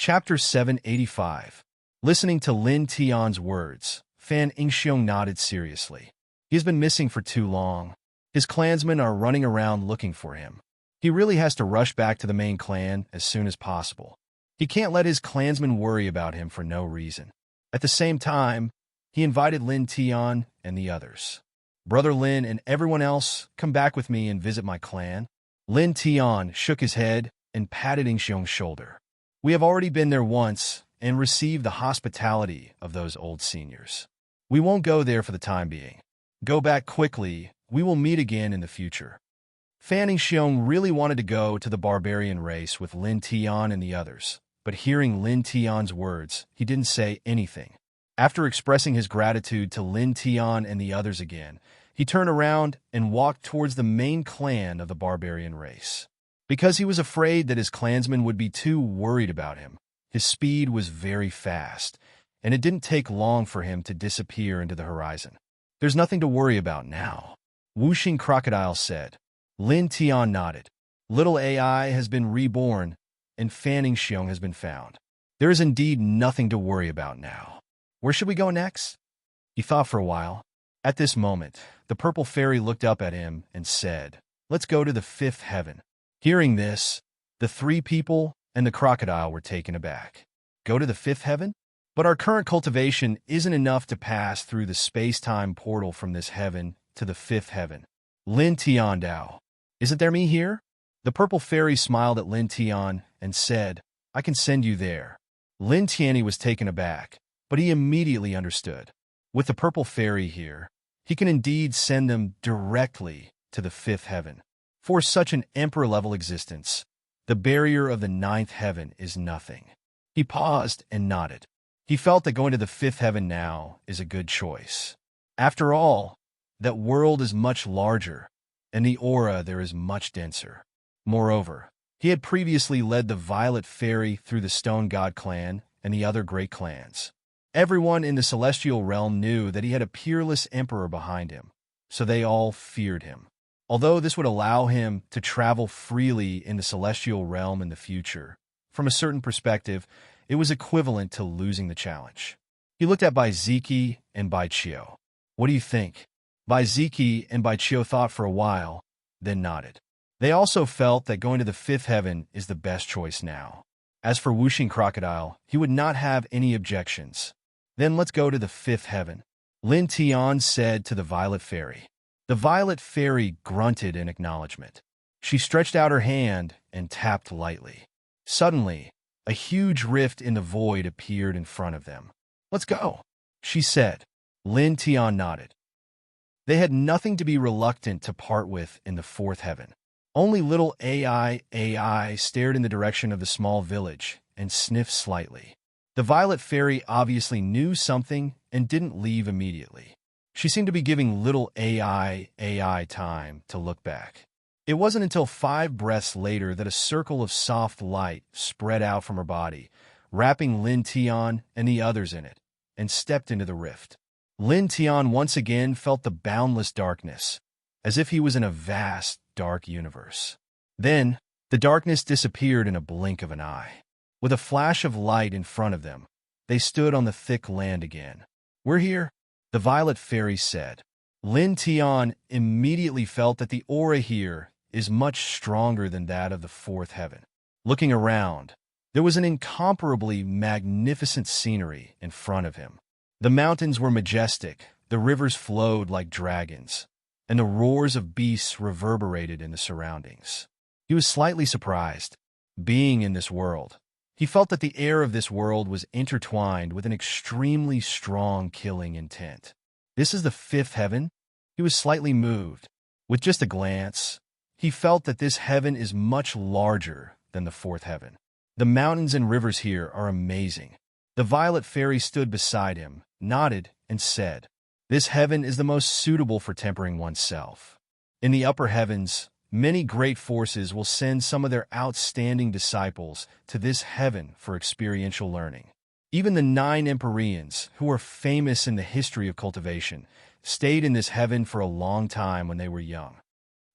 Chapter 785. Listening to Lin Tian's words, Fan Yingxiong nodded seriously. He has been missing for too long. His clansmen are running around looking for him. He really has to rush back to the main clan as soon as possible. He can't let his clansmen worry about him for no reason. At the same time, he invited Lin Tian and the others. Brother Lin and everyone else, come back with me and visit my clan. Lin Tian shook his head and patted Yingxiong's shoulder. We have already been there once and received the hospitality of those old seniors. We won't go there for the time being. Go back quickly. We will meet again in the future. Fan Yingxiong really wanted to go to the barbarian race with Lin Tian and the others, but hearing Lin Tian's words, he didn't say anything. After expressing his gratitude to Lin Tian and the others again, he turned around and walked towards the main clan of the barbarian race. Because he was afraid that his clansmen would be too worried about him, his speed was very fast, and it didn't take long for him to disappear into the horizon. There's nothing to worry about now, Wuxing Crocodile said. Lin Tian nodded. Little AI has been reborn, and Fan Yingxiong has been found. There is indeed nothing to worry about now. Where should we go next? He thought for a while. At this moment, the purple fairy looked up at him and said, Let's go to the fifth heaven. Hearing this, the three people and the crocodile were taken aback. Go to the fifth heaven? But our current cultivation isn't enough to pass through the space-time portal from this heaven to the fifth heaven. Lin Tian Dao. Isn't there me here? The purple fairy smiled at Lin Tian and said, I can send you there. Lin Tian was taken aback, but he immediately understood. With the purple fairy here, he can indeed send them directly to the fifth heaven. For such an emperor-level existence, the barrier of the ninth heaven is nothing. He paused and nodded. He felt that going to the fifth heaven now is a good choice. After all, that world is much larger, and the aura there is much denser. Moreover, he had previously led the Violet Fairy through the Stone God clan and the other great clans. Everyone in the celestial realm knew that he had a peerless emperor behind him, so they all feared him. Although this would allow him to travel freely in the celestial realm in the future, from a certain perspective, it was equivalent to losing the challenge. He looked at Bai Ziki and Bai Qiu. What do you think? Bai Ziki and Bai Qiu thought for a while, then nodded. They also felt that going to the fifth heaven is the best choice now. As for Wuxing Crocodile, he would not have any objections. Then let's go to the fifth heaven, Lin Tian said to the Violet Fairy. The Violet Fairy grunted in acknowledgement. She stretched out her hand and tapped lightly. Suddenly, a huge rift in the void appeared in front of them. Let's go, she said. Lin Tian nodded. They had nothing to be reluctant to part with in the fourth heaven. Only little AI stared in the direction of the small village and sniffed slightly. The Violet Fairy obviously knew something and didn't leave immediately. She seemed to be giving little AI time to look back. It wasn't until 5 breaths later that a circle of soft light spread out from her body, wrapping Lin Tian and the others in it, and stepped into the rift. Lin Tian once again felt the boundless darkness, as if he was in a vast, dark universe. Then, the darkness disappeared in a blink of an eye. With a flash of light in front of them, they stood on the thick land again. We're here, the Violet Fairy said. Lin Tian immediately felt that the aura here is much stronger than that of the fourth heaven. Looking around, there was an incomparably magnificent scenery in front of him. The mountains were majestic, the rivers flowed like dragons, and the roars of beasts reverberated in the surroundings. He was slightly surprised. Being in this world, he felt that the air of this world was intertwined with an extremely strong killing intent. This is the fifth heaven? He was slightly moved. With just a glance, he felt that this heaven is much larger than the fourth heaven. The mountains and rivers here are amazing. The Violet Fairy stood beside him, nodded, and said, This heaven is the most suitable for tempering oneself. In the upper heavens, many great forces will send some of their outstanding disciples to this heaven for experiential learning. Even the 9 Empyreans, who are famous in the history of cultivation, stayed in this heaven for a long time when they were young.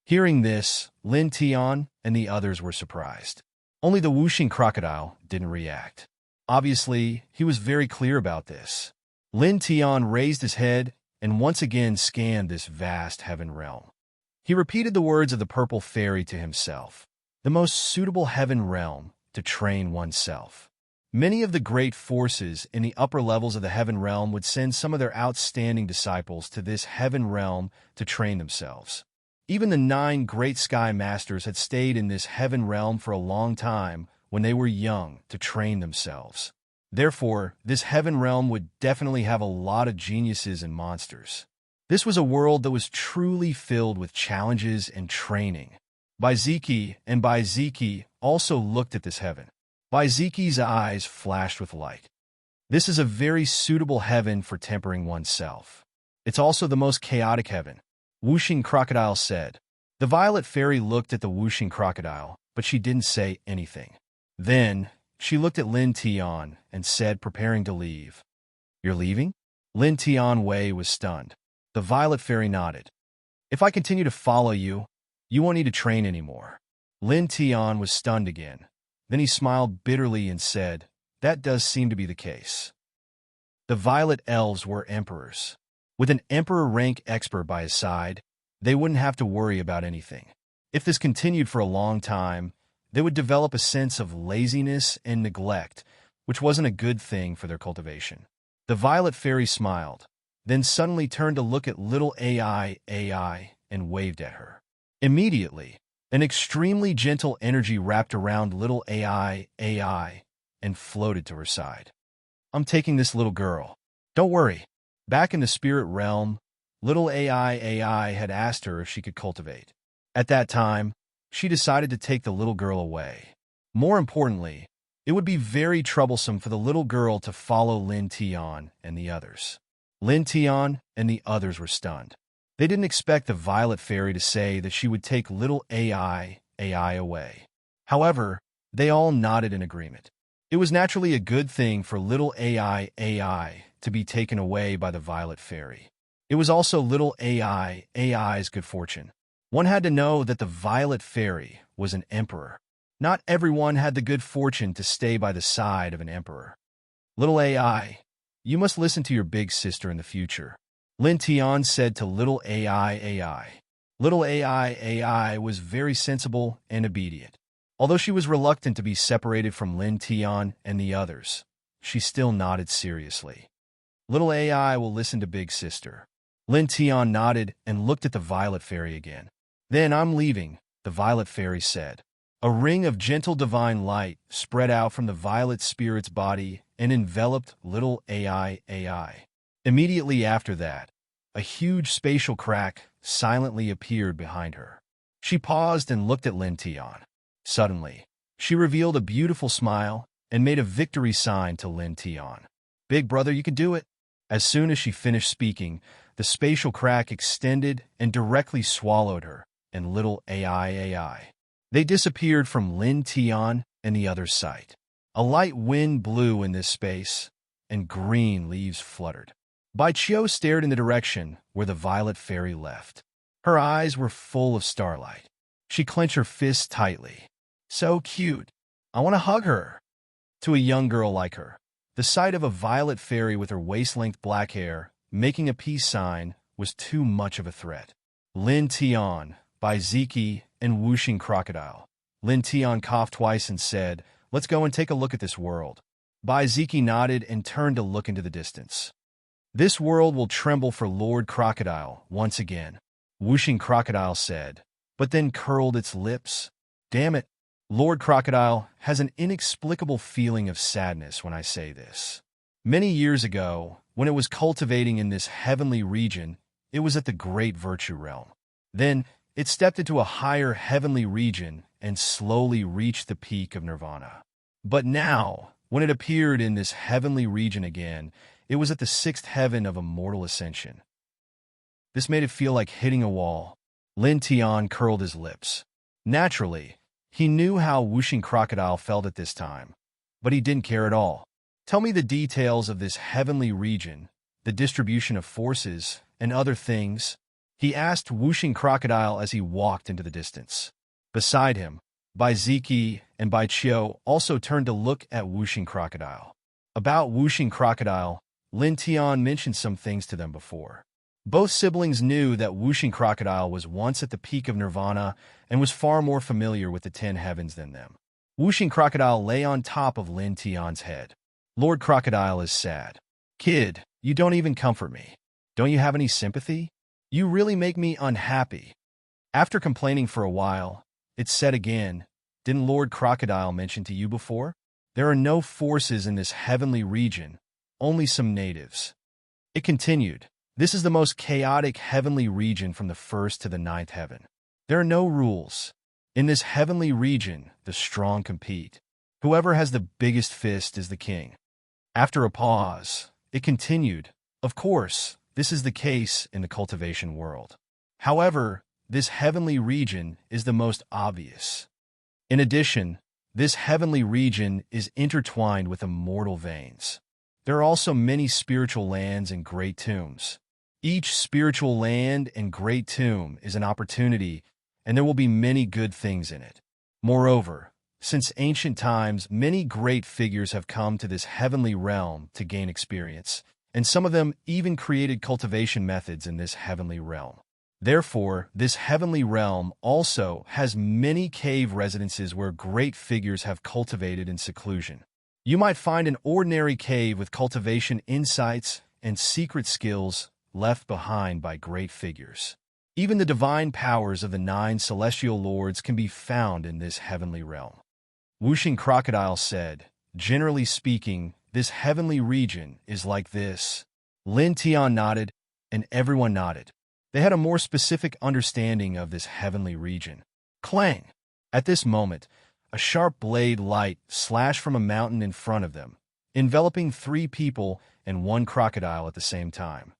Hearing this, Lin Tian and the others were surprised. Only the Wuxing Crocodile didn't react. Obviously, he was very clear about this. Lin Tian raised his head and once again scanned this vast heaven realm. He repeated the words of the purple fairy to himself. The most suitable heaven realm to train oneself. Many of the great forces in the upper levels of the heaven realm would send some of their outstanding disciples to this heaven realm to train themselves. Even the 9 great sky masters had stayed in this heaven realm for a long time when they were young to train themselves. Therefore, this heaven realm would definitely have a lot of geniuses and monsters. This was a world that was truly filled with challenges and training. Baiziki also looked at this heaven. Baiziki's eyes flashed with light. This is a very suitable heaven for tempering oneself. It's also the most chaotic heaven, Whooshing Crocodile said. The violet fairy looked at the whooshing crocodile, but she didn't say anything. Then, she looked at Lin Tian and said, preparing to leave. You're leaving? Lin Tian Wei was stunned. The violet fairy nodded. If I continue to follow you, you won't need to train anymore. Lin Tian was stunned again. Then he smiled bitterly and said, that does seem to be the case. The violet elves were emperors. With an emperor-rank expert by his side, they wouldn't have to worry about anything. If this continued for a long time, they would develop a sense of laziness and neglect, which wasn't a good thing for their cultivation. The violet fairy smiled, then suddenly turned to look at little AI and waved at her. Immediately, an extremely gentle energy wrapped around little AI and floated to her side. I'm taking this little girl. Don't worry. Back in the spirit realm, little AI had asked her if she could cultivate. At that time, she decided to take the little girl away. More importantly, it would be very troublesome for the little girl to follow Lin Tian and the others. Lin Tian and the others were stunned. They didn't expect the violet fairy to say that she would take little AI away. However, they all nodded in agreement. It was naturally a good thing for little AI to be taken away by the violet fairy. It was also little AI's good fortune. One had to know that the violet fairy was an emperor. Not everyone had the good fortune to stay by the side of an emperor. Little AI, you must listen to your big sister in the future, Lin Tian said to little AI. Little AI was very sensible and obedient. Although she was reluctant to be separated from Lin Tian and the others, she still nodded seriously. Little AI will listen to big sister. Lin Tian nodded and looked at the violet fairy again. Then I'm leaving, the violet fairy said. A ring of gentle divine light spread out from the violet spirit's body and enveloped little AI. Immediately after that, a huge spatial crack silently appeared behind her. She paused and looked at Lin Tian. Suddenly, she revealed a beautiful smile and made a victory sign to Lin Tian. Big brother, you can do it. As soon as she finished speaking, the spatial crack extended and directly swallowed her and little AI. They disappeared from Lin Tian and the other's sight. A light wind blew in this space, and green leaves fluttered. Bai Qiu stared in the direction where the violet fairy left. Her eyes were full of starlight. She clenched her fists tightly. So cute. I want to hug her. To a young girl like her, the sight of a violet fairy with her waist-length black hair making a peace sign was too much of a threat. Lin Tian, Baiziki, and Whooshing Crocodile. Lin Tian coughed twice and said, let's go and take a look at this world. Baiziki nodded and turned to look into the distance. This world will tremble for Lord Crocodile once again, Whooshing Crocodile said, but then curled its lips. Damn it, Lord Crocodile has an inexplicable feeling of sadness when I say this. Many years ago, when it was cultivating in this heavenly region, it was at the great virtue realm. Then, it stepped into a higher heavenly region and slowly reached the peak of nirvana. But now, when it appeared in this heavenly region again, it was at the 6th heaven of immortal ascension. This made it feel like hitting a wall. Lin Tian curled his lips. Naturally, he knew how Whooshing Crocodile felt at this time, but he didn't care at all. Tell me the details of this heavenly region, the distribution of forces, and other things, he asked Whooshing Crocodile as he walked into the distance. Beside him, Baiziki and Bai Qiu also turned to look at Whooshing Crocodile. About whooshing crocodile, Lin Tian mentioned some things to them before. Both siblings knew that whooshing crocodile was once at the peak of nirvana and was far more familiar with the 10 heavens than them. Whooshing crocodile lay on top of Lin Tian's head. Lord Crocodile is sad. Kid, you don't even comfort me. Don't you have any sympathy? You really make me unhappy. After complaining for a while, it said again, didn't Lord Crocodile mention to you before? There are no forces in this heavenly region, only some natives. It continued, this is the most chaotic heavenly region from the first to the ninth heaven. There are no rules. In this heavenly region, the strong compete. Whoever has the biggest fist is the king. After a pause, it continued, of course, this is the case in the cultivation world. However, this heavenly region is the most obvious. In addition, this heavenly region is intertwined with immortal veins. There are also many spiritual lands and great tombs. Each spiritual land and great tomb is an opportunity, and there will be many good things in it. Moreover, since ancient times, many great figures have come to this heavenly realm to gain experience, and some of them even created cultivation methods in this heavenly realm. Therefore, this heavenly realm also has many cave residences where great figures have cultivated in seclusion. You might find an ordinary cave with cultivation insights and secret skills left behind by great figures. Even the divine powers of the 9 celestial lords can be found in this heavenly realm. Whooshing Crocodile said, generally speaking, this heavenly region is like this. Lin Tian nodded, and everyone nodded. They had a more specific understanding of this heavenly region. Clang! At this moment, a sharp blade light slashed from a mountain in front of them, enveloping 3 people and 1 crocodile at the same time.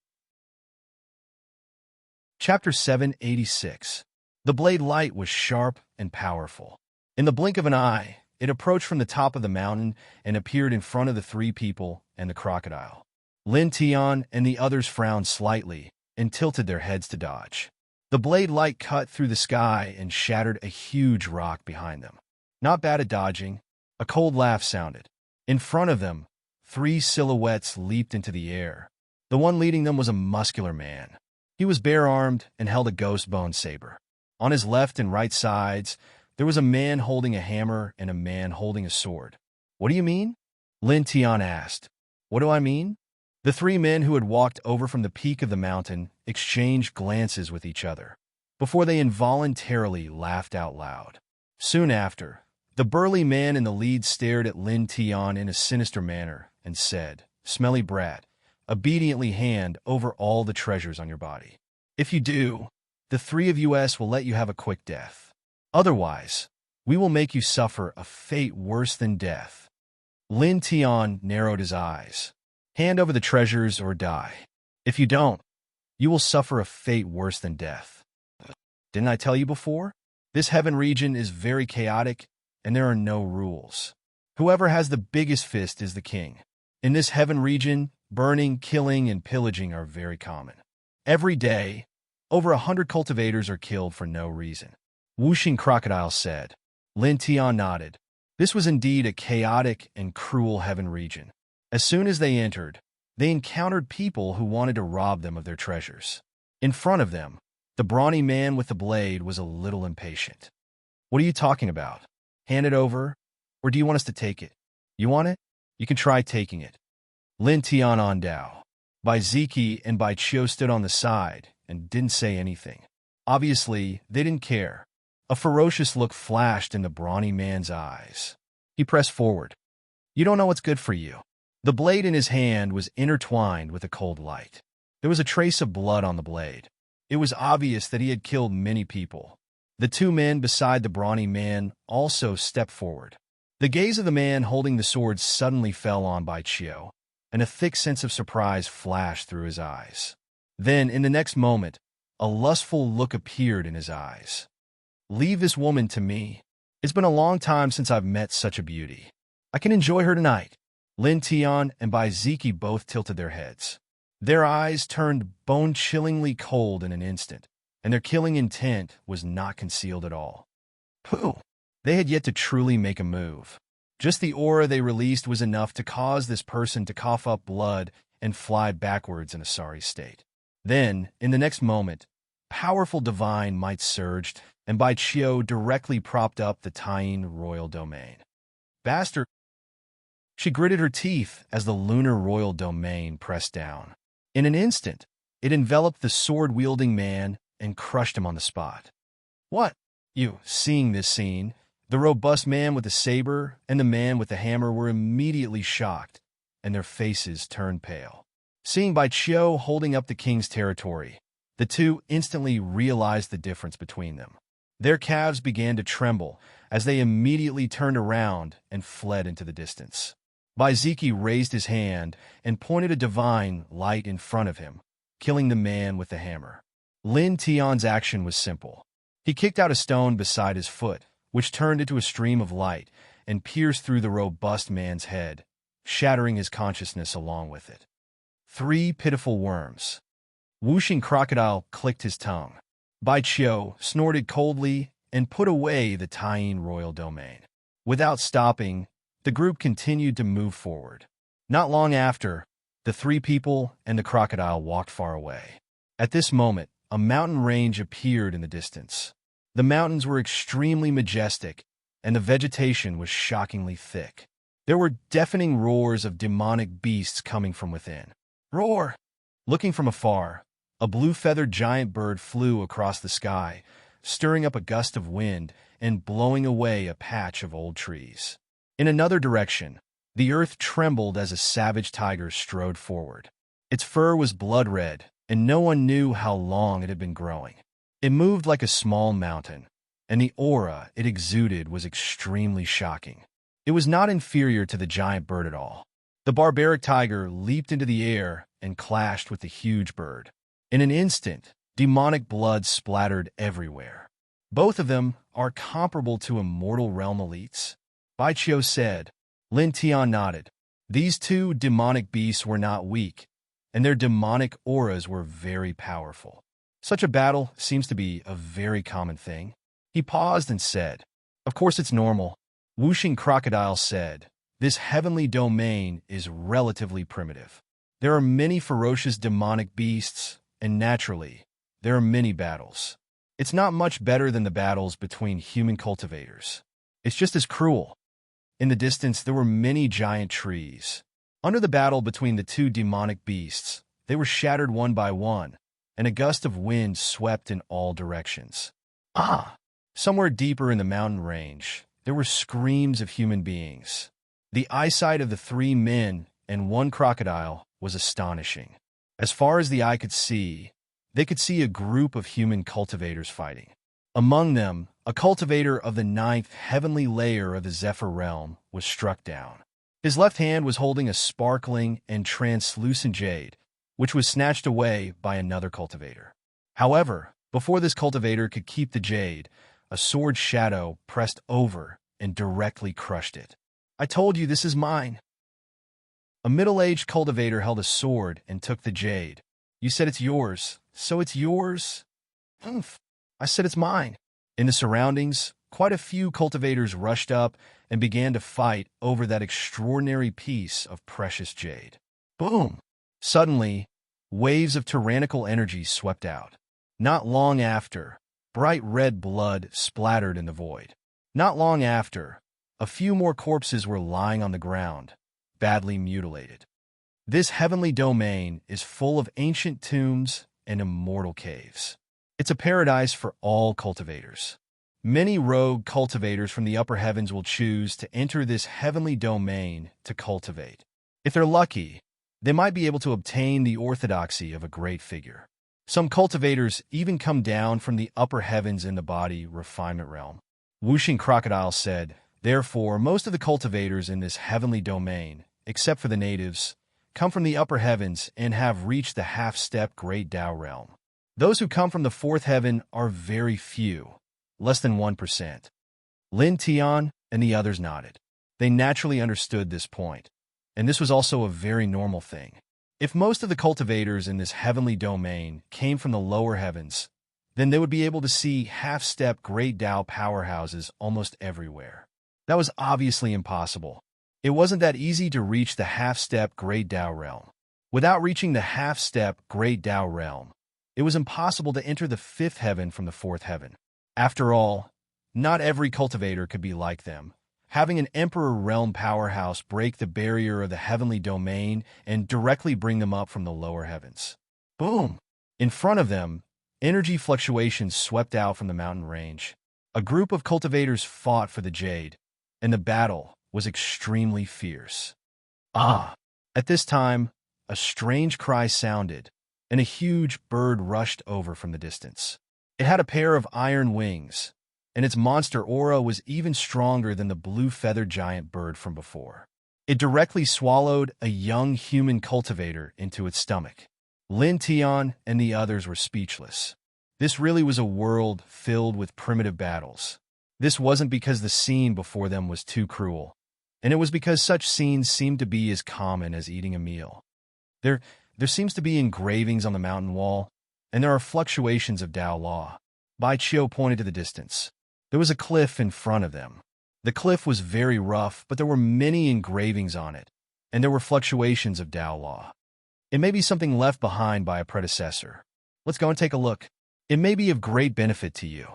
Chapter 786. The blade light was sharp and powerful. In the blink of an eye, it approached from the top of the mountain and appeared in front of the 3 people and the crocodile. Lin Tian and the others frowned slightly and tilted their heads to dodge. The blade light cut through the sky and shattered a huge rock behind them. Not bad at dodging. A cold laugh sounded. In front of them, 3 silhouettes leaped into the air. The one leading them was a muscular man. He was bare-armed and held a ghost bone saber. On his left and right sides, there was a man holding a hammer and a man holding a sword. What do you mean? Lin Tian asked. What do I mean? The 3 men who had walked over from the peak of the mountain exchanged glances with each other, before they involuntarily laughed out loud. Soon after, the burly man in the lead stared at Lin Tian in a sinister manner and said, Smelly brat, obediently hand over all the treasures on your body. If you do, the 3 of us will let you have a quick death. Otherwise, we will make you suffer a fate worse than death. Lin Tian narrowed his eyes. Hand over the treasures or die. If you don't, you will suffer a fate worse than death. Didn't I tell you before? This heaven region is very chaotic, and there are no rules. Whoever has the biggest fist is the king. In this heaven region, burning, killing, and pillaging are very common. Every day, over 100 cultivators are killed for no reason. Whooshing Crocodile said. Lin Tian nodded. This was indeed a chaotic and cruel heaven region. As soon as they entered, they encountered people who wanted to rob them of their treasures. In front of them, the brawny man with the blade was a little impatient. What are you talking about? Hand it over, or do you want us to take it? You want it? You can try taking it. Lin Tian on Dao. Bai Ziki and Bai Chiu stood on the side and didn't say anything. Obviously, they didn't care. A ferocious look flashed in the brawny man's eyes. He pressed forward. You don't know what's good for you. The blade in his hand was intertwined with a cold light. There was a trace of blood on the blade. It was obvious that he had killed many people. The 2 men beside the brawny man also stepped forward. The gaze of the man holding the sword suddenly fell on Bai Chiu, and a thick sense of surprise flashed through his eyes. Then, in the next moment, a lustful look appeared in his eyes. Leave this woman to me. It's been a long time since I've met such a beauty. I can enjoy her tonight. Lin Tian and Bai Ziki both tilted their heads. Their eyes turned bone-chillingly cold in an instant, and their killing intent was not concealed at all. Pooh! They had yet to truly make a move. Just the aura they released was enough to cause this person to cough up blood and fly backwards in a sorry state. Then, in the next moment, powerful divine might surged, and Bai Qiu directly propped up the Taiyin royal domain. Bastard! She gritted her teeth as the lunar royal domain pressed down. In an instant, it enveloped the sword-wielding man and crushed him on the spot. What? You, seeing this scene, the robust man with the saber and the man with the hammer were immediately shocked, and their faces turned pale. Seeing Bai Qiu holding up the king's territory, the two instantly realized the difference between them. Their calves began to tremble as they immediately turned around and fled into the distance. Bai Ziki raised his hand and pointed a divine light in front of him, killing the man with the hammer. Lin Tian's action was simple. He kicked out a stone beside his foot, which turned into a stream of light and pierced through the robust man's head, shattering his consciousness along with it. 3 pitiful worms. Whooshing crocodile clicked his tongue. Bai Qiu snorted coldly and put away the Taiyin royal domain. Without stopping, the group continued to move forward. Not long after, the 3 people and the crocodile walked far away. At this moment, a mountain range appeared in the distance. The mountains were extremely majestic, and the vegetation was shockingly thick. There were deafening roars of demonic beasts coming from within. Roar! Looking from afar, a blue-feathered giant bird flew across the sky, stirring up a gust of wind and blowing away a patch of old trees. In another direction, the earth trembled as a savage tiger strode forward. Its fur was blood-red, and no one knew how long it had been growing. It moved like a small mountain, and the aura it exuded was extremely shocking. It was not inferior to the giant bird at all. The barbaric tiger leaped into the air and clashed with the huge bird. In an instant, demonic blood splattered everywhere. Both of them are comparable to immortal realm elites, Bai Qiu said. Lin Tian nodded. These 2 demonic beasts were not weak, and their demonic auras were very powerful. Such a battle seems to be a very common thing. He paused and said, Of course it's normal. Whooshing crocodile said, This heavenly domain is relatively primitive. There are many ferocious demonic beasts, and naturally, there are many battles. It's not much better than the battles between human cultivators. It's just as cruel. In the distance, there were many giant trees. Under the battle between the 2 demonic beasts, they were shattered one by one, and a gust of wind swept in all directions. Somewhere deeper in the mountain range, there were screams of human beings. The eyesight of the 3 men and 1 crocodile was astonishing. As far as the eye could see, they could see a group of human cultivators fighting. Among them, a cultivator of the 9th heavenly layer of the Zephyr realm was struck down. His left hand was holding a sparkling and translucent jade, which was snatched away by another cultivator. However, before this cultivator could keep the jade, a sword shadow pressed over and directly crushed it. I told you this is mine. A middle-aged cultivator held a sword and took the jade. You said it's yours, so it's yours? Oomph. I said it's mine. In the surroundings, quite a few cultivators rushed up and began to fight over that extraordinary piece of precious jade. Boom! Suddenly, waves of tyrannical energy swept out. Not long after, bright red blood splattered in the void. Not long after, a few more corpses were lying on the ground, badly mutilated. This heavenly domain is full of ancient tombs and immortal caves. It's a paradise for all cultivators. Many rogue cultivators from the upper heavens will choose to enter this heavenly domain to cultivate. If they're lucky, they might be able to obtain the orthodoxy of a great figure. Some cultivators even come down from the upper heavens in the body refinement realm. Whooshing Crocodile said, Therefore, most of the cultivators in this heavenly domain, except for the natives, come from the upper heavens and have reached the half-step Great Tao realm. Those who come from the 4th heaven are very few, less than 1%. Lin Tian and the others nodded. They naturally understood this point, and this was also a very normal thing. If most of the cultivators in this heavenly domain came from the lower heavens, then they would be able to see half-step Great Tao powerhouses almost everywhere. That was obviously impossible. It wasn't that easy to reach the half-step Great Tao realm. Without reaching the half-step Great Tao realm, it was impossible to enter the fifth heaven from the fourth heaven. After all, not every cultivator could be like them, having an Emperor realm powerhouse break the barrier of the heavenly domain and directly bring them up from the lower heavens. Boom! In front of them, energy fluctuations swept out from the mountain range. A group of cultivators fought for the jade, and the battle was extremely fierce. Ah! At this time, a strange cry sounded, and a huge bird rushed over from the distance. It had a pair of iron wings, and its monster aura was even stronger than the blue-feathered giant bird from before. It directly swallowed a young human cultivator into its stomach. Lin Tian and the others were speechless. This really was a world filled with primitive battles. This wasn't because the scene before them was too cruel, and it was because such scenes seemed to be as common as eating a meal. There seems to be engravings on the mountain wall, and there are fluctuations of Tao law. Bai Qiu pointed to the distance. There was a cliff in front of them. The cliff was very rough, but there were many engravings on it, and there were fluctuations of Tao law. It may be something left behind by a predecessor. Let's go and take a look. It may be of great benefit to you,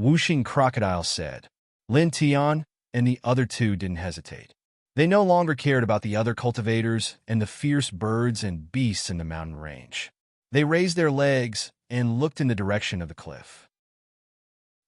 Wuxing Crocodile said. Lin Tian and the other two didn't hesitate. They no longer cared about the other cultivators and the fierce birds and beasts in the mountain range. They raised their legs and looked in the direction of the cliff.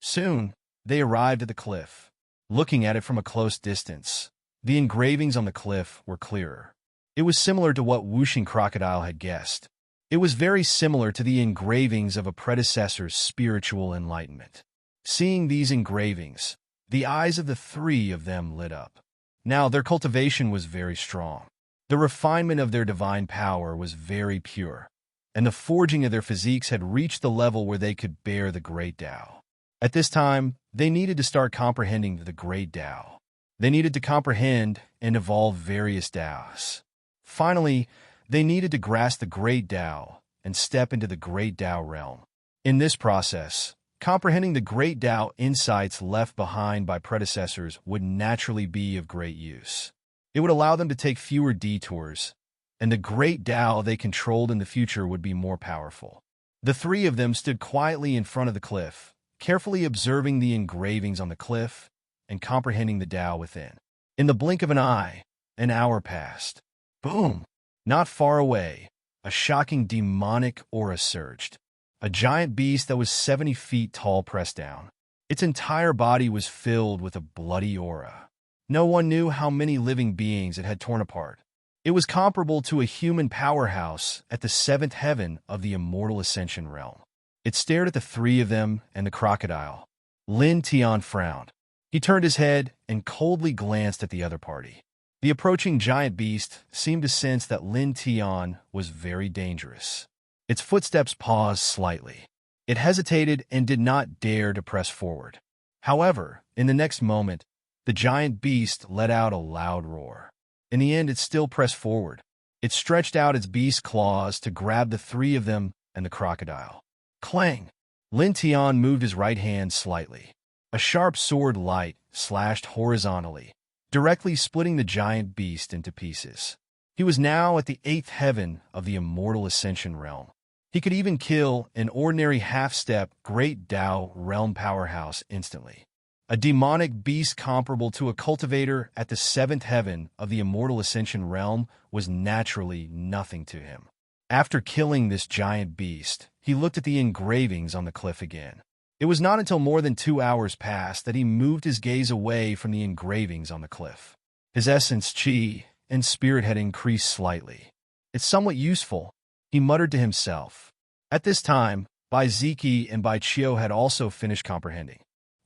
Soon, they arrived at the cliff. Looking at it from a close distance, the engravings on the cliff were clearer. It was similar to what Wuxing Crocodile had guessed. It was very similar to the engravings of a predecessor's spiritual enlightenment. Seeing these engravings, the eyes of the three of them lit up. Now, their cultivation was very strong. The refinement of their divine power was very pure, and the forging of their physiques had reached the level where they could bear the Great Tao. At this time, they needed to start comprehending the Great Tao. They needed to comprehend and evolve various Taos. Finally, they needed to grasp the Great Tao and step into the Great Tao realm. In this process, comprehending the Great Tao insights left behind by predecessors would naturally be of great use. It would allow them to take fewer detours, and the Great Tao they controlled in the future would be more powerful. The three of them stood quietly in front of the cliff, carefully observing the engravings on the cliff and comprehending the Tao within. In the blink of an eye, an hour passed. Boom! Not far away, a shocking demonic aura surged. A giant beast that was 70 feet tall pressed down. Its entire body was filled with a bloody aura. No one knew how many living beings it had torn apart. It was comparable to a human powerhouse at the seventh heaven of the immortal ascension realm. It stared at the three of them and the crocodile. Lin Tian frowned. He turned his head and coldly glanced at the other party. The approaching giant beast seemed to sense that Lin Tian was very dangerous. Its footsteps paused slightly. It hesitated and did not dare to press forward. However, in the next moment, the giant beast let out a loud roar. In the end, it still pressed forward. It stretched out its beast claws to grab the three of them and the crocodile. Clang! Lin Tian moved his right hand slightly. A sharp sword light slashed horizontally, directly splitting the giant beast into pieces. He was now at the eighth heaven of the immortal ascension realm. He could even kill an ordinary half-step Great Tao realm powerhouse instantly. A demonic beast comparable to a cultivator at the seventh heaven of the immortal ascension realm was naturally nothing to him. After killing this giant beast, he looked at the engravings on the cliff again. It was not until more than 2 hours passed that he moved his gaze away from the engravings on the cliff. His essence, chi, and spirit had increased slightly. It's somewhat useful, he muttered to himself. At this time, Bai Ziki and Bai Qiu had also finished comprehending.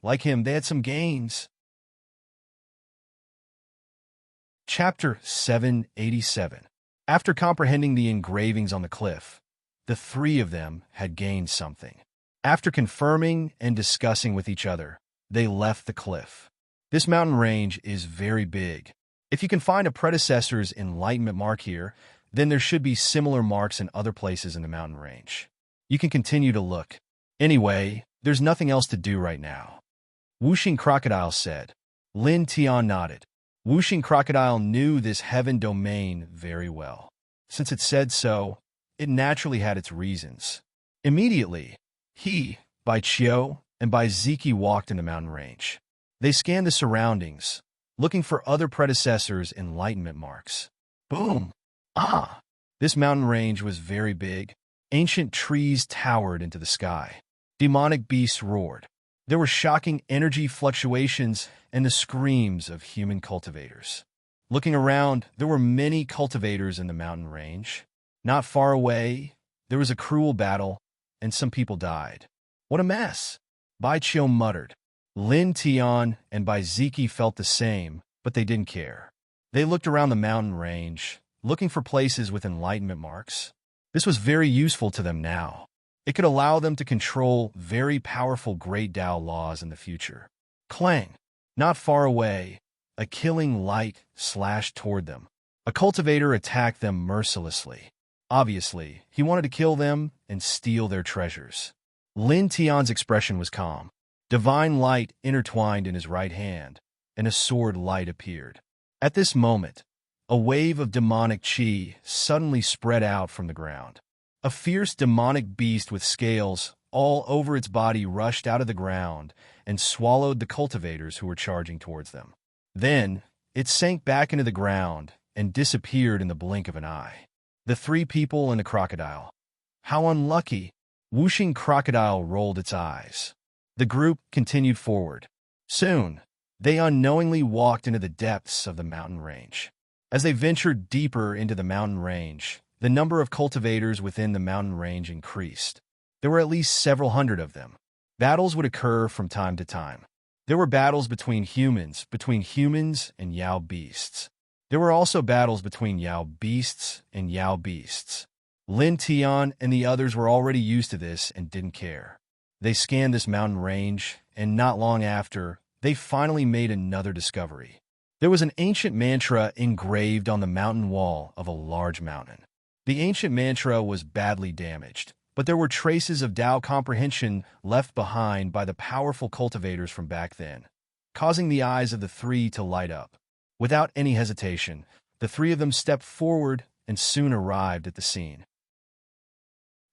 Like him, they had some gains. Chapter 787. After comprehending the engravings on the cliff, the three of them had gained something. After confirming and discussing with each other, they left the cliff. This mountain range is very big. If you can find a predecessor's enlightenment mark here, then there should be similar marks in other places in the mountain range. You can continue to look. Anyway, there's nothing else to do right now. Wuxing Crocodile said. Lin Tian nodded. Whooshing Crocodile knew this heaven domain very well. Since it said so, it naturally had its reasons. Immediately, he, Bai Qiu, and Bai Ziki walked in the mountain range. They scanned the surroundings, looking for other predecessors' enlightenment marks. Boom! Ah! This mountain range was very big. Ancient trees towered into the sky. Demonic beasts roared. There were shocking energy fluctuations and the screams of human cultivators. Looking around, there were many cultivators in the mountain range. Not far away, there was a cruel battle, and some people died. What a mess! Bai Qiu muttered. Lin Tian and Bai Ziki felt the same, but they didn't care. They looked around the mountain range, looking for places with enlightenment marks. This was very useful to them now. It could allow them to control very powerful Great Tao laws in the future. Clang! Not far away, a killing light slashed toward them. A cultivator attacked them mercilessly. Obviously, he wanted to kill them and steal their treasures. Lin Tian's expression was calm. Divine light intertwined in his right hand, and a sword light appeared. At this moment, a wave of demonic qi suddenly spread out from the ground. A fierce demonic beast with scales all over its body rushed out of the ground and swallowed the cultivators who were charging towards them. Then, it sank back into the ground and disappeared in the blink of an eye. The three people and the crocodile. How unlucky! Whooshing Crocodile rolled its eyes. The group continued forward. Soon, they unknowingly walked into the depths of the mountain range. As they ventured deeper into the mountain range, the number of cultivators within the mountain range increased. There were at least several hundred of them. Battles would occur from time to time. There were battles between humans and Yao beasts. There were also battles between Yao beasts and Yao beasts. Lin Tian and the others were already used to this and didn't care. They scanned this mountain range, and not long after, they finally made another discovery. There was an ancient mantra engraved on the mountain wall of a large mountain. The ancient mantra was badly damaged, but there were traces of Tao comprehension left behind by the powerful cultivators from back then, causing the eyes of the three to light up. Without any hesitation, the three of them stepped forward and soon arrived at the scene.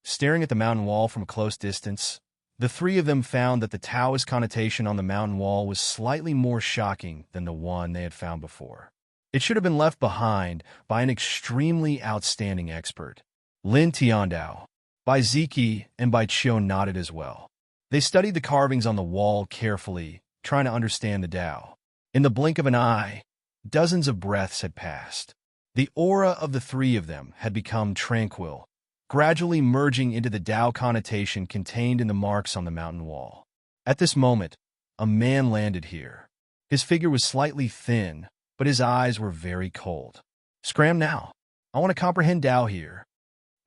Staring at the mountain wall from a close distance, the three of them found that the Taoist connotation on the mountain wall was slightly more shocking than the one they had found before. It should have been left behind by an extremely outstanding expert. Lin Tiandao, Bai Ziki, and Bai Qiu nodded as well. They studied the carvings on the wall carefully, trying to understand the Tao. In the blink of an eye, dozens of breaths had passed. The aura of the three of them had become tranquil, gradually merging into the Tao connotation contained in the marks on the mountain wall. At this moment, a man landed here. His figure was slightly thin, but his eyes were very cold. Scram now. I want to comprehend Tao here.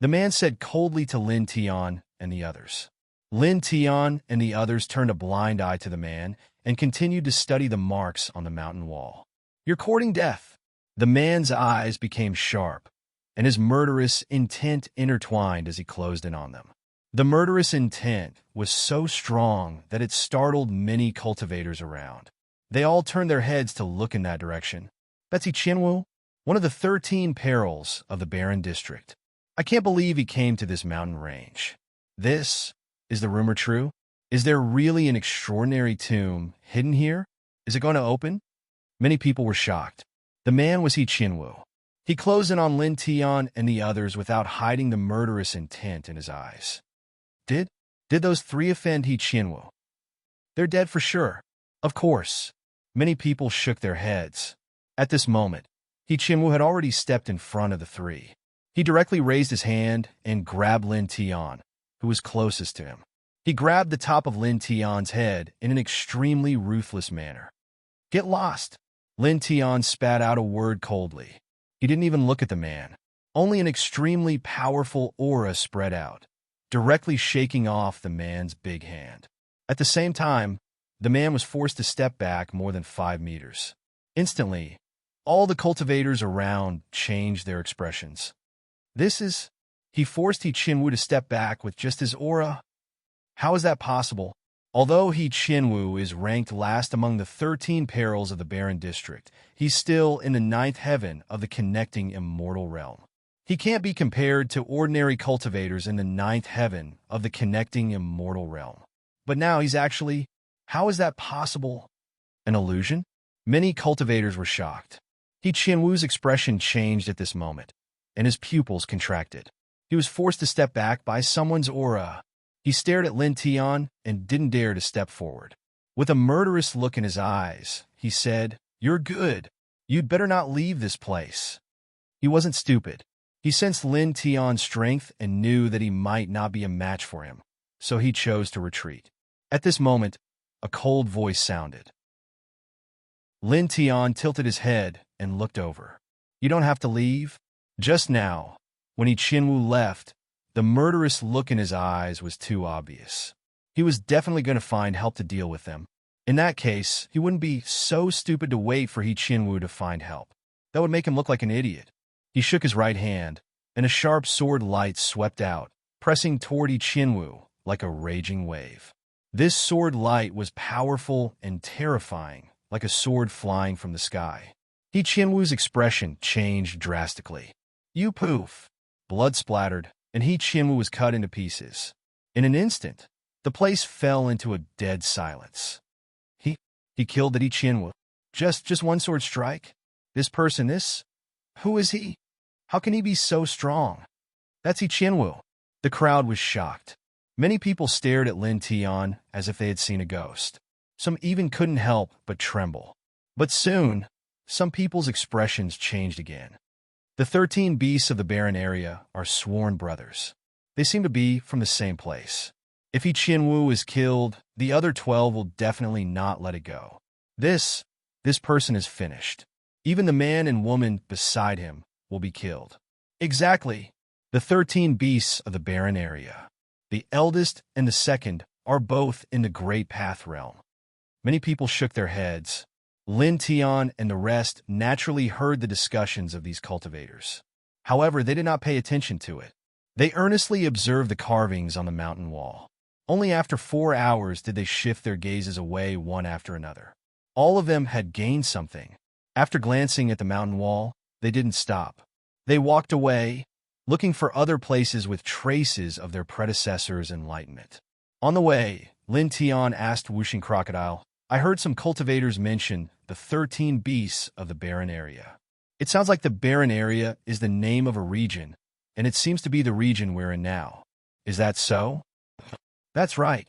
The man said coldly to Lin Tian and the others. Lin Tian and the others turned a blind eye to the man and continued to study the marks on the mountain wall. You're courting death. The man's eyes became sharp, and his murderous intent intertwined as he closed in on them. The murderous intent was so strong that it startled many cultivators around. They all turned their heads to look in that direction. Betsy Chinwu, one of the 13 perils of the Barren District. I can't believe he came to this mountain range. Is the rumor true? Is there really an extraordinary tomb hidden here? Is it going to open? Many people were shocked. The man was He Chinwu. He closed in on Lin Tian and the others without hiding the murderous intent in his eyes. Did those three offend He Chinwu? They're dead for sure. Of course. Many people shook their heads. At this moment, He Chinwu had already stepped in front of the three. He directly raised his hand and grabbed Lin Tian, who was closest to him. He grabbed the top of Lin Tian's head in an extremely ruthless manner. Get lost. Lin Tian spat out a word coldly. He didn't even look at the man. Only an extremely powerful aura spread out, directly shaking off the man's big hand. At the same time, the man was forced to step back more than 5 meters. Instantly, all the cultivators around changed their expressions. He forced He Chinwu to step back with just his aura. How is that possible? Although He Qianwu is ranked last among the 13 perils of the barren district, he's still in the ninth heaven of the connecting immortal realm. He can't be compared to ordinary cultivators in the ninth heaven of the connecting immortal realm. But now he's actually, how is that possible? An illusion? Many cultivators were shocked. He Qianwu's expression changed at this moment, and his pupils contracted. He was forced to step back by someone's aura. He stared at Lin Tian and didn't dare to step forward. With a murderous look in his eyes, he said, "You're good. You'd better not leave this place." He wasn't stupid. He sensed Lin Tian's strength and knew that he might not be a match for him, so he chose to retreat. At this moment, a cold voice sounded. Lin Tian tilted his head and looked over. "You don't have to leave." Just now, when He Qianwu left, the murderous look in his eyes was too obvious. He was definitely going to find help to deal with them. In that case, he wouldn't be so stupid to wait for He Qianwu to find help. That would make him look like an idiot. He shook his right hand, and a sharp sword light swept out, pressing toward He Qianwu like a raging wave. This sword light was powerful and terrifying, like a sword flying from the sky. He Qianwu's expression changed drastically. "You poof!" Blood splattered, and He Qianwu was cut into pieces. In an instant, the place fell into a dead silence. He killed the He Qianwu. Just one sword strike? Who is he? How can he be so strong? That's He Qianwu. The crowd was shocked. Many people stared at Lin Tian as if they had seen a ghost. Some even couldn't help but tremble. But soon, some people's expressions changed again. The 13 beasts of the barren area are sworn brothers. They seem to be from the same place. If He Qianwu is killed, the other 12 will definitely not let it go. This person is finished. Even the man and woman beside him will be killed. Exactly. The 13 beasts of the barren area. The eldest and the second are both in the Great Path realm. Many people shook their heads. Lin Tian and the rest naturally heard the discussions of these cultivators. However, they did not pay attention to it. They earnestly observed the carvings on the mountain wall. Only after 4 hours did they shift their gazes away one after another. All of them had gained something. After glancing at the mountain wall, they didn't stop. They walked away, looking for other places with traces of their predecessors' enlightenment. On the way, Lin Tian asked Wuxing Crocodile, "I heard some cultivators mention the 13 beasts of the barren area. It sounds like the barren area is the name of a region, and it seems to be the region we're in now. Is that so?" That's right.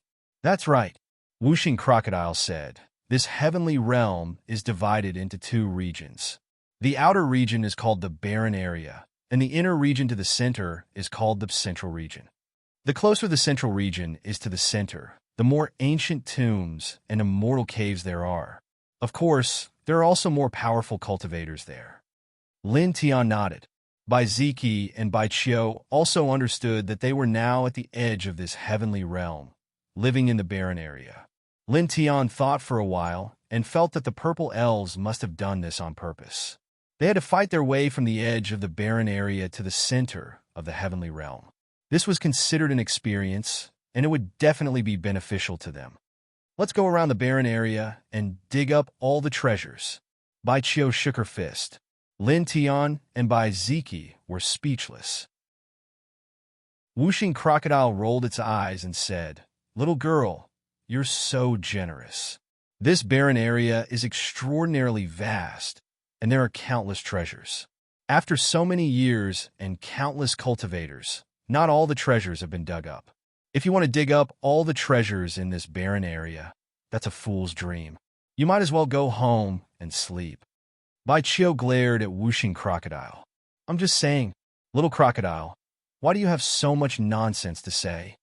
Wuxing Crocodile said. "This heavenly realm is divided into 2 regions. The outer region is called the barren area, and the inner region to the center is called the central region. The closer the central region is to the center, the more ancient tombs and immortal caves there are. Of course, there are also more powerful cultivators there." Lin Tian nodded. Bai Ziki and Bai Qiu also understood that they were now at the edge of this heavenly realm, living in the barren area. Lin Tian thought for a while and felt that the purple elves must have done this on purpose. They had to fight their way from the edge of the barren area to the center of the heavenly realm. This was considered an experience, and it would definitely be beneficial to them. "Let's go around the barren area and dig up all the treasures." Bai Qiu shook her fist. Lin Tian and Bai Ziki were speechless. Wuxing Crocodile rolled its eyes and said, "Little girl, you're so generous. This barren area is extraordinarily vast, and there are countless treasures. After so many years and countless cultivators, not all the treasures have been dug up. If you want to dig up all the treasures in this barren area, that's a fool's dream. You might as well go home and sleep." Bai Qiu glared at Wuxing Crocodile. "I'm just saying, little crocodile, why do you have so much nonsense to say?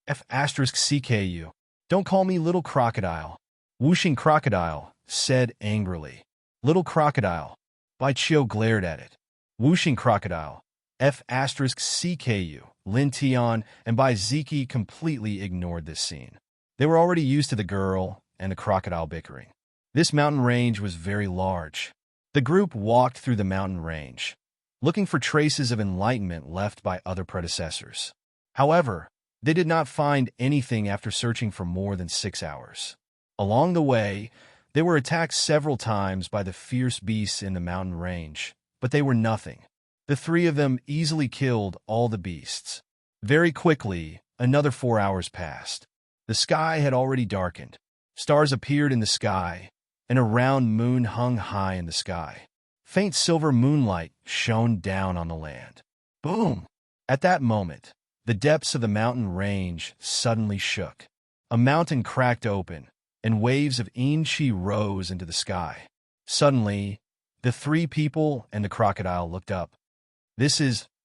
*CKU. Don't call me little crocodile," Wuxing Crocodile said angrily. "Little crocodile." Bai Qiu glared at it. Wuxing Crocodile, *CKU. Lin Tian and Bai Ziki completely ignored this scene. They were already used to the girl and the crocodile bickering. This mountain range was very large. The group walked through the mountain range, looking for traces of enlightenment left by other predecessors. However, They did not find anything after searching for more than 6 hours. Along the way, they were attacked several times by the fierce beasts in the mountain range, but they were nothing. The three of them easily killed all the beasts. Very quickly, another 4 hours passed. The sky had already darkened. Stars appeared in the sky, and a round moon hung high in the sky. Faint silver moonlight shone down on the land. Boom! At that moment, the depths of the mountain range suddenly shook. A mountain cracked open, and waves of enchi rose into the sky. Suddenly, the three people and the crocodile looked up.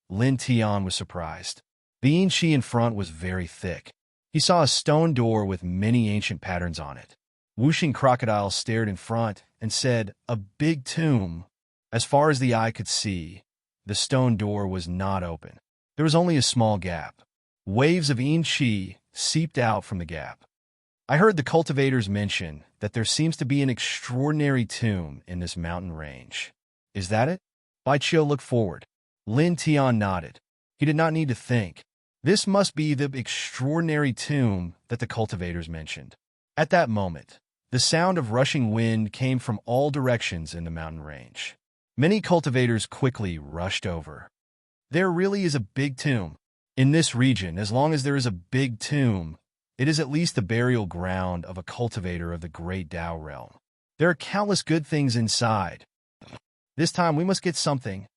Lin Tian was surprised. The enchi in front was very thick. He saw a stone door with many ancient patterns on it. Whooshing crocodile stared in front and said, "A big tomb." As far as the eye could see, the stone door was not open. There was only a small gap. Waves of enchi seeped out from the gap. I heard the cultivators mention that there seems to be an extraordinary tomb in this mountain range. Is that it? Bai Qiu looked forward. Lin Tian nodded. He did not need to think. This must be the extraordinary tomb that the cultivators mentioned. At that moment, the sound of rushing wind came from all directions in the mountain range. Many cultivators quickly rushed over. There really is a big tomb. In this region, as long as there is a big tomb, it is at least the burial ground of a cultivator of the great Tao realm. There are countless good things inside. This time we must get something.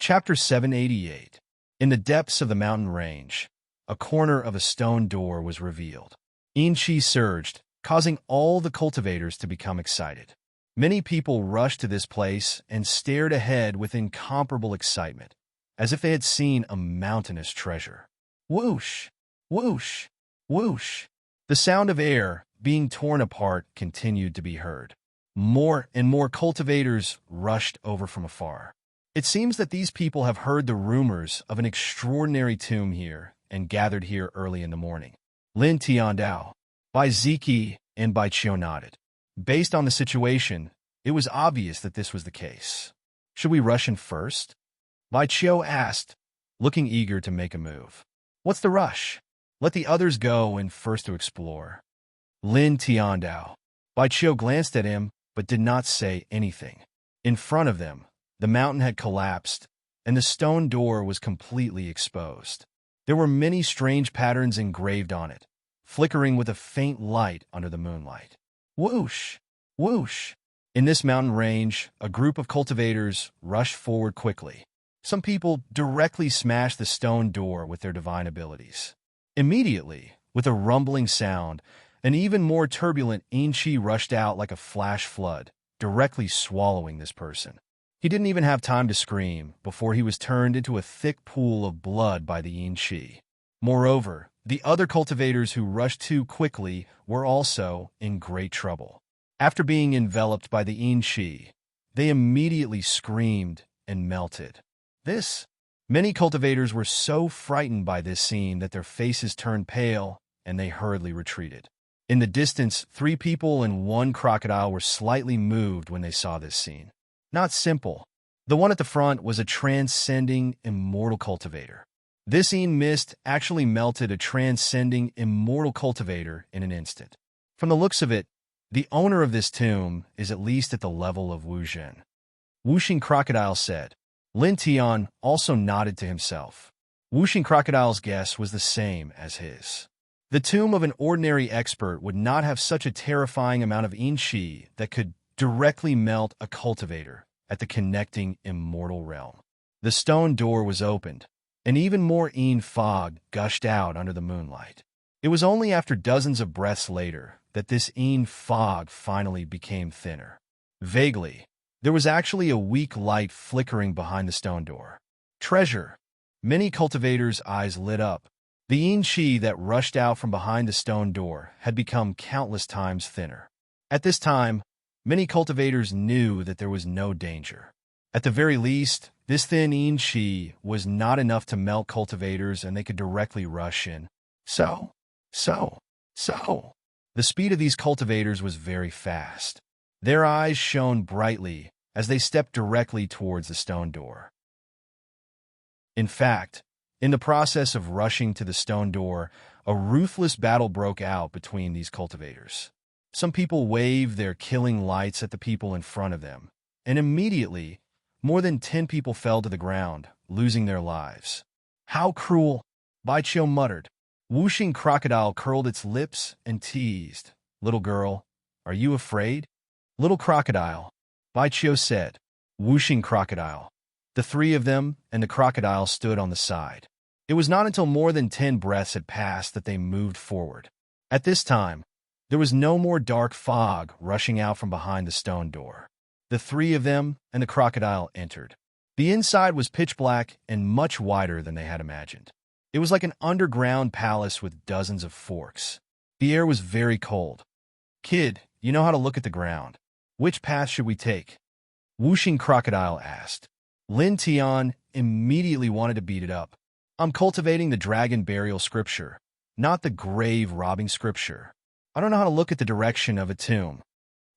Chapter 788. In the depths of the mountain range, a corner of a stone door was revealed. Enchi surged, causing all the cultivators to become excited. Many people rushed to this place and stared ahead with incomparable excitement, as if they had seen a mountainous treasure. Whoosh! Whoosh! Whoosh! The sound of air being torn apart continued to be heard. More and more cultivators rushed over from afar. It seems that these people have heard the rumors of an extraordinary tomb here and gathered here early in the morning. Lin Tiandao, Bai Ziki, and Bai Qiu nodded. Based on the situation, it was obvious that this was the case. Should we rush in first? Bai Qiu asked, looking eager to make a move. What's the rush? Let the others go in first to explore. Lin Tiandao. Bai Qiu glanced at him, but did not say anything. In front of them, the mountain had collapsed, and the stone door was completely exposed. There were many strange patterns engraved on it, flickering with a faint light under the moonlight. Whoosh! Whoosh! In this mountain range, a group of cultivators rushed forward quickly. Some people directly smashed the stone door with their divine abilities. Immediately, with a rumbling sound, an even more turbulent enchi rushed out like a flash flood, directly swallowing this person. He didn't even have time to scream before he was turned into a thick pool of blood by the enchi. Moreover, the other cultivators who rushed too quickly were also in great trouble. After being enveloped by the enchi, they immediately screamed and melted. Many cultivators were so frightened by this scene that their faces turned pale and they hurriedly retreated. In the distance, 3 people and 1 crocodile were slightly moved when they saw this scene. Not simple. The one at the front was a transcending, immortal cultivator. This mist actually melted a transcending, immortal cultivator in an instant. From the looks of it, the owner of this tomb is at least at the level of Wu Zhen. Whooshing Crocodile said. Lin Tian also nodded to himself. Whooshing Crocodile's guess was the same as his. The tomb of an ordinary expert would not have such a terrifying amount of enchi that could directly melt a cultivator at the connecting immortal realm. The stone door was opened, and even more fog gushed out under the moonlight. It was only after dozens of breaths later that this fog finally became thinner. Vaguely, there was actually a weak light flickering behind the stone door. Treasure! Many cultivators' eyes lit up. The enchi that rushed out from behind the stone door had become countless times thinner. At this time, many cultivators knew that there was no danger. At the very least, this thin enchi was not enough to melt cultivators and they could directly rush in. So. The speed of these cultivators was very fast. Their eyes shone brightly as they stepped directly towards the stone door. In fact, in the process of rushing to the stone door, a ruthless battle broke out between these cultivators. Some people waved their killing lights at the people in front of them, and immediately, more than 10 people fell to the ground, losing their lives. "How cruel," Baichio muttered. Whooshing Crocodile curled its lips and teased. "Little girl, are you afraid?" "Little Crocodile," Baichio said. Whooshing Crocodile. The three of them and the crocodile stood on the side. It was not until more than 10 breaths had passed that they moved forward. At this time, there was no more dark fog rushing out from behind the stone door. The three of them and the crocodile entered. The inside was pitch black and much wider than they had imagined. It was like an underground palace with dozens of forks. The air was very cold. "Kid, you know how to look at the ground. Which path should we take?" Whooshing Crocodile asked. Lin Tian immediately wanted to beat it up. "I'm cultivating the dragon burial scripture, not the grave robbing scripture. I don't know how to look at the direction of a tomb."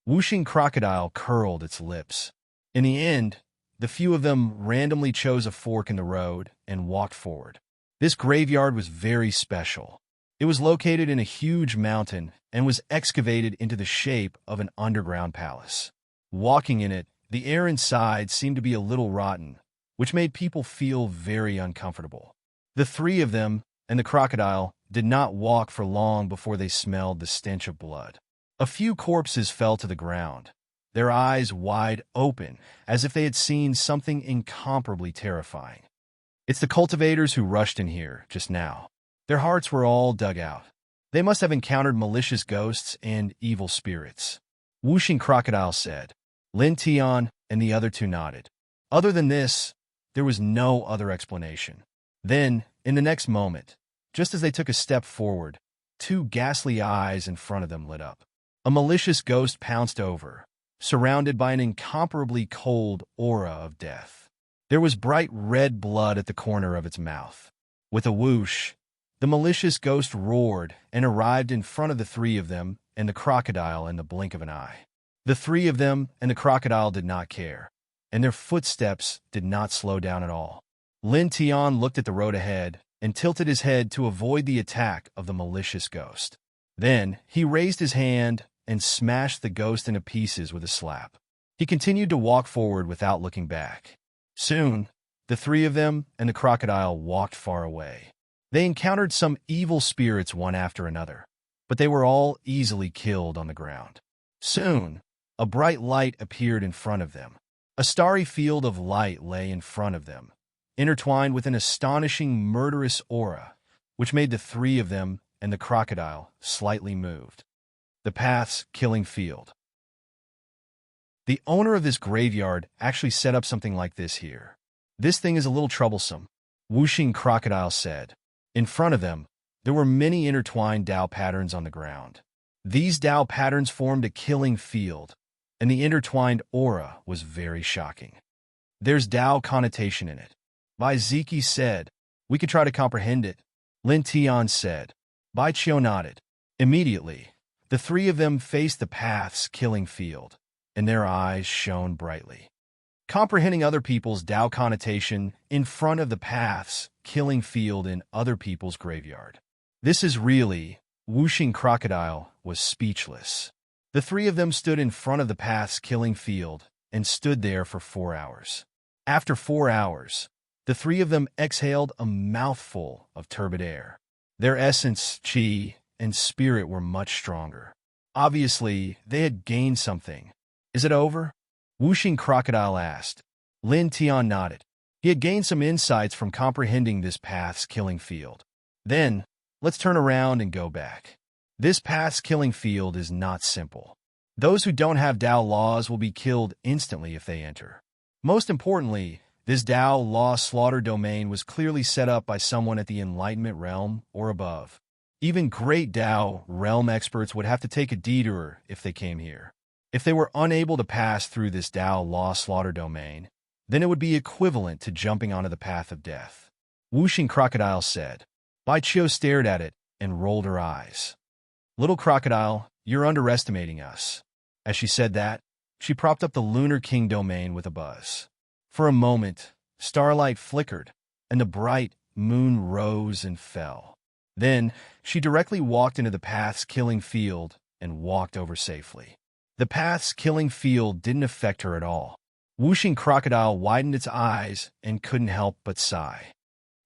Whooshing Crocodile curled its lips. In the end, the few of them randomly chose a fork in the road and walked forward. This graveyard was very special. It was located in a huge mountain and was excavated into the shape of an underground palace. Walking in it, the air inside seemed to be a little rotten, which made people feel very uncomfortable. The three of them and the crocodile did not walk for long before they smelled the stench of blood. A few corpses fell to the ground, their eyes wide open, as if they had seen something incomparably terrifying. "It's the cultivators who rushed in here just now. Their hearts were all dug out. They must have encountered malicious ghosts and evil spirits," Whooshing Crocodile said. Lin Tian and the other two nodded. Other than this, there was no other explanation. Then, in the next moment, just as they took a step forward, two ghastly eyes in front of them lit up. A malicious ghost pounced over, surrounded by an incomparably cold aura of death. There was bright red blood at the corner of its mouth. With a whoosh, the malicious ghost roared and arrived in front of the three of them and the crocodile in the blink of an eye. The three of them and the crocodile did not care, and their footsteps did not slow down at all. Lin Tian looked at the road ahead and tilted his head to avoid the attack of the malicious ghost. Then he raised his hand and smashed the ghost into pieces with a slap. He continued to walk forward without looking back. Soon, the three of them and the crocodile walked far away. They encountered some evil spirits one after another, but they were all easily killed on the ground. Soon, a bright light appeared in front of them. A starry field of light lay in front of them, intertwined with an astonishing murderous aura, which made the three of them and the crocodile slightly moved. The path's killing field. The owner of this graveyard actually set up something like this here. "This thing is a little troublesome," Whooshing Crocodile said. In front of them, there were many intertwined Dao patterns on the ground. These Dao patterns formed a killing field, and the intertwined aura was very shocking. "There's Dao connotation in it," Bai Ziki said. "We could try to comprehend it," Lin Tian said. Bai Chio nodded. Immediately, the three of them faced the path's killing field, and their eyes shone brightly. Comprehending other people's Dao connotation in front of the path's killing field in other people's graveyard. This is really, Whooshing Crocodile was speechless. The three of them stood in front of the path's killing field and stood there for 4 hours. After 4 hours, the three of them exhaled a mouthful of turbid air. Their essence, chi, and spirit were much stronger. Obviously, they had gained something. "Is it over?" Whooshing Crocodile asked. Lin Tian nodded. He had gained some insights from comprehending this path's killing field. "Then, let's turn around and go back. This path's killing field is not simple. Those who don't have Dao laws will be killed instantly if they enter. Most importantly, this Dao law slaughter domain was clearly set up by someone at the Enlightenment realm or above. Even great Dao realm experts would have to take a detour if they came here. If they were unable to pass through this Dao law slaughter domain, then it would be equivalent to jumping onto the path of death," Whooshing Crocodile said. Bai Chio stared at it and rolled her eyes. "Little crocodile, you're underestimating us." As she said that, she propped up the Lunar King domain with a buzz. For a moment, starlight flickered, and the bright moon rose and fell. Then she directly walked into the path's killing field and walked over safely. The path's killing field didn't affect her at all. Whooshing Crocodile widened its eyes and couldn't help but sigh.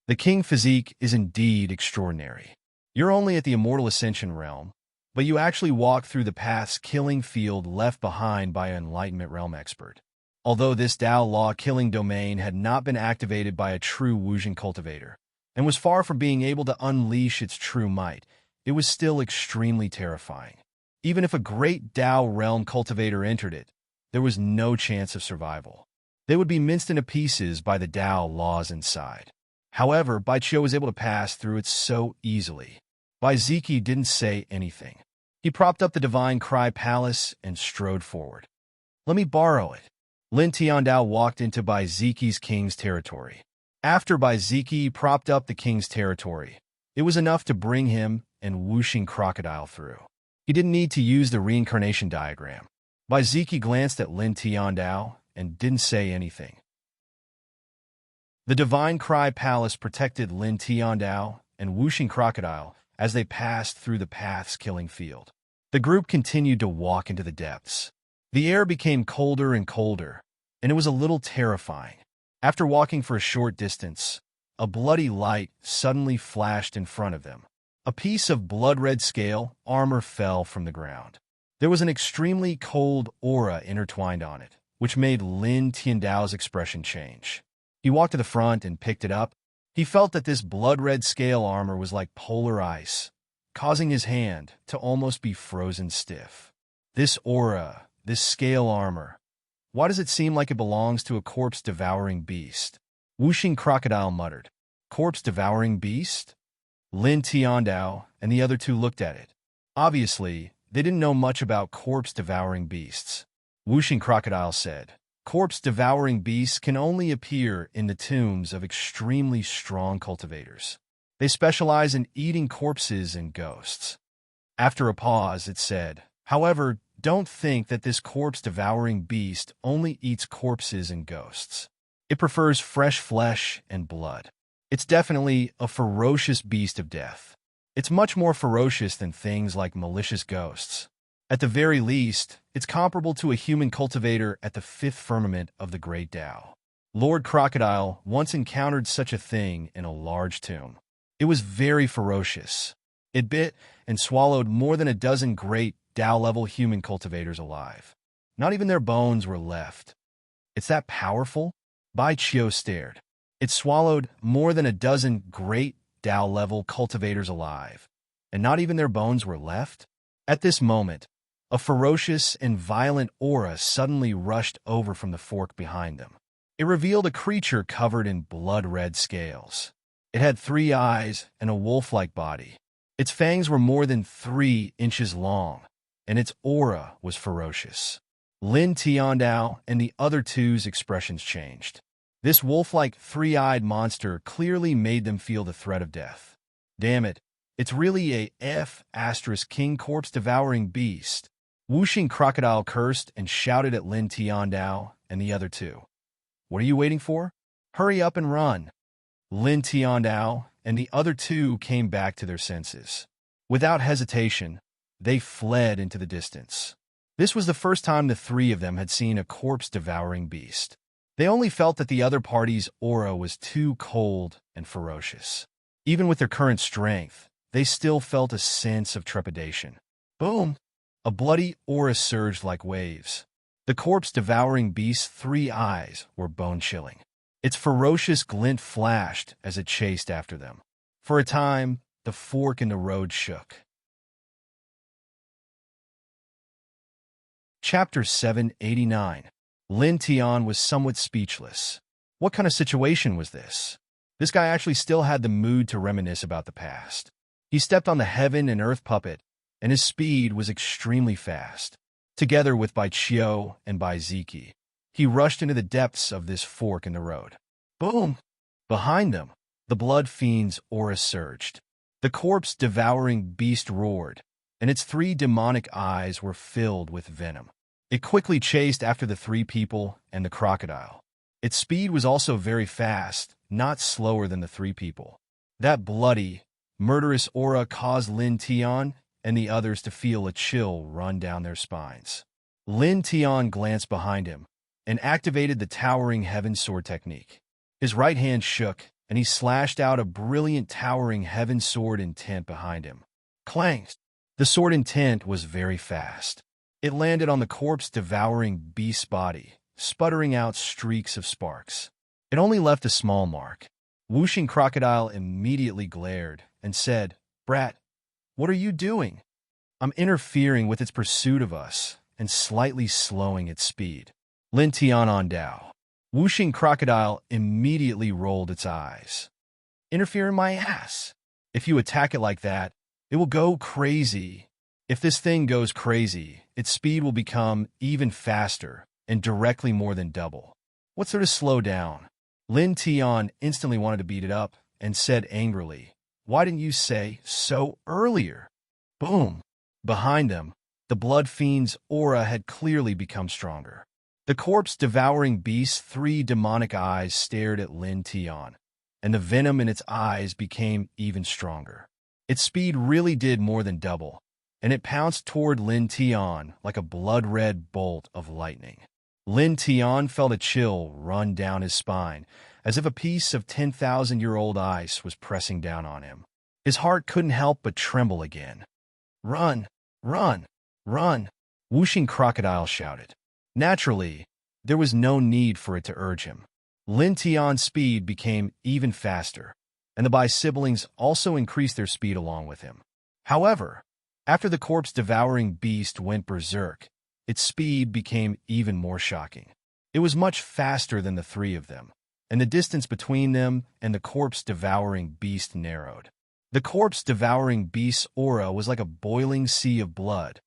The king physique is indeed extraordinary. You're only at the Immortal Ascension realm, but you actually walk through the path's killing field left behind by an Enlightenment realm expert. Although this Tao Law killing domain had not been activated by a true Wujing cultivator, and was far from being able to unleash its true might, it was still extremely terrifying. Even if a great Tao realm cultivator entered it, there was no chance of survival. They would be minced into pieces by the Tao laws inside. However, Baiqiu was able to pass through it so easily. Baiziki didn't say anything. He propped up the Divine Cry Palace and strode forward. "Let me borrow it." Lin Tiandao walked into Baiziki's king's territory. After Baiziki propped up the king's territory, it was enough to bring him and Whooshing Crocodile through. He didn't need to use the reincarnation diagram. Baiziki glanced at Lin Tiandao and didn't say anything. The Divine Cry Palace protected Lin Tiandao and Whooshing Crocodile as they passed through the path's killing field. The group continued to walk into the depths. The air became colder and colder, and it was a little terrifying. After walking for a short distance, a bloody light suddenly flashed in front of them. A piece of blood-red scale armor fell from the ground. There was an extremely cold aura intertwined on it, which made Lin Tiandao's expression change. He walked to the front and picked it up. He felt that this blood-red scale armor was like polar ice, causing his hand to almost be frozen stiff. This aura, this scale armor, why does it seem like it belongs to a corpse-devouring beast? Whooshing Crocodile muttered. Corpse-devouring beast? Lin Tiandao and the other two looked at it. Obviously, they didn't know much about corpse-devouring beasts. Whooshing Crocodile said, "Corpse-devouring beasts can only appear in the tombs of extremely strong cultivators. They specialize in eating corpses and ghosts." After a pause, it said, "However, don't think that this corpse-devouring beast only eats corpses and ghosts. It prefers fresh flesh and blood. It's definitely a ferocious beast of death. It's much more ferocious than things like malicious ghosts. At the very least, it's comparable to a human cultivator at the fifth firmament of the Great Tao. Lord Crocodile once encountered such a thing in a large tomb. It was very ferocious. It bit and swallowed more than a dozen great Tao-level human cultivators alive. Not even their bones were left. It's that powerful? Baiqiu stared. It swallowed more than a dozen great Tao-level cultivators alive, and not even their bones were left? At this moment, a ferocious and violent aura suddenly rushed over from the fork behind them. It revealed a creature covered in blood-red scales. It had 3 eyes and a wolf-like body. Its fangs were more than 3 inches long, and its aura was ferocious. Lin Tiandao and the other two's expressions changed. This wolf-like 3-eyed monster clearly made them feel the threat of death. Damn it, it's really a King corpse-devouring beast. Whooshing Crocodile cursed and shouted at Lin Tiandao and the other two. What are you waiting for? Hurry up and run. Lin Tiandao and the other two came back to their senses. Without hesitation, they fled into the distance. This was the first time the 3 of them had seen a corpse-devouring beast. They only felt that the other party's aura was too cold and ferocious. Even with their current strength, they still felt a sense of trepidation. Boom! A bloody aura surged like waves. The corpse-devouring beast's 3 eyes were bone-chilling. Its ferocious glint flashed as it chased after them. For a time, the fork in the road shook. Chapter 789. Lin Tian was somewhat speechless. What kind of situation was this? This guy actually still had the mood to reminisce about the past. He stepped on the heaven and earth puppet, and his speed was extremely fast. Together with Baiqiu and Baiziki, he rushed into the depths of this fork in the road. Boom! Behind them, the blood fiend's aura surged. The corpse-devouring beast roared, and its 3 demonic eyes were filled with venom. It quickly chased after the 3 people and the crocodile. Its speed was also very fast, not slower than the three people. That bloody, murderous aura caused Lin Tian and the others to feel a chill run down their spines. Lin Tian glanced behind him and activated the towering heaven sword technique. His right hand shook, and he slashed out a brilliant towering heaven sword intent behind him. Clang! The sword intent was very fast. It landed on the corpse-devouring beast's body, sputtering out streaks of sparks. It only left a small mark. Whooshing Crocodile immediately glared and said, "Brat, what are you doing?" "I'm interfering with its pursuit of us and slightly slowing its speed." Lin Tian on Dao. Whooshing Crocodile immediately rolled its eyes. "Interfere in my ass. If you attack it like that, it will go crazy. If this thing goes crazy, its speed will become even faster and directly more than double. What's there to slow down?" Lin Tian instantly wanted to beat it up and said angrily, "Why didn't you say so earlier?" Boom! Behind them, the Blood Fiend's aura had clearly become stronger. The corpse-devouring beast's three demonic eyes stared at Lin Tian, and the venom in its eyes became even stronger. Its speed really did more than double, and it pounced toward Lin Tian like a blood-red bolt of lightning. Lin Tian felt a chill run down his spine, as if a piece of 10,000-year-old ice was pressing down on him. His heart couldn't help but tremble again. "Run! Run! Run!" Whooshing Crocodile shouted. Naturally, there was no need for it to urge him. Lin Tian's speed became even faster, and the Bi-siblings also increased their speed along with him. However, after the corpse-devouring beast went berserk, its speed became even more shocking. It was much faster than the three of them, and the distance between them and the corpse-devouring beast narrowed. The corpse-devouring beast's aura was like a boiling sea of blood,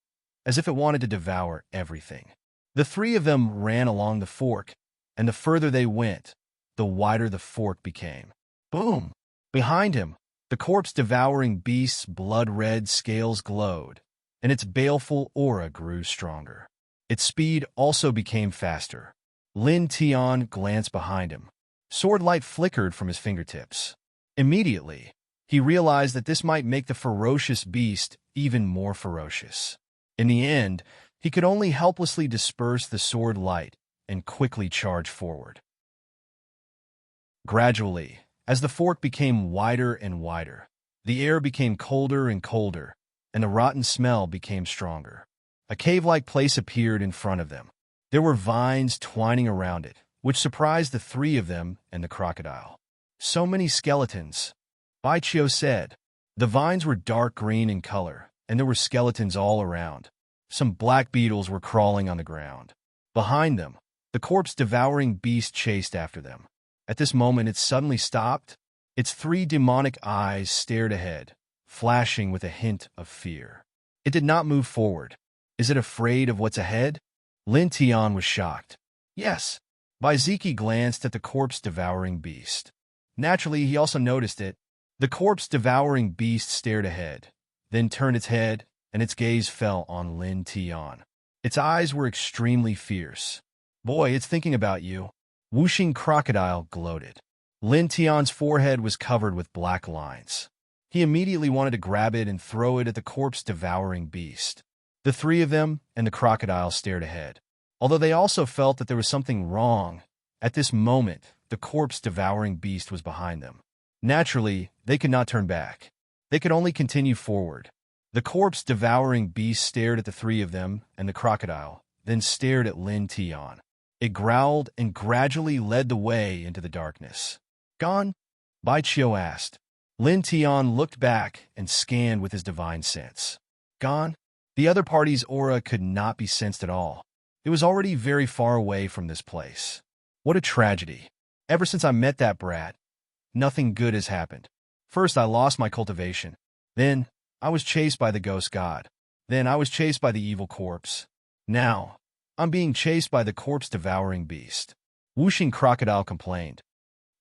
as if it wanted to devour everything. The three of them ran along the fork, and the further they went, the wider the fork became. Boom! Behind him, the corpse-devouring beast's blood-red scales glowed, and its baleful aura grew stronger. Its speed also became faster. Lin Tian glanced behind him. Sword light flickered from his fingertips. Immediately, he realized that this might make the ferocious beast even more ferocious. In the end, he could only helplessly disperse the sword light and quickly charge forward. Gradually, as the fork became wider and wider, the air became colder and colder, and the rotten smell became stronger. A cave-like place appeared in front of them. There were vines twining around it, which surprised the three of them and the crocodile. "So many skeletons," Bai Chio said. The vines were dark green in color, and there were skeletons all around. Some black beetles were crawling on the ground. Behind them, the corpse-devouring beast chased after them. At this moment, it suddenly stopped. Its three demonic eyes stared ahead, flashing with a hint of fear. It did not move forward. Is it afraid of what's ahead? Lin Tian was shocked. Yes. Bai Ziki glanced at the corpse-devouring beast. Naturally, he also noticed it. The corpse-devouring beast stared ahead, then turned its head, and its gaze fell on Lin Tian. Its eyes were extremely fierce. "Boy, it's thinking about you." Whooshing Crocodile gloated. Lin Tian's forehead was covered with black lines. He immediately wanted to grab it and throw it at the corpse-devouring beast. The three of them and the crocodile stared ahead. Although they also felt that there was something wrong, at this moment, the corpse-devouring beast was behind them. Naturally, they could not turn back. They could only continue forward. The corpse-devouring beast stared at the three of them and the crocodile, then stared at Lin Tian. It growled and gradually led the way into the darkness. "Gone?" Bai Chio asked. Lin Tian looked back and scanned with his divine sense. "Gone?" The other party's aura could not be sensed at all. It was already very far away from this place. What a tragedy. Ever since I met that brat, nothing good has happened. First, I lost my cultivation. Then, I was chased by the ghost god. Then, I was chased by the evil corpse. Now, I'm being chased by the corpse-devouring beast." Whooshing Crocodile complained.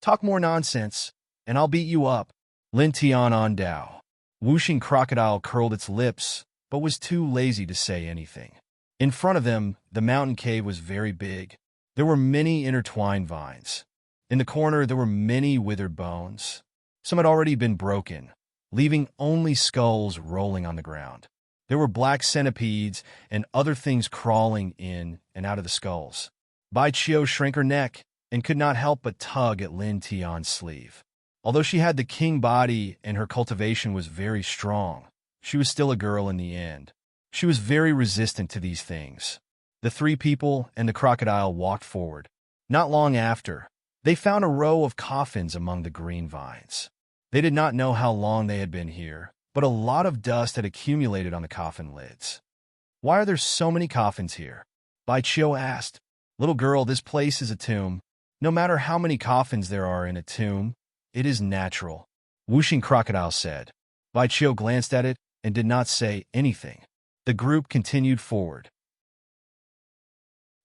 "Talk more nonsense, and I'll beat you up." Lin Tian on Dao. Whooshing Crocodile curled its lips, but was too lazy to say anything. In front of them, the mountain cave was very big. There were many intertwined vines. In the corner, there were many withered bones. Some had already been broken, leaving only skulls rolling on the ground. There were black centipedes and other things crawling in and out of the skulls. Bai Chio shrank her neck and could not help but tug at Lin Tian's sleeve. Although she had the king body and her cultivation was very strong, she was still a girl in the end. She was very resistant to these things. The three people and the crocodile walked forward. Not long after, they found a row of coffins among the green vines. They did not know how long they had been here, but a lot of dust had accumulated on the coffin lids. "Why are there so many coffins here?" Bai Chio asked. "Little girl, this place is a tomb. No matter how many coffins there are in a tomb, it is natural," Whooshing Crocodile said. Bai Chio glanced at it and did not say anything. The group continued forward.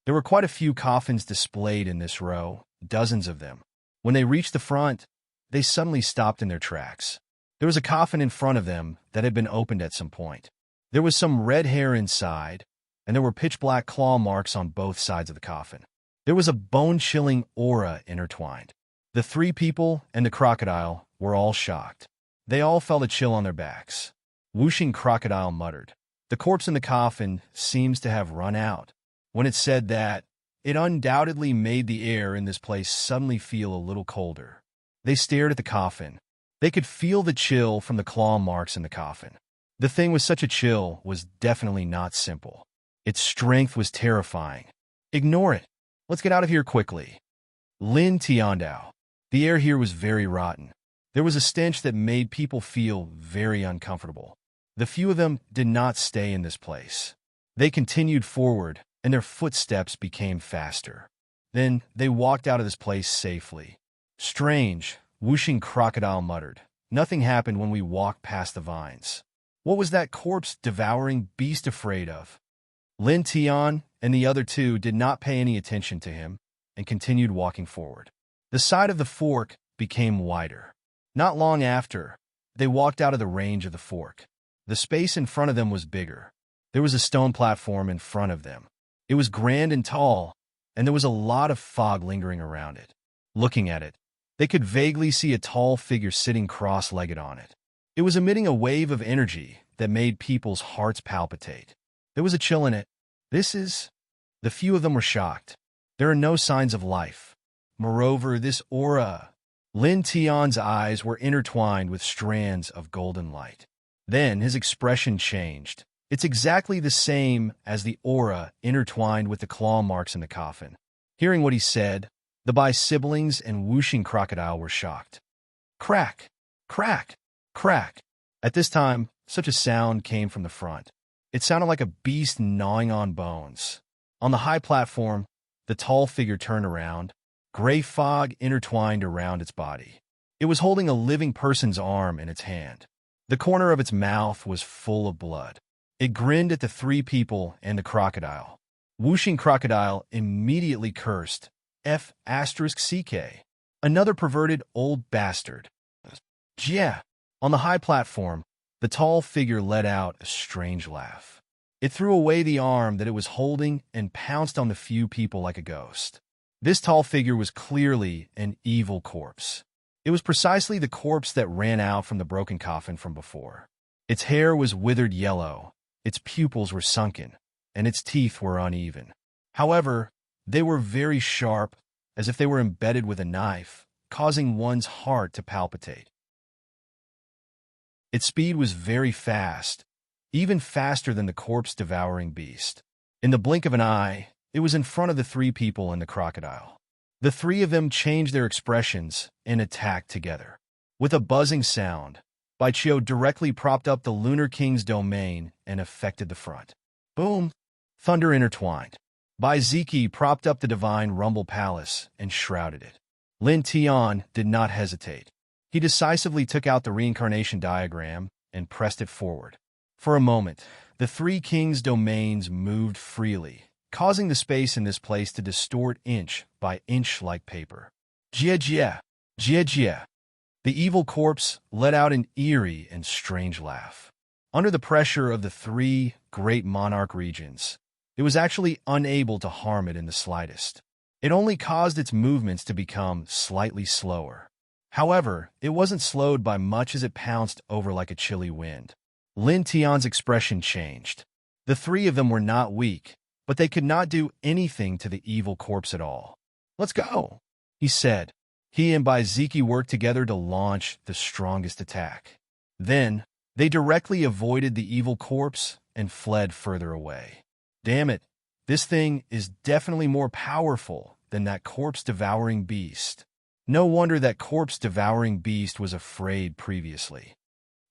There were quite a few coffins displayed in this row, dozens of them. When they reached the front, they suddenly stopped in their tracks. There was a coffin in front of them that had been opened at some point. There was some red hair inside, and there were pitch-black claw marks on both sides of the coffin. There was a bone-chilling aura intertwined. The three people and the crocodile were all shocked. They all felt a chill on their backs. Whooshing Crocodile muttered, "The corpse in the coffin seems to have run out." When it said that, it undoubtedly made the air in this place suddenly feel a little colder. They stared at the coffin. They could feel the chill from the claw marks in the coffin. The thing with such a chill was definitely not simple. Its strength was terrifying. "Ignore it. Let's get out of here quickly." Lin Tiandao. The air here was very rotten. There was a stench that made people feel very uncomfortable. The few of them did not stay in this place. They continued forward, and their footsteps became faster. Then they walked out of this place safely. "Strange," Whooshing Crocodile muttered. "Nothing happened when we walked past the vines. What was that corpse-devouring beast afraid of?" Lin Tian and the other two did not pay any attention to him and continued walking forward. The side of the fork became wider. Not long after, they walked out of the range of the fork. The space in front of them was bigger. There was a stone platform in front of them. It was grand and tall, and there was a lot of fog lingering around it. Looking at it, they could vaguely see a tall figure sitting cross-legged on it. It was emitting a wave of energy that made people's hearts palpitate. There was a chill in it. The few of them were shocked. There are no signs of life. Moreover, this aura. Lin Tian's eyes were intertwined with strands of golden light. Then his expression changed. It's exactly the same as the aura intertwined with the claw marks in the coffin. Hearing what he said, the Bai siblings and Whooshing Crocodile were shocked. Crack! Crack! Crack! At this time, such a sound came from the front. It sounded like a beast gnawing on bones. On the high platform, the tall figure turned around. Gray fog intertwined around its body. It was holding a living person's arm in its hand. The corner of its mouth was full of blood. It grinned at the three people and the crocodile. Whooshing Crocodile immediately cursed, F***CK. Another perverted old bastard. Yeah. On the high platform, the tall figure let out a strange laugh. It threw away the arm that it was holding and pounced on the few people like a ghost. This tall figure was clearly an evil corpse. It was precisely the corpse that ran out from the broken coffin from before. Its hair was withered yellow, its pupils were sunken, and its teeth were uneven. However, they were very sharp, as if they were embedded with a knife, causing one's heart to palpitate. Its speed was very fast, even faster than the corpse-devouring beast. In the blink of an eye, it was in front of the three people and the crocodile. The three of them changed their expressions and attacked together. With a buzzing sound, Bai Chio directly propped up the Lunar King's domain and affected the front. Boom! Thunder intertwined. Bai Ziki propped up the Divine Rumble Palace and shrouded it. Lin Tian did not hesitate. He decisively took out the reincarnation diagram and pressed it forward. For a moment, the three kings' domains moved freely, causing the space in this place to distort inch by inch like paper. Jia jia, jia jia. The evil corpse let out an eerie and strange laugh. Under the pressure of the three great monarch regions, it was actually unable to harm it in the slightest. It only caused its movements to become slightly slower. However, it wasn't slowed by much as it pounced over like a chilly wind. Lin Tian's expression changed. The three of them were not weak, but they could not do anything to the evil corpse at all. "Let's go," he said. He and Baiziki worked together to launch the strongest attack. Then, they directly avoided the evil corpse and fled further away. Damn it, this thing is definitely more powerful than that corpse-devouring beast. No wonder that corpse-devouring beast was afraid previously.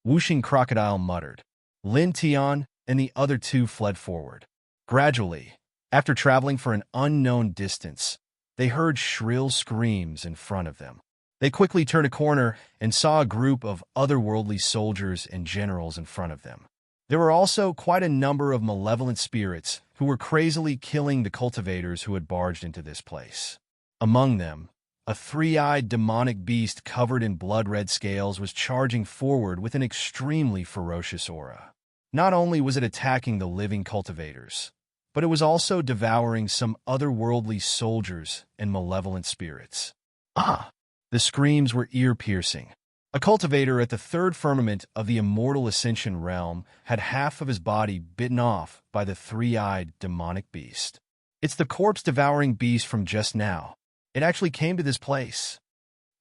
Whooshing Crocodile muttered. Lin Tian and the other two fled forward. Gradually, after traveling for an unknown distance, they heard shrill screams in front of them. They quickly turned a corner and saw a group of otherworldly soldiers and generals in front of them. There were also quite a number of malevolent spirits who were crazily killing the cultivators who had barged into this place. Among them, a three-eyed demonic beast covered in blood-red scales was charging forward with an extremely ferocious aura. Not only was it attacking the living cultivators, but it was also devouring some otherworldly soldiers and malevolent spirits. Ah! The screams were ear-piercing. A cultivator at the third firmament of the immortal ascension realm had half of his body bitten off by the three-eyed demonic beast. It's the corpse-devouring beast from just now. It actually came to this place.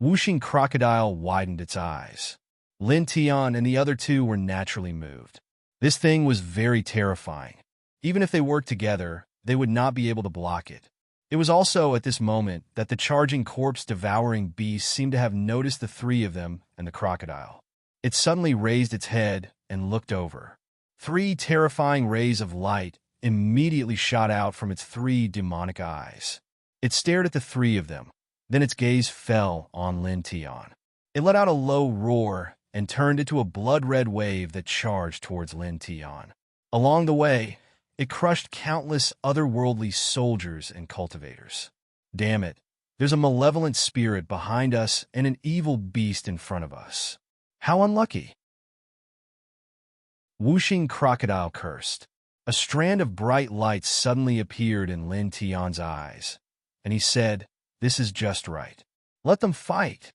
Whooshing Crocodile widened its eyes. Lin Tian and the other two were naturally moved. This thing was very terrifying. Even if they worked together, they would not be able to block it. It was also at this moment that the charging corpse-devouring beast seemed to have noticed the three of them and the crocodile. It suddenly raised its head and looked over. Three terrifying rays of light immediately shot out from its three demonic eyes. It stared at the three of them. Then its gaze fell on Lin Tian. It let out a low roar and turned into a blood-red wave that charged towards Lin Tian. Along the way, it crushed countless otherworldly soldiers and cultivators. Damn it, there's a malevolent spirit behind us and an evil beast in front of us. How unlucky. Whooshing Crocodile cursed. A strand of bright light suddenly appeared in Lin Tian's eyes, and he said, "This is just right. Let them fight."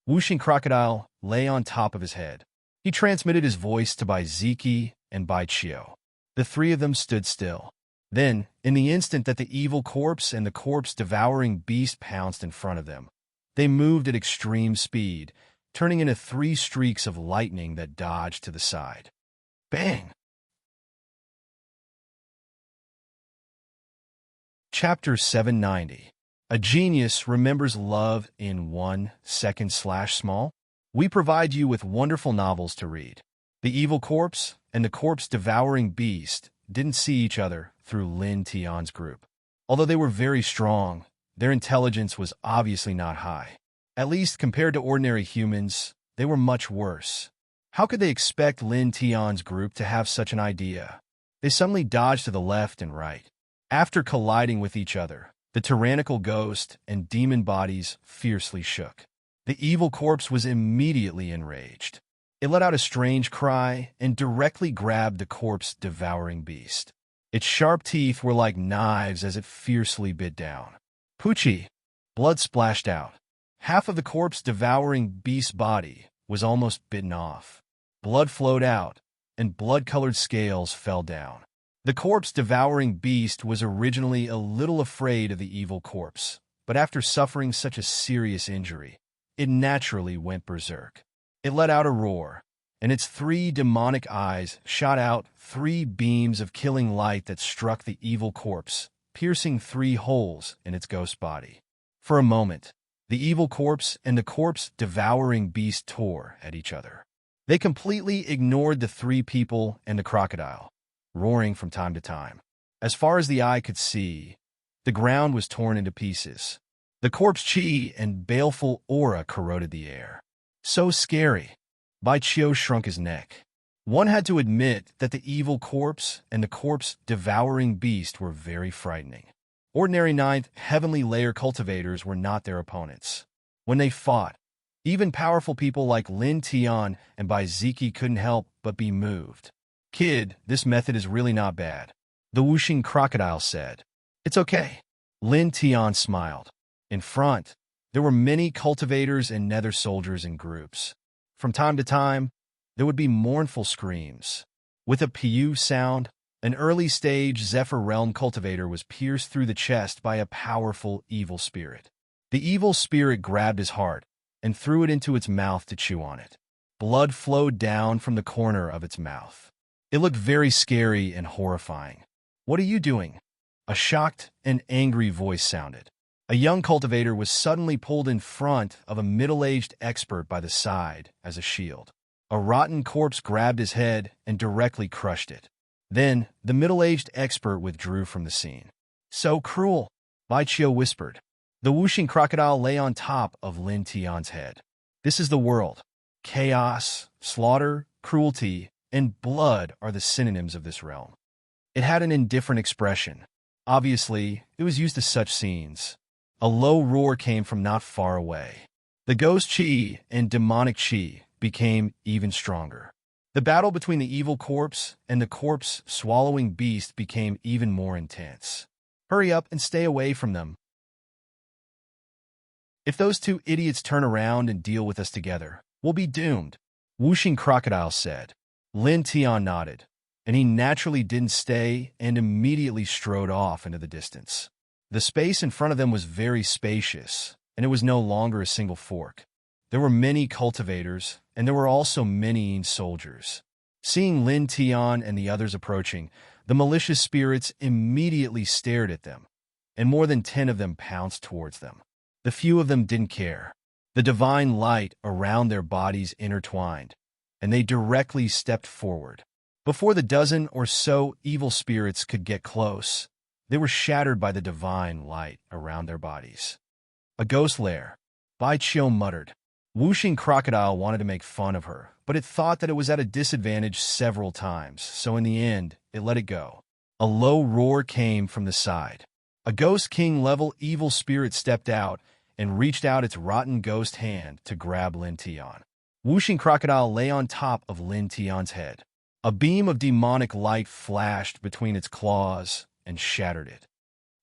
Whooshing Crocodile lay on top of his head. He transmitted his voice to Baiziki and Baichio. The three of them stood still. Then, in the instant that the evil corpse and the corpse-devouring beast pounced in front of them, they moved at extreme speed, turning into three streaks of lightning that dodged to the side. Bang! Chapter 790. A genius remembers love in 1 second/small. We provide you with wonderful novels to read. The evil corpse and the corpse-devouring beast didn't see each other through Lin Tian's group. Although they were very strong, their intelligence was obviously not high. At least compared to ordinary humans, they were much worse. How could they expect Lin Tian's group to have such an idea? They suddenly dodged to the left and right. After colliding with each other, the tyrannical ghost and demon bodies fiercely shook. The evil corpse was immediately enraged. It let out a strange cry and directly grabbed the corpse-devouring beast. Its sharp teeth were like knives as it fiercely bit down. Poochie! Blood splashed out. Half of the corpse-devouring beast's body was almost bitten off. Blood flowed out, and blood-colored scales fell down. The corpse-devouring beast was originally a little afraid of the evil corpse, but after suffering such a serious injury, it naturally went berserk. It let out a roar, and its three demonic eyes shot out three beams of killing light that struck the evil corpse, piercing three holes in its ghost body. For a moment, the evil corpse and the corpse-devouring beast tore at each other. They completely ignored the three people and the crocodile, roaring from time to time. As far as the eye could see, the ground was torn into pieces. The corpse chi and baleful aura corroded the air. So scary. Baichio shrunk his neck. One had to admit that the evil corpse and the corpse-devouring beast were very frightening. Ordinary ninth heavenly layer cultivators were not their opponents. When they fought, even powerful people like Lin Tian and Baiziki couldn't help but be moved. "Kid, this method is really not bad," the Whooshing Crocodile said. "It's okay. Lin Tian smiled. In front, there were many cultivators and nether soldiers in groups. From time to time, there would be mournful screams. With a pew sound, an early-stage Zephyr Realm cultivator was pierced through the chest by a powerful evil spirit. The evil spirit grabbed his heart and threw it into its mouth to chew on it. Blood flowed down from the corner of its mouth. It looked very scary and horrifying. "What are you doing?" A shocked and angry voice sounded. A young cultivator was suddenly pulled in front of a middle-aged expert by the side as a shield. A rotten corpse grabbed his head and directly crushed it. Then, the middle-aged expert withdrew from the scene. "So cruel," Bai Qiu whispered. The whooshing crocodile lay on top of Lin Tian's head. "This is the world. Chaos, slaughter, cruelty, and blood are the synonyms of this realm." It had an indifferent expression. Obviously, it was used to such scenes. A low roar came from not far away. The ghost chi and demonic chi became even stronger. The battle between the evil corpse and the corpse-swallowing beast became even more intense. "Hurry up and stay away from them. If those two idiots turn around and deal with us together, we'll be doomed," Whooshing Crocodile said. Lin Tian nodded, and he naturally didn't stay and immediately strode off into the distance. The space in front of them was very spacious, and it was no longer a single fork. There were many cultivators, and there were also many soldiers. Seeing Lin Tian and the others approaching, the malicious spirits immediately stared at them, and more than 10 of them pounced towards them. The few of them didn't care. The divine light around their bodies intertwined, and they directly stepped forward. Before the dozen or so evil spirits could get close, they were shattered by the divine light around their bodies. "A ghost lair," Bai Qiu muttered. Whooshing Crocodile wanted to make fun of her, but it thought that it was at a disadvantage several times, so in the end, it let it go. A low roar came from the side. A Ghost King-level evil spirit stepped out and reached out its rotten ghost hand to grab Lin Tian. Whooshing Crocodile lay on top of Lin Tian's head. A beam of demonic light flashed between its claws and shattered it.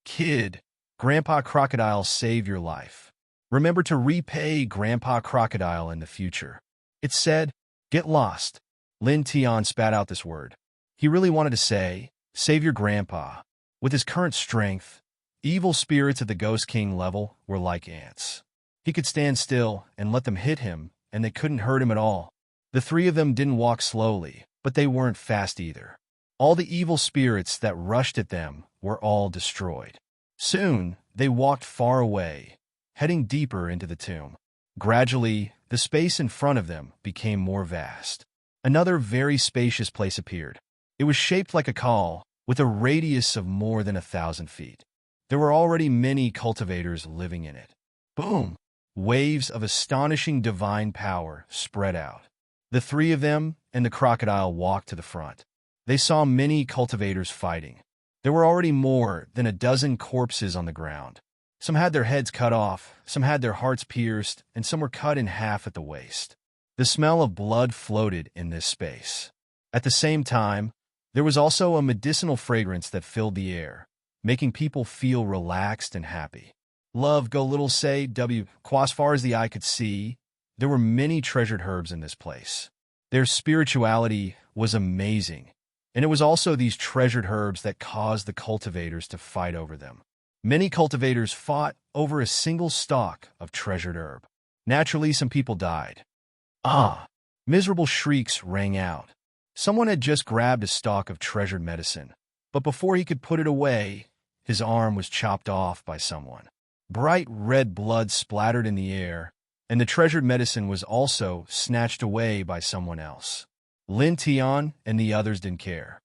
"Kid, Grandpa Crocodile saved your life. Remember to repay Grandpa Crocodile in the future." It said, "Get lost." Lin Tian spat out this word. He really wanted to say, "Save your grandpa." With his current strength, evil spirits at the Ghost King level were like ants. He could stand still and let them hit him, and they couldn't hurt him at all. The 3 of them didn't walk slowly, but they weren't fast either. All the evil spirits that rushed at them were all destroyed. Soon, they walked far away, heading deeper into the tomb. Gradually, the space in front of them became more vast. Another very spacious place appeared. It was shaped like a call, with a radius of more than 1,000 feet. There were already many cultivators living in it. Boom! Waves of astonishing divine power spread out. The 3 of them and the crocodile walked to the front. They saw many cultivators fighting. There were already more than a dozen corpses on the ground. Some had their heads cut off, some had their hearts pierced, and some were cut in half at the waist. The smell of blood floated in this space. At the same time, there was also a medicinal fragrance that filled the air, making people feel relaxed and happy. Love go little say W. As far as the eye could see, there were many treasured herbs in this place. Their spirituality was amazing, and it was also these treasured herbs that caused the cultivators to fight over them. Many cultivators fought over a single stalk of treasured herb. Naturally, some people died. Ah! Miserable shrieks rang out. Someone had just grabbed a stalk of treasured medicine, but before he could put it away, his arm was chopped off by someone. Bright red blood splattered in the air, and the treasured medicine was also snatched away by someone else. Lin Tian and the others didn't care.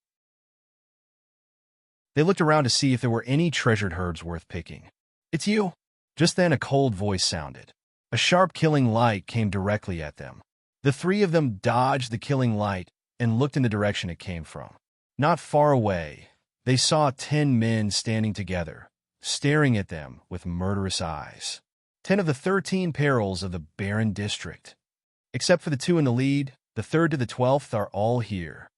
They looked around to see if there were any treasured herbs worth picking. "It's you!" Just then a cold voice sounded. A sharp killing light came directly at them. The 3 of them dodged the killing light and looked in the direction it came from. Not far away, they saw 10 men standing together, staring at them with murderous eyes. 10 of the 13 perils of the Barren District. Except for the 2 in the lead, the 3rd to the 12th are all here.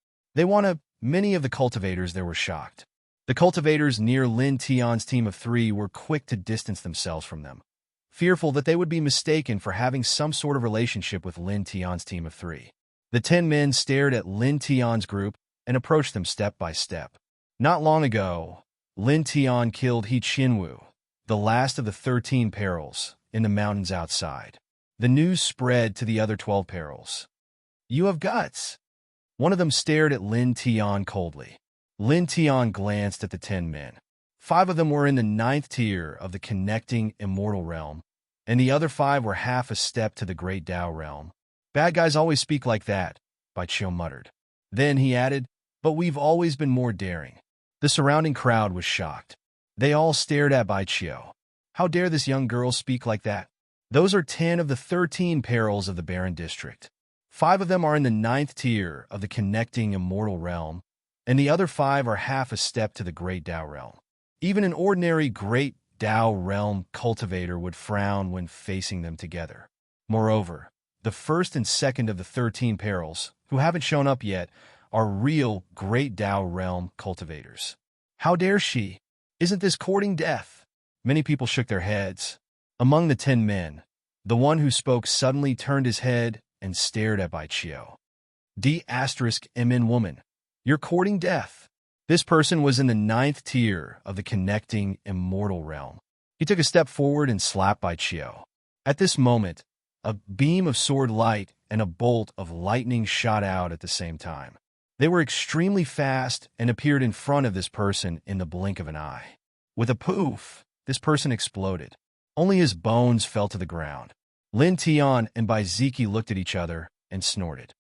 Many of the cultivators there were shocked. The cultivators near Lin Tian's team of 3 were quick to distance themselves from them, fearful that they would be mistaken for having some sort of relationship with Lin Tian's team of 3. The 10 men stared at Lin Tian's group and approached them step by step. Not long ago, Lin Tian killed He Qinwu, the last of the 13 perils, in the mountains outside. The news spread to the other 12 perils. "You have guts." One of them stared at Lin Tian coldly. Lin Tian glanced at the 10 men. 5 of them were in the 9th tier of the connecting immortal realm, and the other 5 were half a step to the great Tao realm. "Bad guys always speak like that," Baiqiu muttered. Then he added, "But we've always been more daring." The surrounding crowd was shocked. They all stared at Baiqiu. How dare this young girl speak like that? Those are 10 of the 13 perils of the Barren District. 5 of them are in the 9th tier of the connecting immortal realm, and the other 5 are half a step to the great Tao realm. Even an ordinary great Tao realm cultivator would frown when facing them together. Moreover, the 1st and 2nd of the 13 perils, who haven't shown up yet, are real great Tao realm cultivators. How dare she? Isn't this courting death? Many people shook their heads. Among the 10 men, the one who spoke suddenly turned his head and stared at Baiqiu. D*MN woman, you're courting death. This person was in the 9th tier of the connecting immortal realm. He took a step forward and slapped Baiqiu. At this moment, a beam of sword light and a bolt of lightning shot out at the same time. They were extremely fast and appeared in front of this person in the blink of an eye. With a poof, this person exploded. Only his bones fell to the ground. Lin Tian and Baiziki looked at each other and snorted.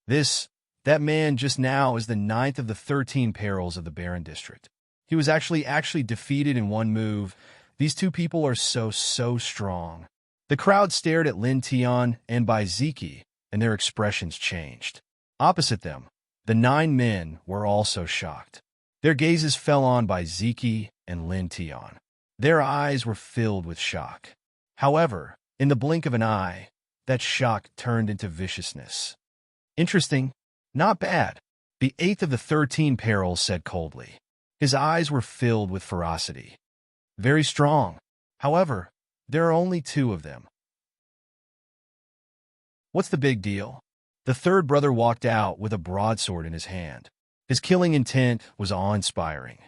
That man just now is the 9th of the 13 perils of the Barren District. He was actually defeated in one move. These 2 people are so strong. The crowd stared at Lin Tian and Baiziki, and their expressions changed. Opposite them, the 9 men were also shocked. Their gazes fell on Baiziki and Lin Tian. Their eyes were filled with shock. However, in the blink of an eye, that shock turned into viciousness. "Interesting. Not bad," the 8th of the 13 perils said coldly. His eyes were filled with ferocity. "Very strong. However, there are only 2 of them." "What's the big deal?" The 3rd brother walked out with a broadsword in his hand. His killing intent was awe-inspiring.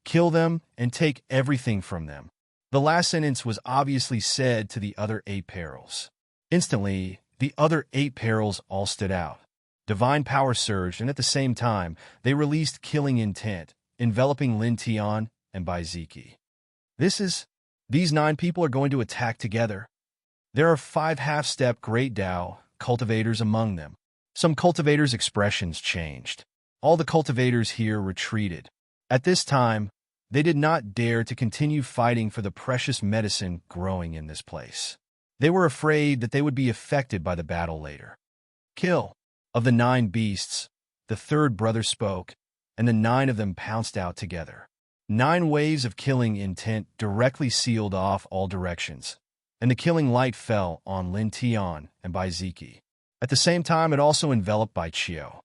"Kill them and take everything from them." The last sentence was obviously said to the other 8 perils. Instantly, the other 8 perils all stood out. Divine power surged, and at the same time, they released killing intent, enveloping Lin Tian and Baiziki. These 9 people are going to attack together. There are 5 half-step great Tao cultivators among them. Some cultivators' expressions changed. All the cultivators here retreated. At this time, they did not dare to continue fighting for the precious medicine growing in this place. They were afraid that they would be affected by the battle later. "Kill." Of the 9 beasts, the 3rd brother spoke, and the 9 of them pounced out together. 9 waves of killing intent directly sealed off all directions, and the killing light fell on Lin Tian and Baiziki. At the same time, it also enveloped Baiqiu.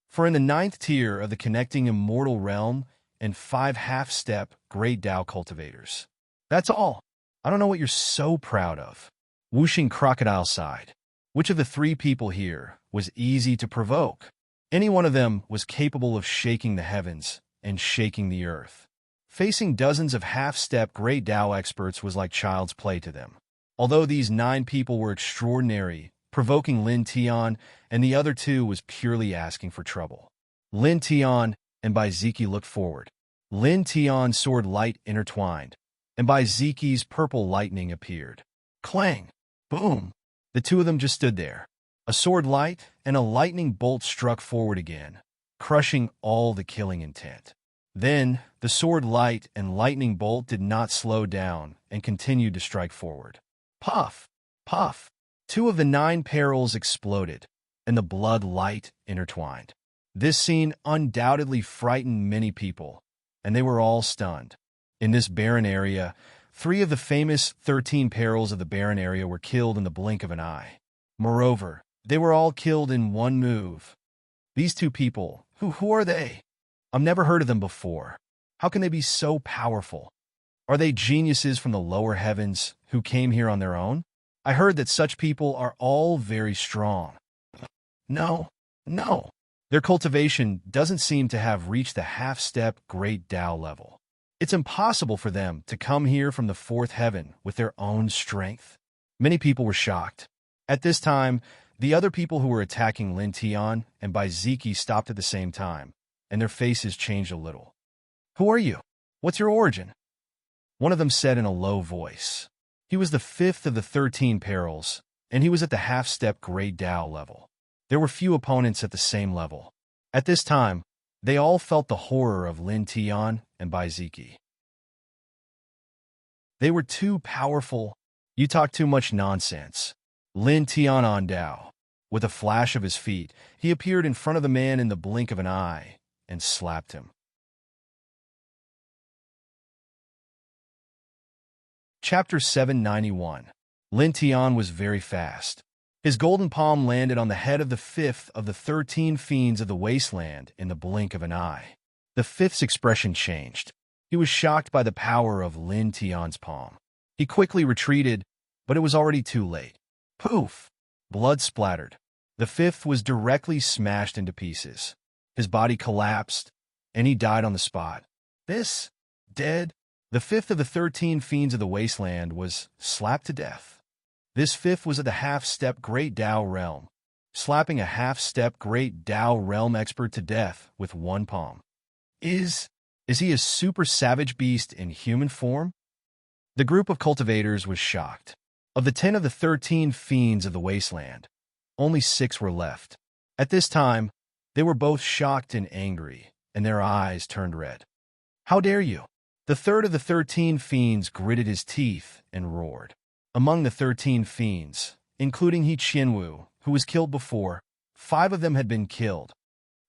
For in the 9th tier of the connecting immortal realm and 5 half-step great Tao cultivators. "That's all. I don't know what you're so proud of." Whooshing Crocodile sighed. Which of the 3 people here was easy to provoke? Any one of them was capable of shaking the heavens and shaking the earth. Facing dozens of half-step great Tao experts was like child's play to them. Although these 9 people were extraordinary, provoking Lin Tian and the other 2 was purely asking for trouble. Lin Tian and Baiziki looked forward. Lin Tian's sword light intertwined, and Baiziki's purple lightning appeared. Clang! Boom! The 2 of them just stood there. A sword light and a lightning bolt struck forward again, crushing all the killing intent. Then, the sword light and lightning bolt did not slow down and continued to strike forward. Puff! Puff! 2 of the 9 perils exploded, and the blood light intertwined. This scene undoubtedly frightened many people, and they were all stunned. In this barren area, 3 of the famous 13 perils of the barren area were killed in the blink of an eye. Moreover, they were all killed in one move. These 2 people, who are they? I've never heard of them before. How can they be so powerful? Are they geniuses from the lower heavens who came here on their own? I heard that such people are all very strong. No, no. Their cultivation doesn't seem to have reached the half-step Great Tao level. It's impossible for them to come here from the fourth heaven with their own strength. Many people were shocked. At this time, the other people who were attacking Lin Tian and Baiziki stopped at the same time, and their faces changed a little. Who are you? What's your origin? One of them said in a low voice. He was the fifth of the 13 perils, and he was at the half-step Great Tao level. There were few opponents at the same level. At this time, they all felt the horror of Lin Tian and Baiziki. They were too powerful. You talk too much nonsense. Lin Tian on Dao. With a flash of his feet, he appeared in front of the man in the blink of an eye and slapped him. Chapter 791. Lin Tian was very fast. His golden palm landed on the head of the fifth of the 13 fiends of the wasteland in the blink of an eye. The fifth's expression changed. He was shocked by the power of Lin Tian's palm. He quickly retreated, but it was already too late. Poof! Blood splattered. The fifth was directly smashed into pieces. His body collapsed, and he died on the spot. This? Dead? The fifth of the 13 fiends of the wasteland was slapped to death. This fifth was of the half-step Great Tao realm, slapping a half-step Great Tao realm expert to death with one palm. Is he a super savage beast in human form? The group of cultivators was shocked. Of the 10 of the 13 fiends of the wasteland, only 6 were left. At this time, they were both shocked and angry, and their eyes turned red. How dare you? The third of the 13 fiends gritted his teeth and roared. Among the 13 fiends, including He Qianwu, who was killed before, 5 of them had been killed.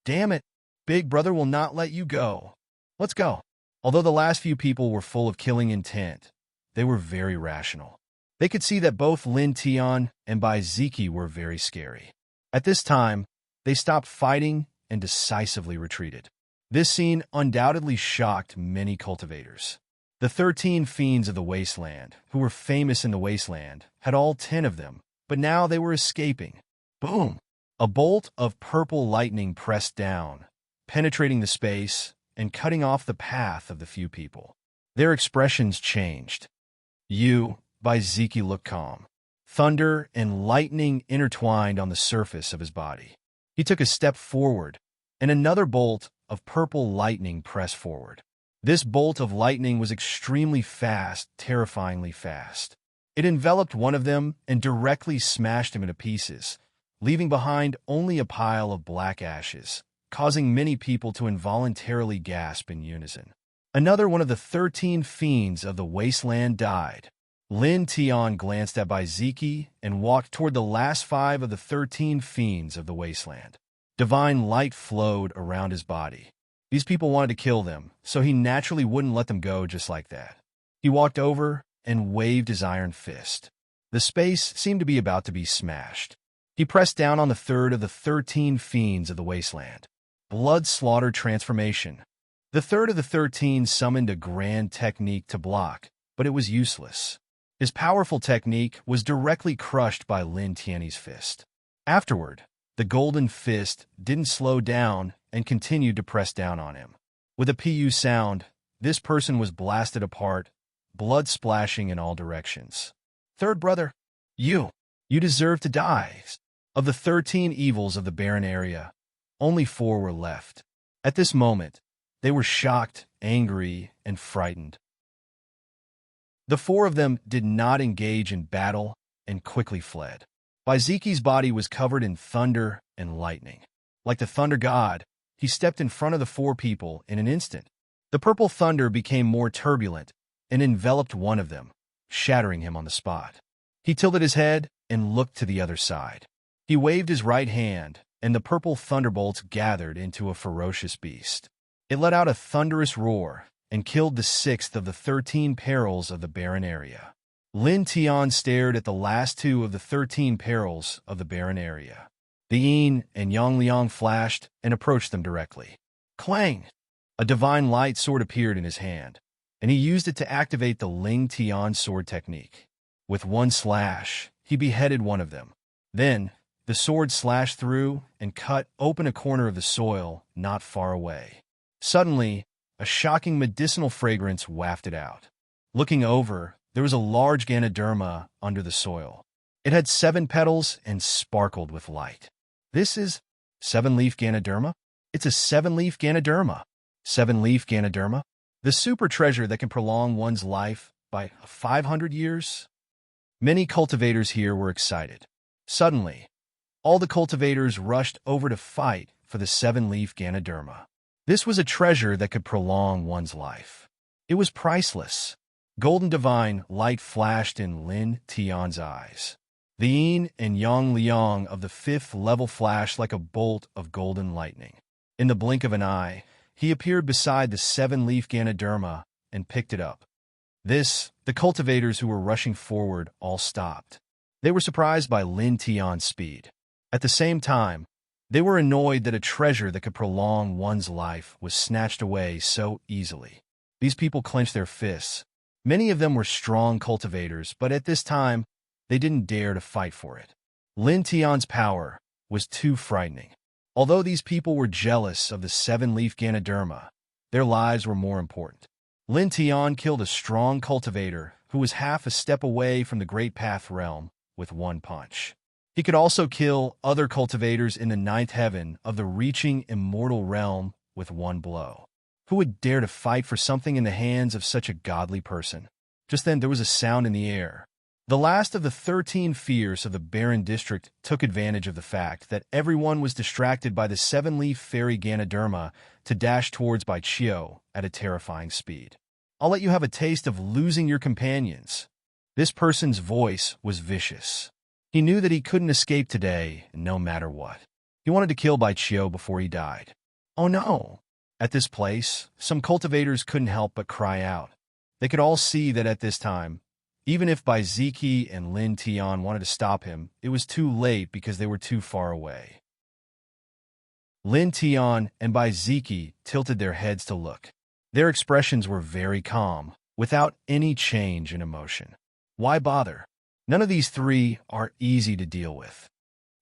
Damn it, Big Brother will not let you go. Let's go. Although the last few people were full of killing intent, they were very rational. They could see that both Lin Tian and Baiziki were very scary. At this time, they stopped fighting and decisively retreated. This scene undoubtedly shocked many cultivators. The 13 fiends of the wasteland, who were famous in the wasteland, had all 10 of them, but now they were escaping. Boom! A bolt of purple lightning pressed down, penetrating the space and cutting off the path of the few people. Their expressions changed. Baiziki looked calm. Thunder and lightning intertwined on the surface of his body. He took a step forward, and another bolt of purple lightning pressed forward. This bolt of lightning was extremely fast, terrifyingly fast. It enveloped one of them and directly smashed him into pieces, leaving behind only a pile of black ashes, causing many people to involuntarily gasp in unison. Another one of the 13 fiends of the wasteland died. Lin Tian glanced at Baiziki and walked toward the last 5 of the 13 fiends of the wasteland. Divine light flowed around his body. These people wanted to kill them, so he naturally wouldn't let them go just like that. He walked over and waved his iron fist. The space seemed to be about to be smashed. He pressed down on the third of the 13 fiends of the wasteland. Blood slaughter transformation. The third of the 13 summoned a grand technique to block, but it was useless. His powerful technique was directly crushed by Lin Tian's fist. Afterward, the golden fist didn't slow down and continued to press down on him. With a pu sound, this person was blasted apart, blood splashing in all directions. Third brother, you deserve to die. Of the 13 evils of the barren area, only 4 were left. At this moment, they were shocked, angry, and frightened. The 4 of them did not engage in battle and quickly fled. Baiziki's body was covered in thunder and lightning. Like the thunder god, he stepped in front of the 4 people in an instant. The purple thunder became more turbulent and enveloped one of them, shattering him on the spot. He tilted his head and looked to the other side. He waved his right hand, and the purple thunderbolts gathered into a ferocious beast. It let out a thunderous roar and killed the 6th of the 13 perils of the barren area. Lin Tian stared at the last 2 of the 13 perils of the barren area. The Yin and Yang Liang flashed and approached them directly. Clang! A divine light sword appeared in his hand, and he used it to activate the Ling Tian sword technique. With one slash, he beheaded one of them. Then, the sword slashed through and cut open a corner of the soil not far away. Suddenly, a shocking medicinal fragrance wafted out. Looking over, there was a large Ganoderma under the soil. It had 7 petals and sparkled with light. This is 7-leaf Ganoderma? It's a 7-leaf Ganoderma. 7-leaf Ganoderma? The super treasure that can prolong one's life by 500 years? Many cultivators here were excited. Suddenly, all the cultivators rushed over to fight for the 7-leaf Ganoderma. This was a treasure that could prolong one's life. It was priceless. Golden divine light flashed in Lin Tian's eyes. The yin and yang liang of the 5th level flashed like a bolt of golden lightning. In the blink of an eye, he appeared beside the 7-leaf Ganoderma and picked it up. The cultivators who were rushing forward all stopped. They were surprised by Lin Tian's speed. At the same time, they were annoyed that a treasure that could prolong one's life was snatched away so easily. These people clenched their fists. Many of them were strong cultivators, but at this time, they didn't dare to fight for it. Lin Tian's power was too frightening. Although these people were jealous of the 7-leaf Ganoderma, their lives were more important. Lin Tian killed a strong cultivator who was half a step away from the Great Path realm with one punch. He could also kill other cultivators in the 9th heaven of the reaching immortal realm with one blow. Who would dare to fight for something in the hands of such a godly person? Just then there was a sound in the air. The last of the 13 fierce of the barren district took advantage of the fact that everyone was distracted by the 7-leaf fairy Ganoderma to dash towards Bai Chiu at a terrifying speed. I'll let you have a taste of losing your companions. This person's voice was vicious. He knew that he couldn't escape today, no matter what. He wanted to kill Bai Chiu before he died. Oh no! At this place, some cultivators couldn't help but cry out. They could all see that at this time, even if Bai Ziki and Lin Tian wanted to stop him, it was too late because they were too far away. Lin Tian and Bai Ziki tilted their heads to look. Their expressions were very calm, without any change in emotion. Why bother? None of these 3 are easy to deal with.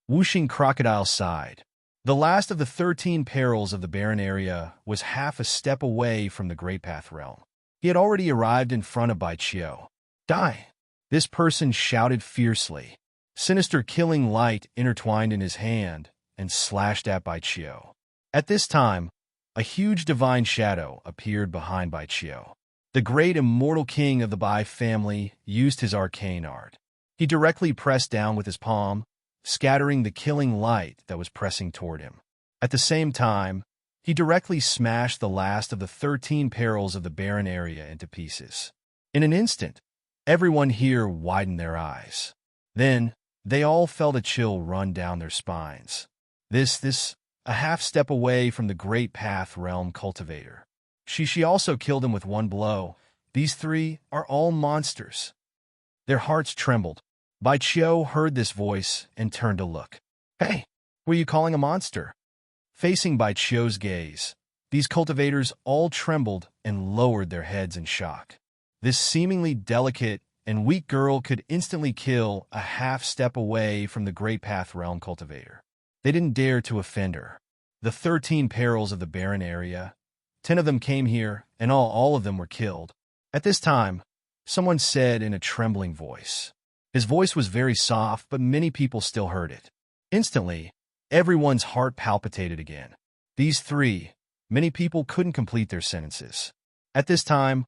Whooshing Crocodile sighed. The last of the 13 perils of the barren area was half a step away from the Great Path realm. He had already arrived in front of Bai Chiu. Die! This person shouted fiercely. Sinister killing light intertwined in his hand and slashed at Bai Chiu. At this time, a huge divine shadow appeared behind Bai Chiu. The great immortal king of the Bai family used his arcane art. He directly pressed down with his palm, scattering the killing light that was pressing toward him. At the same time, he directly smashed the last of the 13 perils of the barren area into pieces. In an instant, everyone here widened their eyes. Then, they all felt a chill run down their spines. A half step away from the Great Path realm cultivator. She also killed him with one blow. These 3 are all monsters. Their hearts trembled. Bai Chiu heard this voice and turned to look. Hey, who are you calling a monster? Facing Bai Chiu's gaze, these cultivators all trembled and lowered their heads in shock. This seemingly delicate and weak girl could instantly kill a half step away from the Great Path realm cultivator. They didn't dare to offend her. The 13 perils of the barren area, 10 of them came here, and all of them were killed. At this time, someone said in a trembling voice. His voice was very soft, but many people still heard it. Instantly, everyone's heart palpitated again. These 3, many people couldn't complete their sentences. At this time,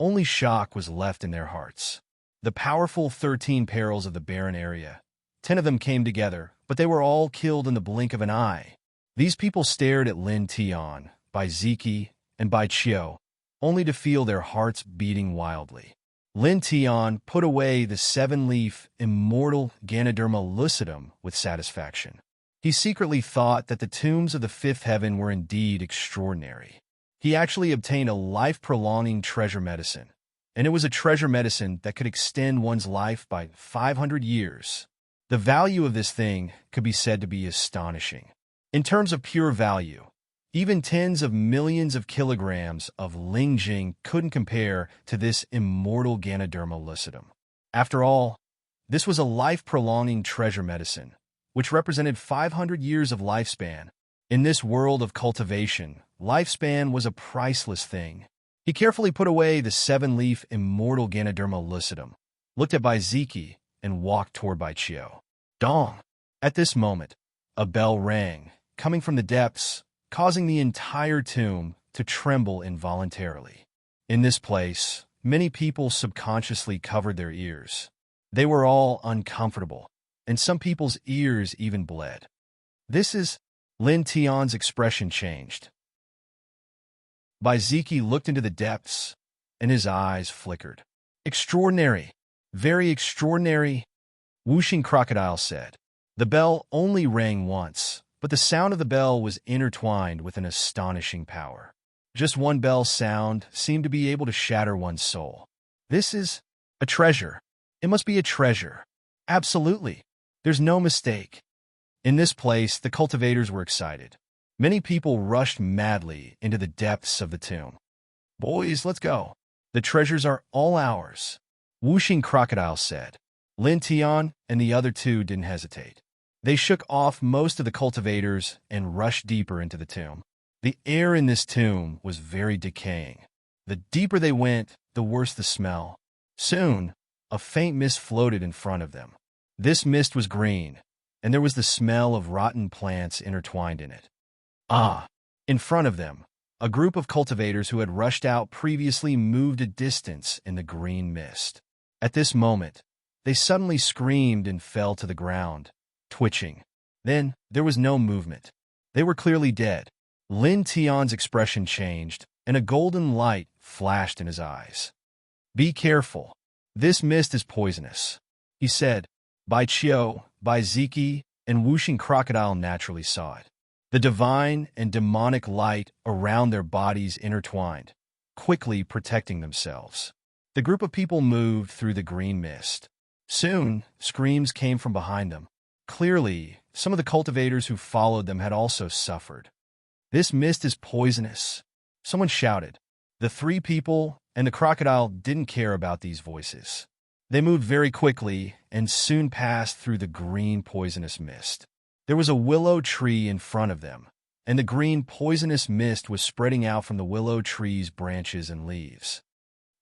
only shock was left in their hearts. The powerful 13 perils of the barren area, 10 of them came together, but they were all killed in the blink of an eye. These people stared at Lin Tian, Bai Ziki, and Bai Chiu, only to feel their hearts beating wildly. Lin Tian put away the 7-leaf immortal Ganoderma lucidum with satisfaction. He secretly thought that the tombs of the 5th heaven were indeed extraordinary. He actually obtained a life-prolonging treasure medicine, and it was a treasure medicine that could extend one's life by 500 years. The value of this thing could be said to be astonishing. In terms of pure value, Even tens of millions of kilograms of lingjing couldn't compare to this immortal Ganoderma lucidum. After all, this was a life-prolonging treasure medicine, which represented 500 years of lifespan. In this world of cultivation, lifespan was a priceless thing. He carefully put away the 7-leaf immortal Ganoderma lucidum, looked at Baiziki, and walked toward Baichio. Dong! At this moment, a bell rang, coming from the depths, causing the entire tomb to tremble involuntarily. In this place, many people subconsciously covered their ears. They were all uncomfortable, and some people's ears even bled. This is... Lin Tian's expression changed. Baiziki looked into the depths, and his eyes flickered. Extraordinary. Very extraordinary, Whooshing Crocodile said. The bell only rang once, but the sound of the bell was intertwined with an astonishing power. Just one bell sound seemed to be able to shatter one's soul. This is a treasure. It must be a treasure. Absolutely. There's no mistake. In this place, the cultivators were excited. Many people rushed madly into the depths of the tomb. Boys, let's go. The treasures are all ours, Whooshing Crocodile said. Lin Tian and the other two didn't hesitate. They shook off most of the cultivators and rushed deeper into the tomb. The air in this tomb was very decaying. The deeper they went, the worse the smell. Soon, a faint mist floated in front of them. This mist was green, and there was the smell of rotten plants intertwined in it. Ah! In front of them, a group of cultivators who had rushed out previously moved a distance in the green mist. At this moment, they suddenly screamed and fell to the ground, twitching. Then, there was no movement. They were clearly dead. Lin Tian's expression changed, and a golden light flashed in his eyes. Be careful. This mist is poisonous, he said. Baichio, Baiziki, and Whooshing Crocodile naturally saw it. The divine and demonic light around their bodies intertwined, quickly protecting themselves. The group of people moved through the green mist. Soon, screams came from behind them. Clearly, some of the cultivators who followed them had also suffered. This mist is poisonous, someone shouted. The three people and the crocodile didn't care about these voices. They moved very quickly and soon passed through the green poisonous mist. There was a willow tree in front of them, and the green poisonous mist was spreading out from the willow tree's branches and leaves.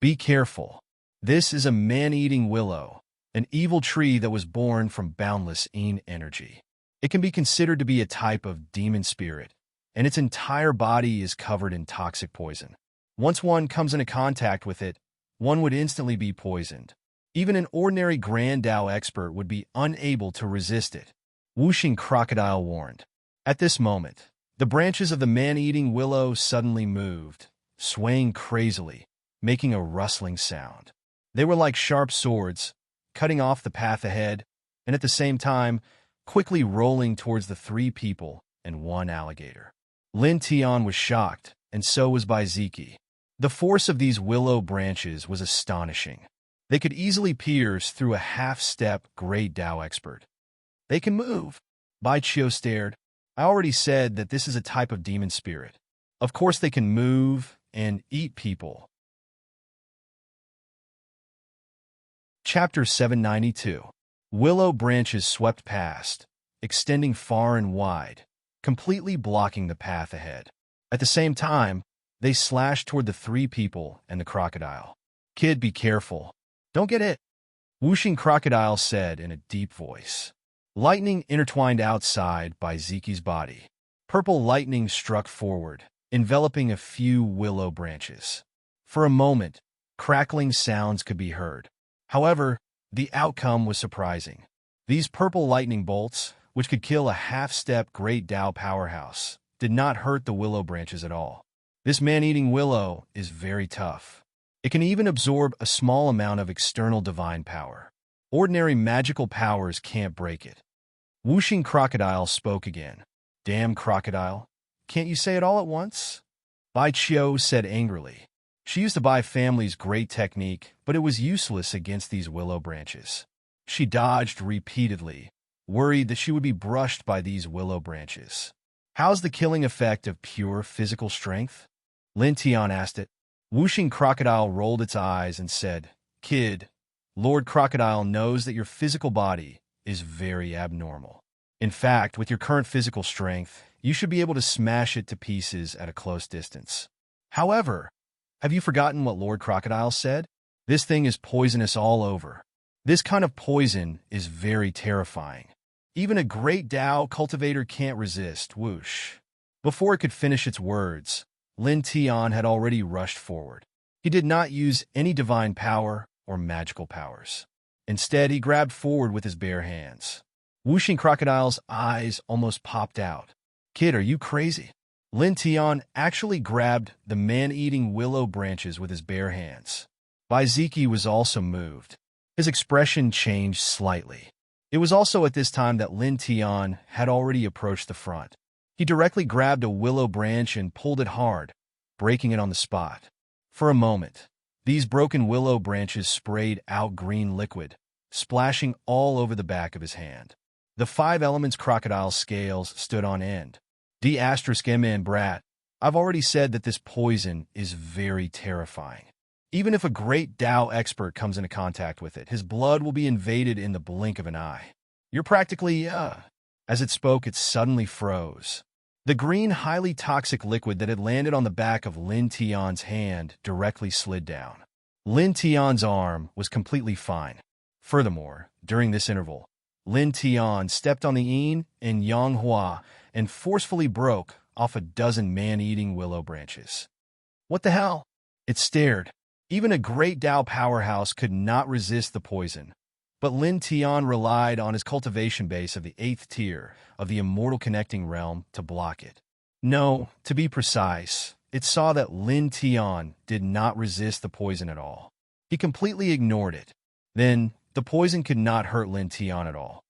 Be careful. This is a man-eating willow, an evil tree that was born from boundless Yin energy. It can be considered to be a type of demon spirit, and its entire body is covered in toxic poison. Once one comes into contact with it, one would instantly be poisoned. Even an ordinary Grand Dao expert would be unable to resist it, Whooshing Crocodile warned. At this moment, the branches of the man-eating willow suddenly moved, swaying crazily, making a rustling sound. They were like sharp swords, cutting off the path ahead, and at the same time, quickly rolling towards the three people and one alligator. Lin Tian was shocked, and so was Baiziki. The force of these willow branches was astonishing. They could easily pierce through a half-step Great Dao expert. They can move. Baichio stared. I already said that this is a type of demon spirit. Of course they can move and eat people. Chapter 792. Willow branches swept past, extending far and wide, completely blocking the path ahead. At the same time, they slashed toward the three people and the crocodile. Kid, be careful. Don't get hit, Whooshing Crocodile said in a deep voice. Lightning intertwined outside Baiziki's body. Purple lightning struck forward, enveloping a few willow branches. For a moment, crackling sounds could be heard. However, the outcome was surprising. These purple lightning bolts, which could kill a half-step Great Dao powerhouse, did not hurt the willow branches at all. This man-eating willow is very tough. It can even absorb a small amount of external divine power. Ordinary magical powers can't break it. Whooshing Crocodile spoke again. Damn crocodile, can't you say it all at once? Baichio said angrily. She used to buy family's great technique, but it was useless against these willow branches. She dodged repeatedly, worried that she would be brushed by these willow branches. How's the killing effect of pure physical strength? Lin Tian asked it. Whooshing Crocodile rolled its eyes and said, Kid, Lord Crocodile knows that your physical body is very abnormal. In fact, with your current physical strength, you should be able to smash it to pieces at a close distance. However, have you forgotten what Lord Crocodile said? This thing is poisonous all over. This kind of poison is very terrifying. Even a great Tao cultivator can't resist. Whoosh. Before it could finish its words, Lin Tian had already rushed forward. He did not use any divine power or magical powers. Instead, he grabbed forward with his bare hands. Whooshing Crocodile's eyes almost popped out. Kid, are you crazy? Lin Tian actually grabbed the man-eating willow branches with his bare hands. Bai Ziki was also moved. His expression changed slightly. It was also at this time that Lin Tian had already approached the front. He directly grabbed a willow branch and pulled it hard, breaking it on the spot. For a moment, these broken willow branches sprayed out green liquid, splashing all over the back of his hand. The 5 elements crocodile's scales stood on end. D*M brat, I've already said that this poison is very terrifying. Even if a great Tao expert comes into contact with it, his blood will be invaded in the blink of an eye. You're practically, As it spoke, it suddenly froze. The green, highly toxic liquid that had landed on the back of Lin Tian's hand directly slid down. Lin Tian's arm was completely fine. Furthermore, during this interval, Lin Tian stepped on the yin and yang hua and forcefully broke off a dozen man-eating willow branches. What the hell? It stared. Even a great Tao powerhouse could not resist the poison. But Lin Tian relied on his cultivation base of the 8th tier of the immortal connecting realm to block it. No, to be precise, it saw that Lin Tian did not resist the poison at all. He completely ignored it. Then, the poison could not hurt Lin Tian at all.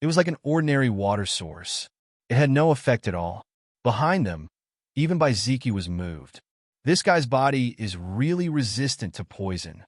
It was like an ordinary water source. It had no effect at all. Behind them, even Bai Ziki was moved. This guy's body is really resistant to poison.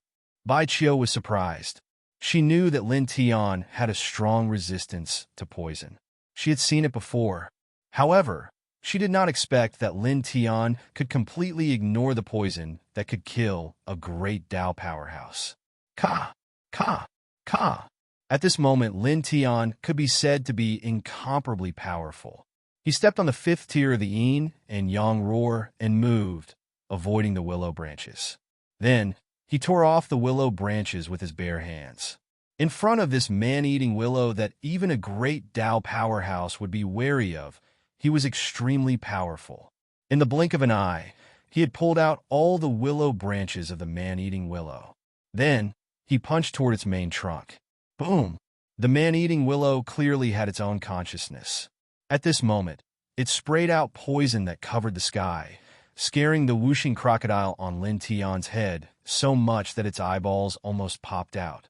Bai Chio was surprised. She knew that Lin Tian had a strong resistance to poison. She had seen it before. However, she did not expect that Lin Tian could completely ignore the poison that could kill a great Tao powerhouse. Ka! Ka! Ka! At this moment, Lin Tian could be said to be incomparably powerful. He stepped on the 5th tier of the yin and yang roar and moved, avoiding the willow branches. Then, he tore off the willow branches with his bare hands. In front of this man-eating willow that even a great Tao powerhouse would be wary of, he was extremely powerful. In the blink of an eye, he had pulled out all the willow branches of the man-eating willow. Then, he punched toward its main trunk. Boom! The man-eating willow clearly had its own consciousness. At this moment, it sprayed out poison that covered the sky, scaring the whooshing crocodile on Lin Tian's head so much that its eyeballs almost popped out.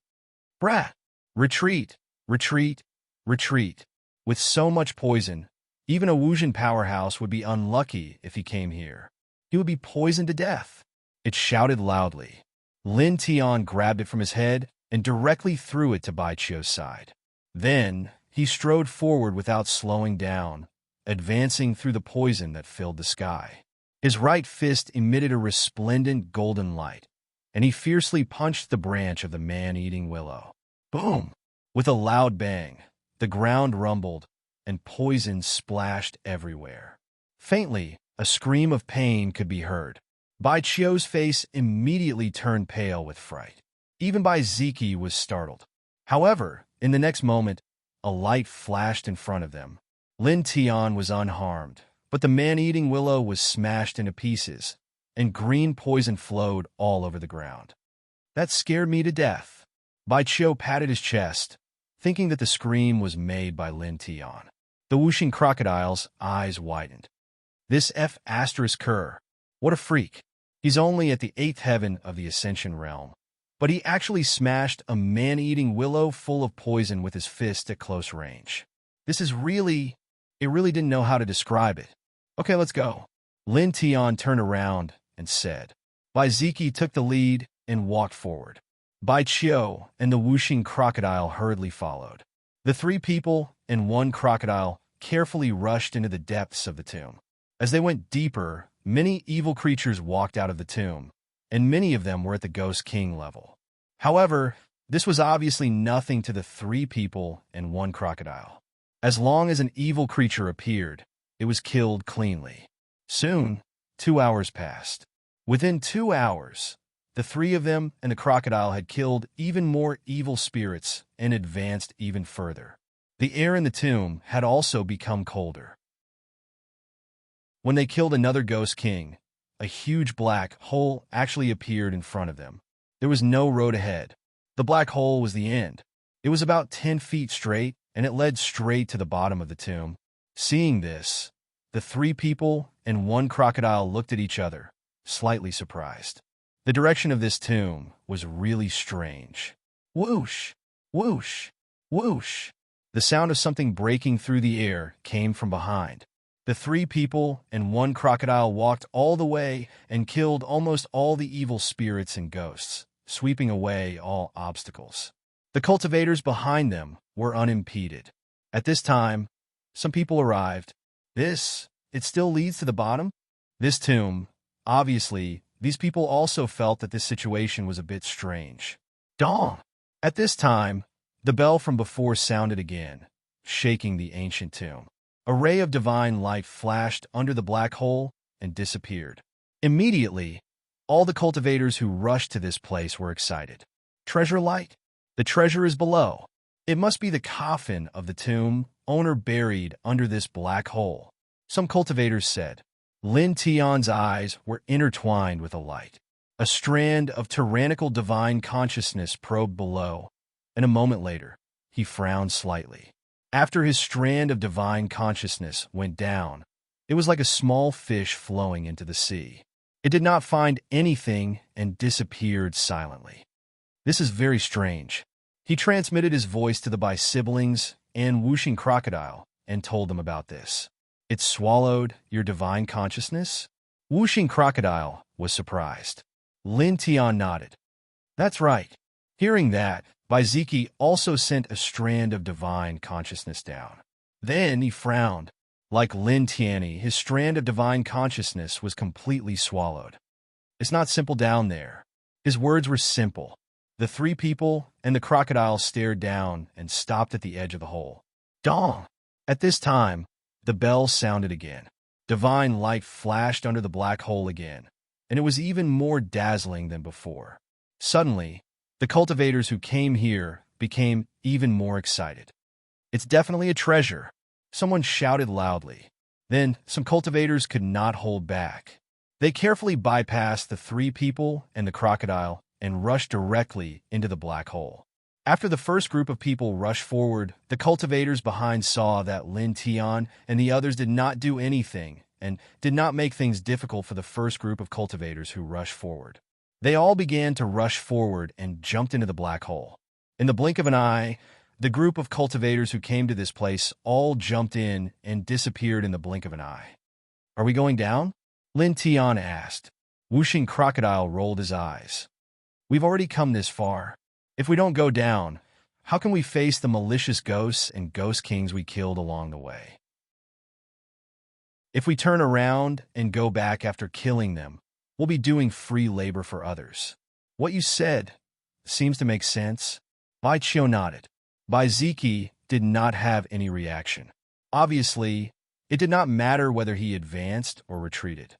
Brat! Retreat! Retreat! Retreat! With so much poison, even a Wuxian powerhouse would be unlucky if he came here. He would be poisoned to death. It shouted loudly. Lin Tian grabbed it from his head and directly threw it to Bai Chio's side. Then, he strode forward without slowing down, advancing through the poison that filled the sky. His right fist emitted a resplendent golden light, and he fiercely punched the branch of the man-eating willow. Boom! With a loud bang, the ground rumbled, and poison splashed everywhere. Faintly, a scream of pain could be heard. Bai Chio's face immediately turned pale with fright. Even Bai Ziki was startled. However, in the next moment, a light flashed in front of them. Lin Tian was unharmed, but the man-eating willow was smashed into pieces, and green poison flowed all over the ground. That scared me to death. Bai Chio patted his chest, thinking that the scream was made by Lin Tian. The whooshing crocodile's eyes widened. This F***er, what a freak. He's only at the 8th heaven of the Ascension realm, but he actually smashed a man-eating willow full of poison with his fist at close range. It really didn't know how to describe it. Okay, let's go. Lin Tian turned around and said. Bai Ziki took the lead and walked forward. Bai Chio and the whooshing crocodile hurriedly followed. The 3 people and 1 crocodile carefully rushed into the depths of the tomb. As they went deeper, many evil creatures walked out of the tomb, and many of them were at the Ghost King level. However, this was obviously nothing to the 3 people and 1 crocodile. As long as an evil creature appeared, it was killed cleanly. Soon, 2 hours passed. Within 2 hours, the 3 of them and the crocodile had killed even more evil spirits and advanced even further. The air in the tomb had also become colder. When they killed another Ghost King, a huge black hole actually appeared in front of them. There was no road ahead. The black hole was the end. It was about 10 feet straight, and it led straight to the bottom of the tomb. Seeing this, the 3 people and 1 crocodile looked at each other, slightly surprised. The direction of this tomb was really strange. Whoosh! Whoosh! Whoosh! The sound of something breaking through the air came from behind. The 3 people and 1 crocodile walked all the way and killed almost all the evil spirits and ghosts, sweeping away all obstacles. The cultivators behind them were unimpeded. At this time, some people arrived. It still leads to the bottom? This tomb, obviously, these people also felt that this situation was a bit strange. Dong! At this time, the bell from before sounded again, shaking the ancient tomb. A ray of divine light flashed under the black hole and disappeared. Immediately, all the cultivators who rushed to this place were excited. Treasure light? The treasure is below. It must be the coffin of the tomb owner buried under this black hole. Some cultivators said. Lin Tian's eyes were intertwined with a light. A strand of tyrannical divine consciousness probed below, and a moment later, he frowned slightly. After his strand of divine consciousness went down, it was like a small fish flowing into the sea. It did not find anything and disappeared silently. This is very strange. He transmitted his voice to the siblings and whooshing crocodile and told them about this. It swallowed your divine consciousness? Whooshing crocodile was surprised. Lin Tian nodded. That's right. Hearing that, Ziki also sent a strand of divine consciousness down. Then he frowned. Like Lin Tianyi, his strand of divine consciousness was completely swallowed. It's not simple down there. His words were simple. The 3 people and the crocodile stared down and stopped at the edge of the hole. Dong! At this time, the bell sounded again. Divine light flashed under the black hole again, and it was even more dazzling than before. Suddenly, the cultivators who came here became even more excited. It's definitely a treasure, someone shouted loudly. Then, some cultivators could not hold back. They carefully bypassed the 3 people and the crocodile and rushed directly into the black hole. After the first group of people rushed forward, the cultivators behind saw that Lin Tian and the others did not do anything and did not make things difficult for the first group of cultivators who rushed forward. They all began to rush forward and jumped into the black hole. In the blink of an eye, the group of cultivators who came to this place all jumped in and disappeared in the blink of an eye. Are we going down? Lin Tian asked. Whooshing crocodile rolled his eyes. We've already come this far. If we don't go down, how can we face the malicious ghosts and ghost kings we killed along the way? If we turn around and go back after killing them, we'll be doing free labor for others. What you said seems to make sense. Bai Qiu nodded. Bai Ziki did not have any reaction. Obviously, it did not matter whether he advanced or retreated.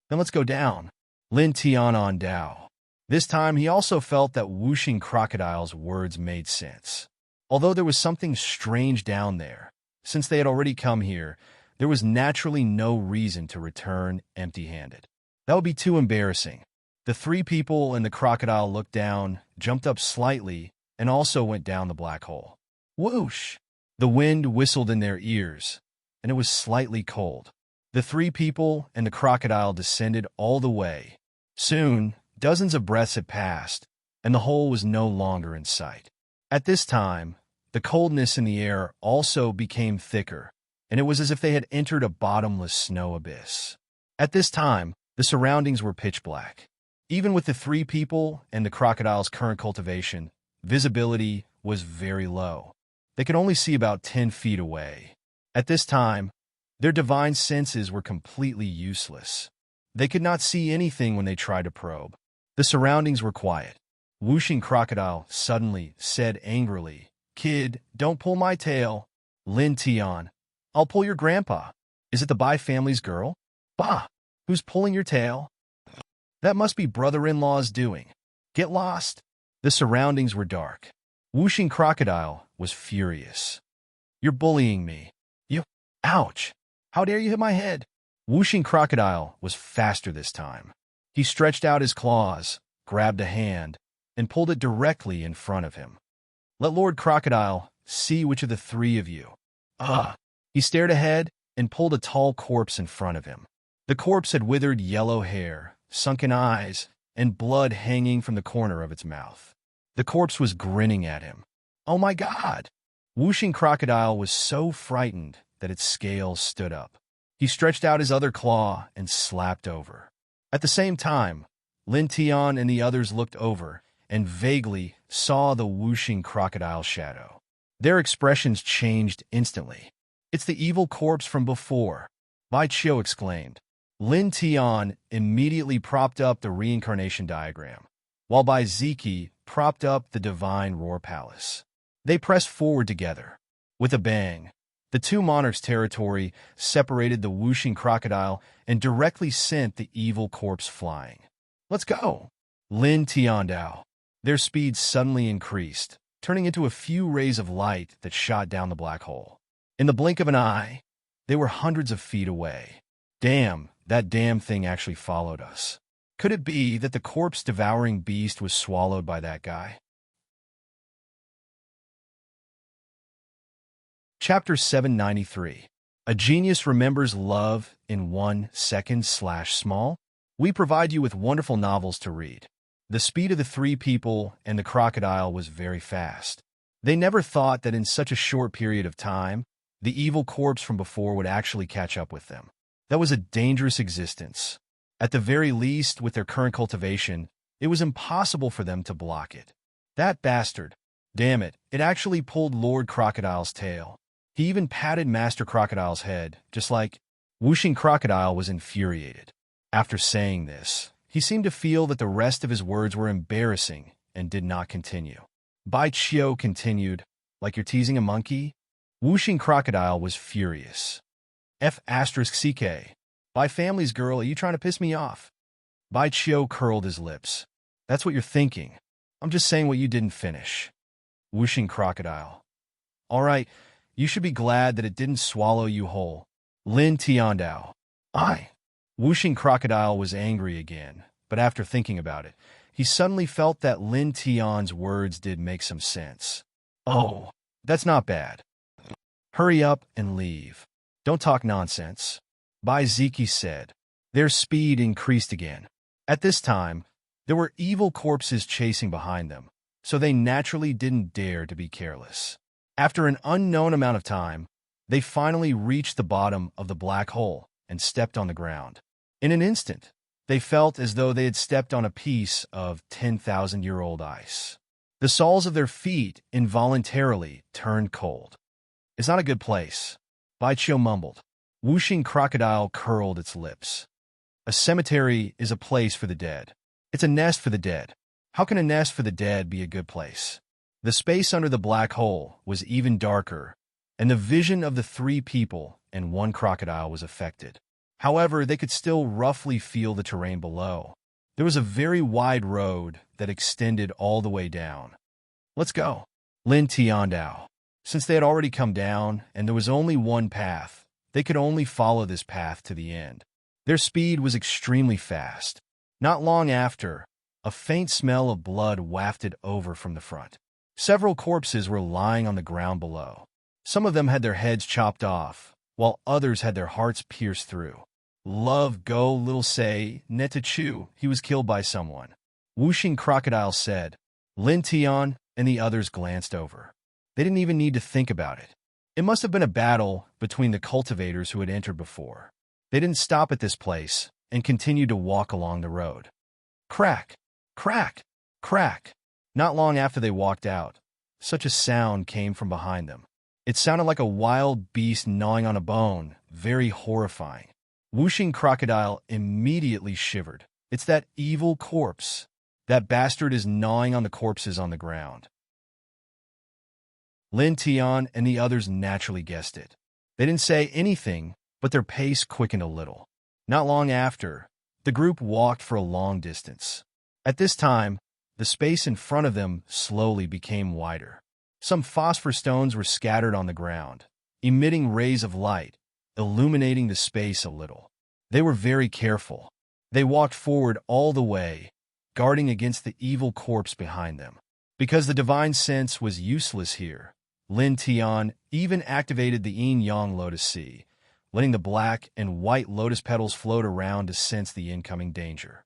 Then let's go down. Lin Tian on Dao. This time he also felt that whooshing crocodile's words made sense. Although there was something strange down there, since they had already come here, there was naturally no reason to return empty-handed. That would be too embarrassing. The 3 people and the crocodile looked down, jumped up slightly, and also went down the black hole. Whoosh! The wind whistled in their ears, and it was slightly cold. The 3 people and the crocodile descended all the way. Soon, dozens of breaths had passed, and the hole was no longer in sight. At this time, the coldness in the air also became thicker, and it was as if they had entered a bottomless snow abyss. At this time, the surroundings were pitch black. Even with the 3 people and the crocodile's current cultivation, visibility was very low. They could only see about 10 feet away. At this time, their divine senses were completely useless. They could not see anything when they tried to probe. The surroundings were quiet. Whooshing Crocodile suddenly said angrily, "Kid, don't pull my tail." Lin Tian, "I'll pull your grandpa. Is it the Bai family's girl?" "Bah! Who's pulling your tail?" "That must be brother-in-law's doing. Get lost." The surroundings were dark. Whooshing Crocodile was furious. "You're bullying me. You... Ouch! How dare you hit my head?" Whooshing Crocodile was faster this time. He stretched out his claws, grabbed a hand, and pulled it directly in front of him. "Let Lord Crocodile see which of the three of you." Ugh! He stared ahead and pulled a tall corpse in front of him. The corpse had withered yellow hair, sunken eyes, and blood hanging from the corner of its mouth. The corpse was grinning at him. "Oh my God!" Whooshing Crocodile was so frightened that its scales stood up. He stretched out his other claw and slapped over. At the same time, Lin Tian and the others looked over and vaguely saw the Whooshing Crocodile shadow. Their expressions changed instantly. "It's the evil corpse from before," Bai Qiu exclaimed. Lin Tian immediately propped up the reincarnation diagram, while Bai Ziki propped up the divine roar palace. They pressed forward together. With a bang, the two monarchs' territory separated the Whooshing Crocodile and directly sent the evil corpse flying. "Let's go!" Lin Tiandao. Their speed suddenly increased, turning into a few rays of light that shot down the black hole. In the blink of an eye, they were hundreds of feet away. Damn, that damn thing actually followed us. Could it be that the corpse-devouring beast was swallowed by that guy? Chapter 793. A Genius Remembers Love in 1 second/small. We provide you with wonderful novels to read. The speed of the three people and the crocodile was very fast. They never thought that in such a short period of time, the evil corpse from before would actually catch up with them. That was a dangerous existence. At the very least, with their current cultivation, it was impossible for them to block it. That bastard. Damn it, it actually pulled Lord Crocodile's tail. He even patted Master Crocodile's head, just like... Whooshing Crocodile was infuriated. After saying this, he seemed to feel that the rest of his words were embarrassing and did not continue. Bai Qiu continued, "Like you're teasing a monkey?" Whooshing Crocodile was furious. F***CK. Bai family's girl, are you trying to piss me off? Bai Qiu curled his lips. "That's what you're thinking. I'm just saying what you didn't finish." Whooshing Crocodile. "All right, you should be glad that it didn't swallow you whole." Lin Tiandao. "I." Whooshing Crocodile was angry again, but after thinking about it, he suddenly felt that Lin Tian's words did make some sense. "Oh, that's not bad. Hurry up and leave. Don't talk nonsense," Bai Ziki said. Their speed increased again. At this time, there were evil corpses chasing behind them, so they naturally didn't dare to be careless. After an unknown amount of time, they finally reached the bottom of the black hole and stepped on the ground. In an instant, they felt as though they had stepped on a piece of 10,000-year-old ice. The soles of their feet involuntarily turned cold. "It's not a good place," Bai Qiu mumbled. Whooshing Crocodile curled its lips. "A cemetery is a place for the dead. It's a nest for the dead. How can a nest for the dead be a good place?" The space under the black hole was even darker, and the vision of the three people and one crocodile was affected. However, they could still roughly feel the terrain below. There was a very wide road that extended all the way down. "Let's go." Lin Tiandao. Since they had already come down and there was only one path, they could only follow this path to the end. Their speed was extremely fast. Not long after, a faint smell of blood wafted over from the front. Several corpses were lying on the ground below. Some of them had their heads chopped off, while others had their hearts pierced through. "Love go, little say, Netachu, he was killed by someone," Whooshing Crocodile said. Lin Tian and the others glanced over. They didn't even need to think about it. It must have been a battle between the cultivators who had entered before. They didn't stop at this place and continued to walk along the road. Crack, crack, crack. Not long after they walked out, such a sound came from behind them. It sounded like a wild beast gnawing on a bone, very horrifying. Whooshing Crocodile immediately shivered. It's that evil corpse. That bastard is gnawing on the corpses on the ground. Lin Tian and the others naturally guessed it. They didn't say anything, but their pace quickened a little. Not long after, the group walked for a long distance. At this time, the space in front of them slowly became wider. Some phosphor stones were scattered on the ground, emitting rays of light, illuminating the space a little. They were very careful. They walked forward all the way, guarding against the evil corpse behind them. Because the divine sense was useless here, Lin Tian even activated the yin-yang lotus sea, letting the black and white lotus petals float around to sense the incoming danger.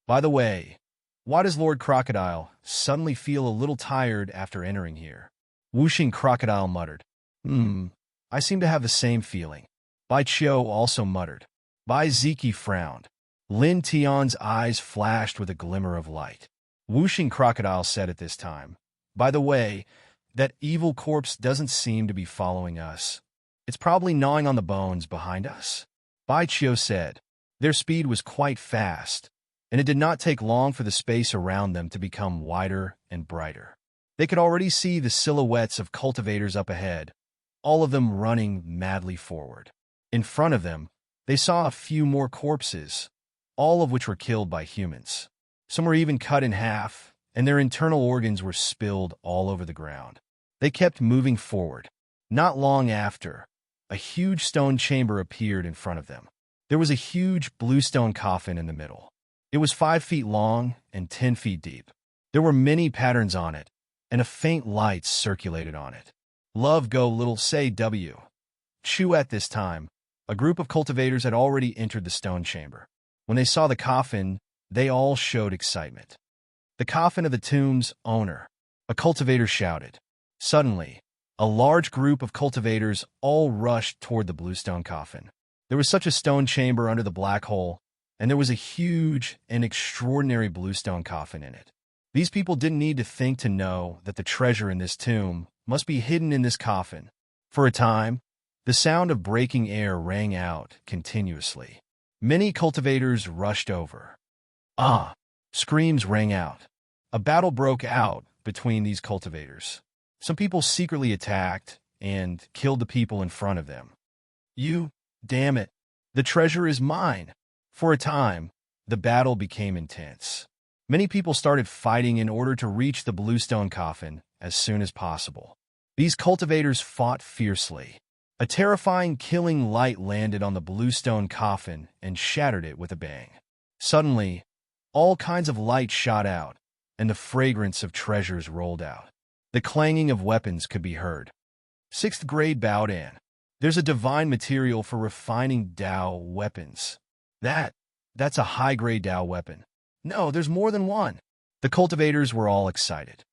By the way, why does Lord Crocodile suddenly feel a little tired after entering here? Whooshing Crocodile muttered. I seem to have the same feeling. Bai Qiu also muttered. Bai Ziki frowned. Lin Tian's eyes flashed with a glimmer of light. Whooshing Crocodile said at this time, by the way, that evil corpse doesn't seem to be following us. It's probably gnawing on the bones behind us. Bai Qiu said. Their speed was quite fast, and it did not take long for the space around them to become wider and brighter. They could already see the silhouettes of cultivators up ahead, all of them running madly forward. In front of them, they saw a few more corpses, all of which were killed by humans. Some were even cut in half, and their internal organs were spilled all over the ground. They kept moving forward. Not long after, a huge stone chamber appeared in front of them. There was a huge blue stone coffin in the middle. It was 5 feet long and 10 feet deep. There were many patterns on it, and a faint light circulated on it. Love go little say W. Chu at this time, a group of cultivators had already entered the stone chamber. When they saw the coffin, they all showed excitement. The coffin of the tomb's owner, a cultivator shouted. Suddenly, a large group of cultivators all rushed toward the bluestone coffin. There was such a stone chamber under the black hole, and there was a huge and extraordinary bluestone coffin in it. These people didn't need to think to know that the treasure in this tomb must be hidden in this coffin. For a time, the sound of breaking air rang out continuously. Many cultivators rushed over. Screams rang out. A battle broke out between these cultivators. Some people secretly attacked and killed the people in front of them. Damn it, the treasure is mine. For a time, the battle became intense. Many people started fighting in order to reach the bluestone coffin as soon as possible. These cultivators fought fiercely. A terrifying killing light landed on the bluestone coffin and shattered it with a bang. Suddenly, all kinds of light shot out, and the fragrance of treasures rolled out. The clanging of weapons could be heard. 6th grade Baodan. There's a divine material for refining Dao weapons. That's a high-grade Dao weapon. No, there's more than one. The cultivators were all excited.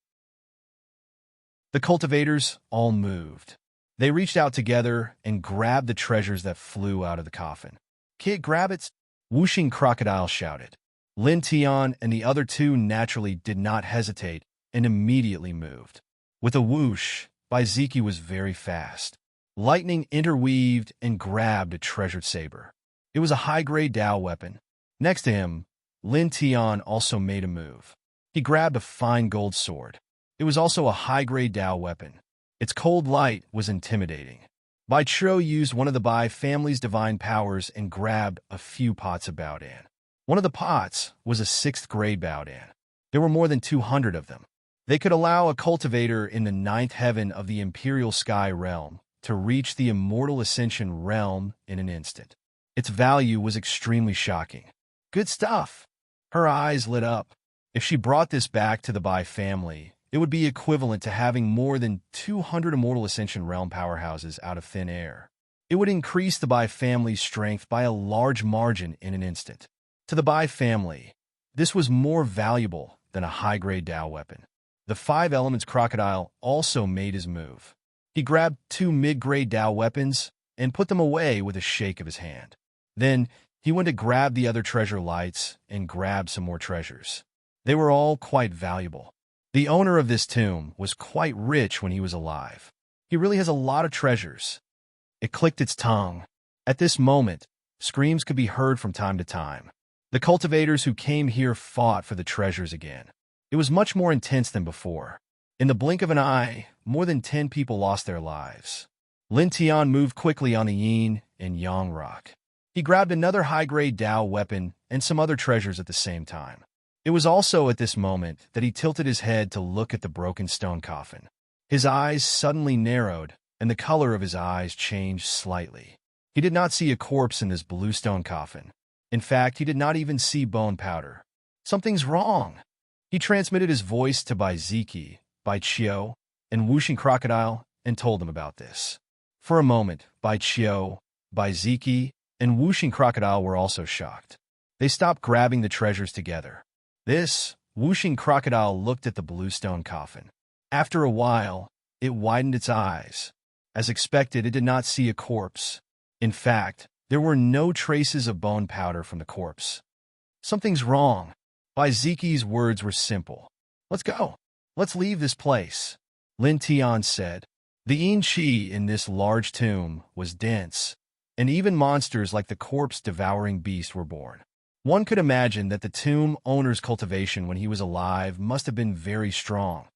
The cultivators all moved. They reached out together and grabbed the treasures that flew out of the coffin. Kid, grab it! Whooshing Crocodile shouted. Lin Tian and the other two naturally did not hesitate and immediately moved. With a whoosh, Bai Ziki was very fast. Lightning interweaved and grabbed a treasured saber. It was a high-grade Dao weapon. Next to him, Lin Tian also made a move. He grabbed a fine gold sword. It was also a high-grade Dao weapon. Its cold light was intimidating. Bai Qiu used one of the Bai family's divine powers and grabbed a few pots of Baodan. One of the pots was a 6th grade Baodan. There were more than 200 of them. They could allow a cultivator in the 9th heaven of the Imperial Sky realm to reach the Immortal Ascension realm in an instant. Its value was extremely shocking. Good stuff. Her eyes lit up. If she brought this back to the Bai family, it would be equivalent to having more than 200 Immortal Ascension realm powerhouses out of thin air. It would increase the Bai family's strength by a large margin in an instant. To the Bai family, this was more valuable than a high-grade Dao weapon. The 5 Elements Crocodile also made his move. He grabbed 2 mid-grade Dao weapons and put them away with a shake of his hand. Then, he went to grab the other treasure lights and grab some more treasures. They were all quite valuable. The owner of this tomb was quite rich when he was alive. He really has a lot of treasures. It clicked its tongue. At this moment, screams could be heard from time to time. The cultivators who came here fought for the treasures again. It was much more intense than before. In the blink of an eye, more than 10 people lost their lives. Lin Tian moved quickly on the yin and yang rock. He grabbed another high-grade Dao weapon and some other treasures at the same time. It was also at this moment that he tilted his head to look at the broken stone coffin. His eyes suddenly narrowed, and the color of his eyes changed slightly. He did not see a corpse in this blue stone coffin. In fact, he did not even see bone powder. Something's wrong. He transmitted his voice to Bai Ziki, Bai Qiu, and Wuxing Crocodile and told them about this. For a moment, Bai Qiu, Bai Ziki, and Wuxing Crocodile were also shocked. They stopped grabbing the treasures together. Wuxing Crocodile looked at the blue stone coffin. After a while, it widened its eyes. As expected, it did not see a corpse. In fact, there were no traces of bone powder from the corpse. Something's wrong. Bai Ziki's words were simple. Let's go. Let's leave this place. Lin Tian said. The yin qi in this large tomb was dense, and even monsters like the corpse-devouring beast were born. One could imagine that the tomb owner's cultivation when he was alive must have been very strong,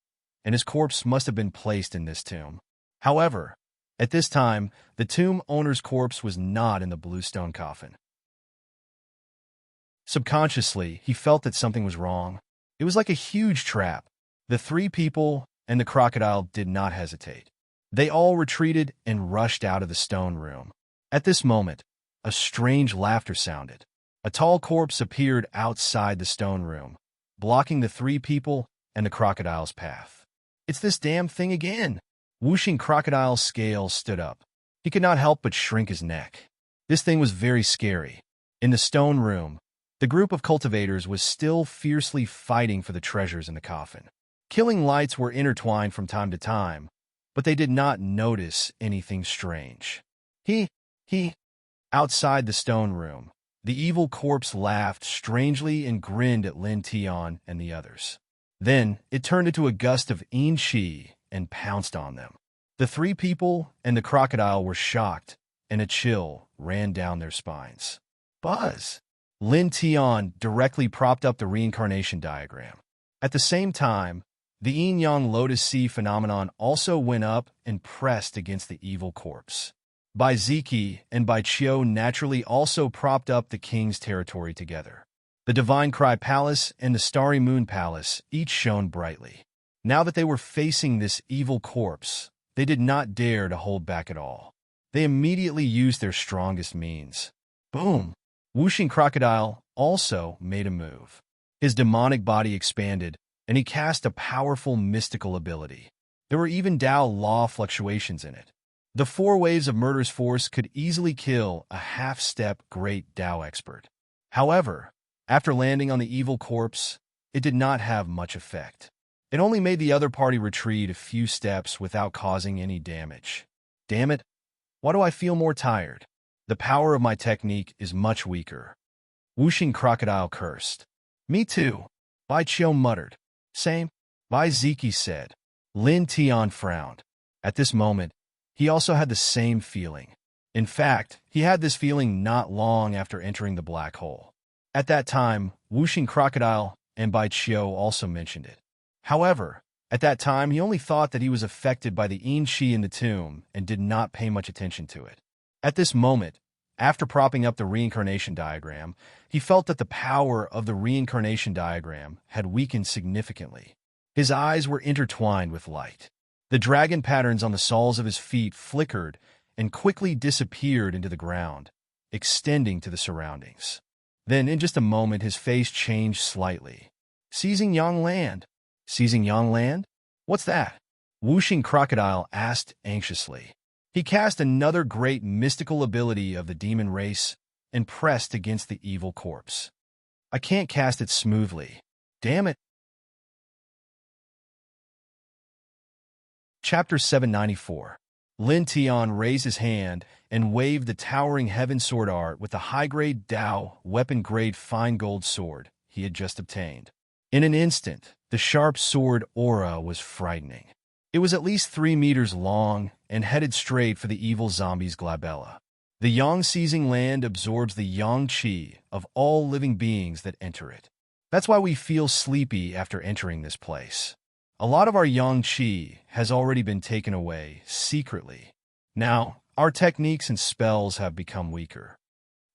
and his corpse must have been placed in this tomb. However, at this time, the tomb owner's corpse was not in the blue stone coffin. Subconsciously, he felt that something was wrong. It was like a huge trap. The 3 people and the crocodile did not hesitate. They all retreated and rushed out of the stone room. At this moment, a strange laughter sounded. A tall corpse appeared outside the stone room, blocking the 3 people and the crocodile's path. It's this damn thing again! Wuxing Crocodile's scales stood up. He could not help but shrink his neck. This thing was very scary. In the stone room, the group of cultivators was still fiercely fighting for the treasures in the coffin. Killing lights were intertwined from time to time, but they did not notice anything strange. Outside the stone room, the evil corpse laughed strangely and grinned at Lin Tian and the others. Then it turned into a gust of yin qi and pounced on them. The 3 people and the crocodile were shocked, and a chill ran down their spines. Buzz! Lin Tian directly propped up the reincarnation diagram. At the same time, the yin-yang lotus sea phenomenon also went up and pressed against the evil corpse. Bai Ziki and Bai Qiu naturally also propped up the king's territory together. The Divine Cry Palace and the Starry Moon Palace each shone brightly. Now that they were facing this evil corpse, they did not dare to hold back at all. They immediately used their strongest means. Boom! Wuxing Crocodile also made a move. His demonic body expanded, and he cast a powerful mystical ability. There were even Dao law fluctuations in it. The 4 waves of murder's force could easily kill a half-step great Dao expert. However, after landing on the evil corpse, it did not have much effect. It only made the other party retreat a few steps without causing any damage. Damn it, why do I feel more tired? The power of my technique is much weaker. Wuxing Crocodile cursed. Me too, Bai Qiu muttered. Same, Bai Ziki said. Lin Tian frowned. At this moment, he also had the same feeling. In fact, he had this feeling not long after entering the black hole. At that time, Wuxing Crocodile and Bai Qiu also mentioned it. However, at that time he only thought that he was affected by the yin qi in the tomb and did not pay much attention to it. At this moment, after propping up the reincarnation diagram, he felt that the power of the reincarnation diagram had weakened significantly. His eyes were intertwined with light. The dragon patterns on the soles of his feet flickered and quickly disappeared into the ground, extending to the surroundings. Then, in just a moment, his face changed slightly. Seizing Yang Land? Seizing Yang Land? What's that? Wuxing Crocodile asked anxiously. He cast another great mystical ability of the demon race and pressed against the evil corpse. I can't cast it smoothly. Damn it. Chapter 794. Lin Tian raised his hand and waved the towering heaven sword art with the high-grade Dao weapon-grade fine gold sword he had just obtained. In an instant, the sharp sword aura was frightening. It was at least 3 meters long and headed straight for the evil zombie's glabella. The yang seizing land absorbs the yang qi of all living beings that enter it. That's why we feel sleepy after entering this place. A lot of our yang qi has already been taken away secretly. Now, our techniques and spells have become weaker,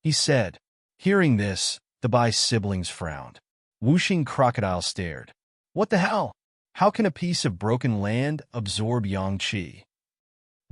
he said. Hearing this, the Bai siblings frowned. Wuxing Crocodile stared. What the hell? How can a piece of broken land absorb yang qi?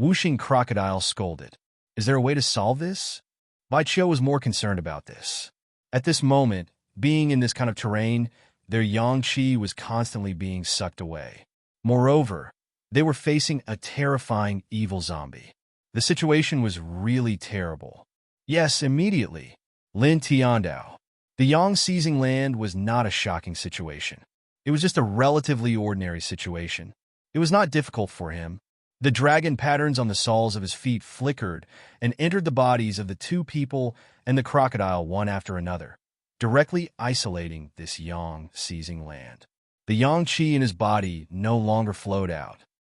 Wuxing Crocodile scolded. Is there a way to solve this? Bai Qiu was more concerned about this. At this moment, being in this kind of terrain, their yang qi was constantly being sucked away. Moreover, they were facing a terrifying evil zombie. The situation was really terrible. Yes, immediately. Lin Tiandao. The yang seizing land was not a shocking situation. It was just a relatively ordinary situation. It was not difficult for him. The dragon patterns on the soles of his feet flickered and entered the bodies of the two people and the crocodile one after another, directly isolating this yang seizing land. The yang qi in his body no longer flowed out.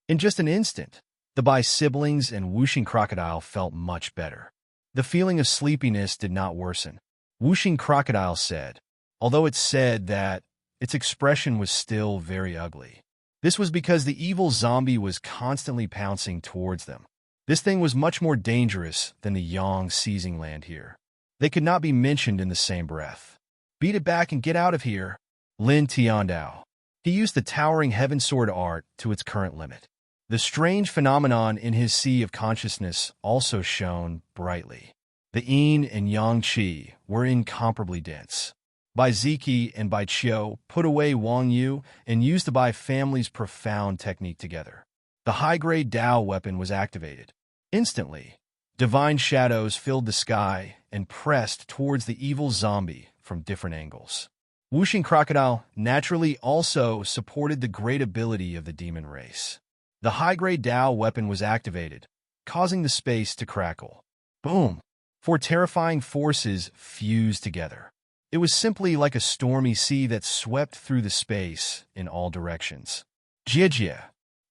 In just an instant, the Bai siblings and Wuxing Crocodile felt much better. The feeling of sleepiness did not worsen. Wuxing Crocodile said, although it said that its expression was still very ugly. This was because the evil zombie was constantly pouncing towards them. This thing was much more dangerous than the yang seizing land here. They could not be mentioned in the same breath. Beat it back and get out of here, Lin Tiandao. He used the towering heaven sword art to its current limit. The strange phenomenon in his sea of consciousness also shone brightly. The yin and yang qi were incomparably dense. Bai Ziki and Bai Qiu put away Wang Yu and used the Bai family's profound technique together. The high-grade Dao weapon was activated. Instantly, divine shadows filled the sky and pressed towards the evil zombie from different angles. Wuxing Crocodile naturally also supported the great ability of the demon race. The high-grade Dao weapon was activated, causing the space to crackle. Boom! Four terrifying forces fused together. It was simply like a stormy sea that swept through the space in all directions. Jie.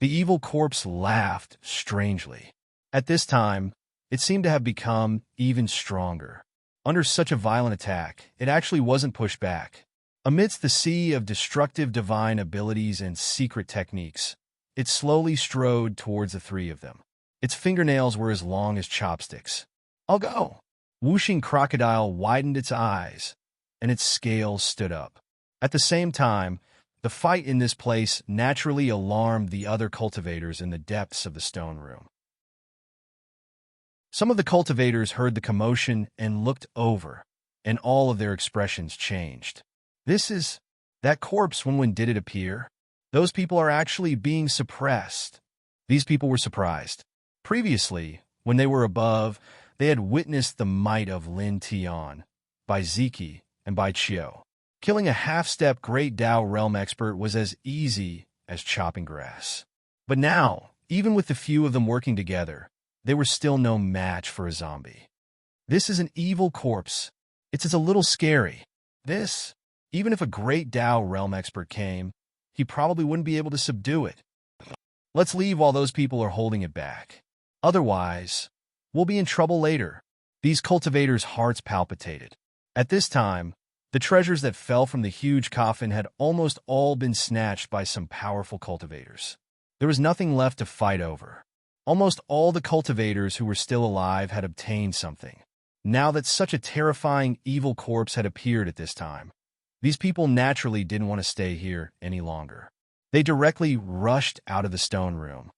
The evil corpse laughed strangely. At this time, it seemed to have become even stronger. Under such a violent attack, it actually wasn't pushed back. Amidst the sea of destructive divine abilities and secret techniques, it slowly strode towards the three of them. Its fingernails were as long as chopsticks. I'll go. Wuxing Crocodile widened its eyes, and its scales stood up. At the same time, the fight in this place naturally alarmed the other cultivators in the depths of the stone room. Some of the cultivators heard the commotion and looked over, and all of their expressions changed. This is that corpse. When did it appear? Those people are actually being suppressed. These people were surprised. Previously, when they were above, they had witnessed the might of Lin Tian, Bai Ziki, and Bai Qiu. Killing a half-step great Dao realm expert was as easy as chopping grass. But now, even with the few of them working together, they were still no match for a zombie. This is an evil corpse. It's a little scary. This, even if a great Dao realm expert came, he probably wouldn't be able to subdue it. Let's leave while those people are holding it back. Otherwise, we'll be in trouble later. These cultivators' hearts palpitated. At this time, the treasures that fell from the huge coffin had almost all been snatched by some powerful cultivators. There was nothing left to fight over. Almost all the cultivators who were still alive had obtained something. Now that such a terrifying evil corpse had appeared at this time, these people naturally didn't want to stay here any longer. They directly rushed out of the stone room.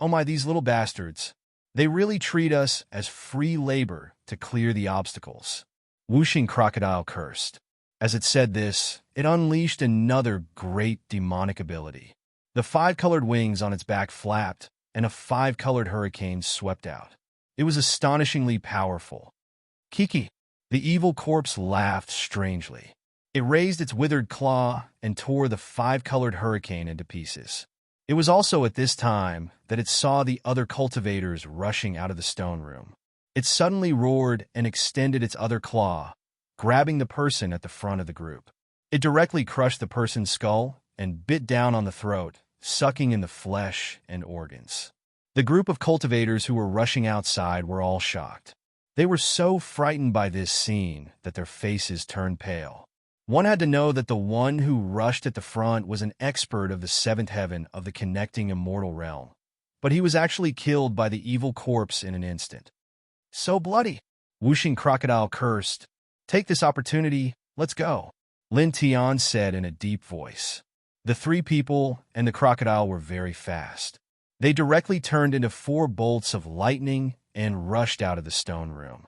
Oh my, these little bastards. They really treat us as free labor to clear the obstacles. Wuxing Crocodile cursed. As it said this, it unleashed another great demonic ability. The 5-colored wings on its back flapped, and a 5-colored hurricane swept out. It was astonishingly powerful. Kiki. The evil corpse laughed strangely. It raised its withered claw and tore the 5-colored hurricane into pieces. It was also at this time that it saw the other cultivators rushing out of the stone room. It suddenly roared and extended its other claw, grabbing the person at the front of the group. It directly crushed the person's skull and bit down on the throat, sucking in the flesh and organs. The group of cultivators who were rushing outside were all shocked. They were so frightened by this scene that their faces turned pale. One had to know that the one who rushed at the front was an expert of the seventh heaven of the connecting immortal realm. But he was actually killed by the evil corpse in an instant. So bloody! Whooshing Crocodile cursed. Take this opportunity, let's go, Lin Tian said in a deep voice. The three people and the crocodile were very fast. They directly turned into 4 bolts of lightning and rushed out of the stone room.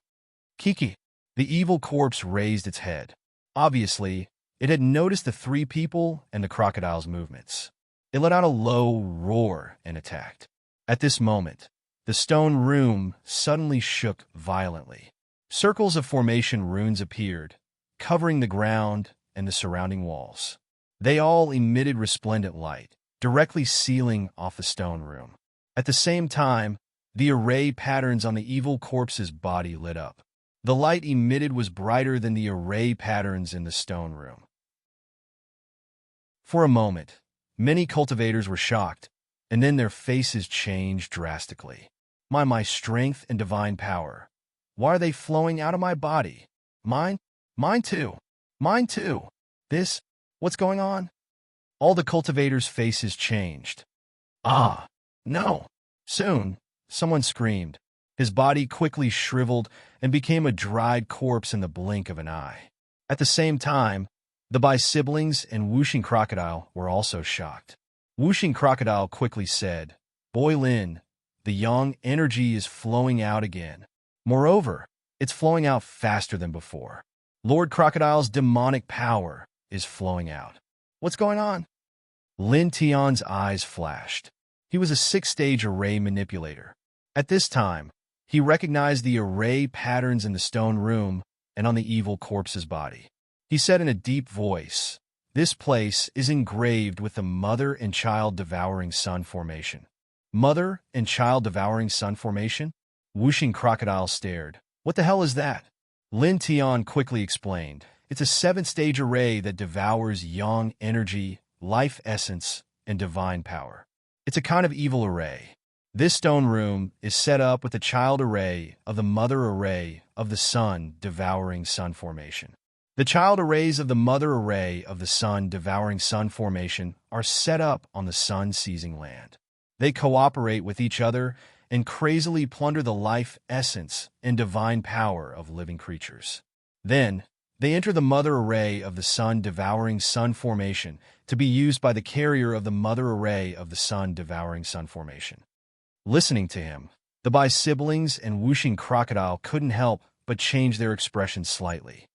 Kiki! The evil corpse raised its head. Obviously, it had noticed the 3 people and the crocodile's movements. It let out a low roar and attacked. At this moment, the stone room suddenly shook violently. Circles of formation runes appeared, covering the ground and the surrounding walls. They all emitted resplendent light, directly sealing off the stone room. At the same time, the array patterns on the evil corpse's body lit up. The light emitted was brighter than the array patterns in the stone room. For a moment, many cultivators were shocked, and then their faces changed drastically. My strength and divine power. Why are they flowing out of my body? Mine too. Mine too. What's going on? All the cultivators' faces changed. Ah, no. Soon, someone screamed. His body quickly shriveled and became a dried corpse in the blink of an eye. At the same time, the Bai siblings and Whooshing Crocodile were also shocked. Whooshing Crocodile quickly said, Boy Lin, the yang energy is flowing out again. Moreover, it's flowing out faster than before. Lord Crocodile's demonic power is flowing out. What's going on? Lin Tian's eyes flashed. He was a 6-stage array manipulator. At this time, he recognized the array patterns in the stone room and on the evil corpse's body. He said in a deep voice, This place is engraved with the mother and child devouring sun formation. Mother and child devouring sun formation? Whooshing Crocodile stared. What the hell is that? Lin Tian quickly explained. It's a 7-stage array that devours yang energy, life essence, and divine power. It's a kind of evil array. This stone room is set up with the child array of the mother array of the sun devouring sun formation. The child arrays of the mother array of the sun devouring sun formation are set up on the sun seizing land. They cooperate with each other and crazily plunder the life essence and divine power of living creatures. Then, they enter the mother array of the sun devouring sun formation to be used by the carrier of the mother array of the sun devouring sun formation. Listening to him, the Bai siblings and Whooshing Crocodile couldn't help but change their expression slightly.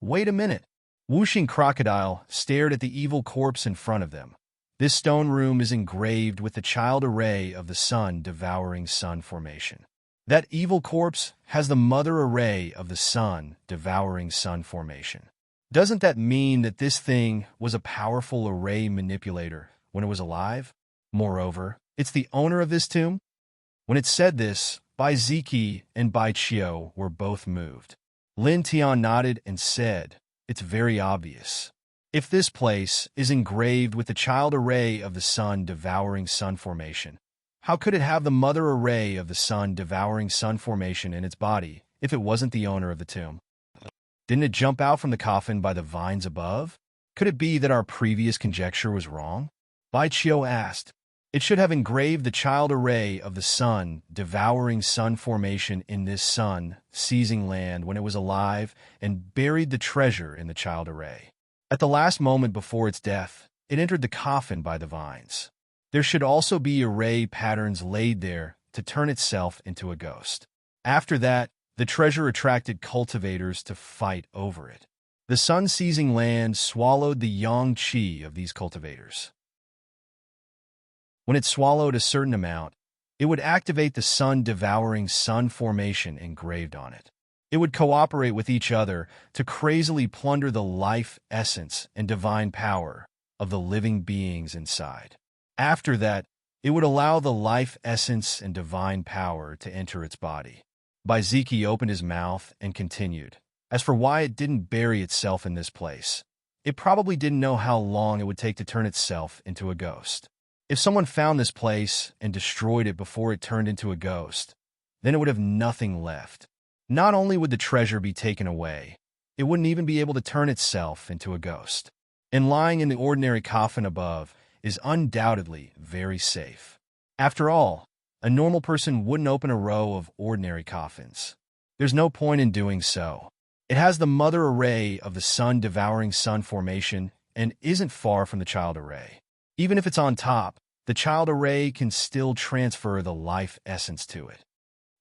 Wait a minute. Whooshing Crocodile stared at the evil corpse in front of them. This stone room is engraved with the child array of the sun devouring sun formation. That evil corpse has the mother array of the sun devouring sun formation. Doesn't that mean that this thing was a powerful array manipulator when it was alive? Moreover, it's the owner of this tomb? When it said this, Bai Ziki and Bai Chio were both moved. Lin Tian nodded and said, It's very obvious. If this place is engraved with the child array of the sun devouring sun formation, how could it have the mother array of the sun devouring sun formation in its body if it wasn't the owner of the tomb? Didn't it jump out from the coffin by the vines above? Could it be that our previous conjecture was wrong? Bai Chio asked. It should have engraved the child array of the sun devouring sun formation in this sun seizing land when it was alive and buried the treasure in the child array. At the last moment before its death, it entered the coffin by the vines. There should also be array patterns laid there to turn itself into a ghost. After that, the treasure attracted cultivators to fight over it. The sun-seizing land swallowed the yang qi of these cultivators. When it swallowed a certain amount, it would activate the sun-devouring sun formation engraved on it. It would cooperate with each other to crazily plunder the life essence and divine power of the living beings inside. After that, it would allow the life essence and divine power to enter its body. Bai Ziki opened his mouth and continued. As for why it didn't bury itself in this place, it probably didn't know how long it would take to turn itself into a ghost. If someone found this place and destroyed it before it turned into a ghost, then it would have nothing left. Not only would the treasure be taken away, it wouldn't even be able to turn itself into a ghost. And lying in the ordinary coffin above is undoubtedly very safe. After all, a normal person wouldn't open a row of ordinary coffins. There's no point in doing so. It has the mother array of the sun-devouring sun formation and isn't far from the child array. Even if it's on top, the child array can still transfer the life essence to it.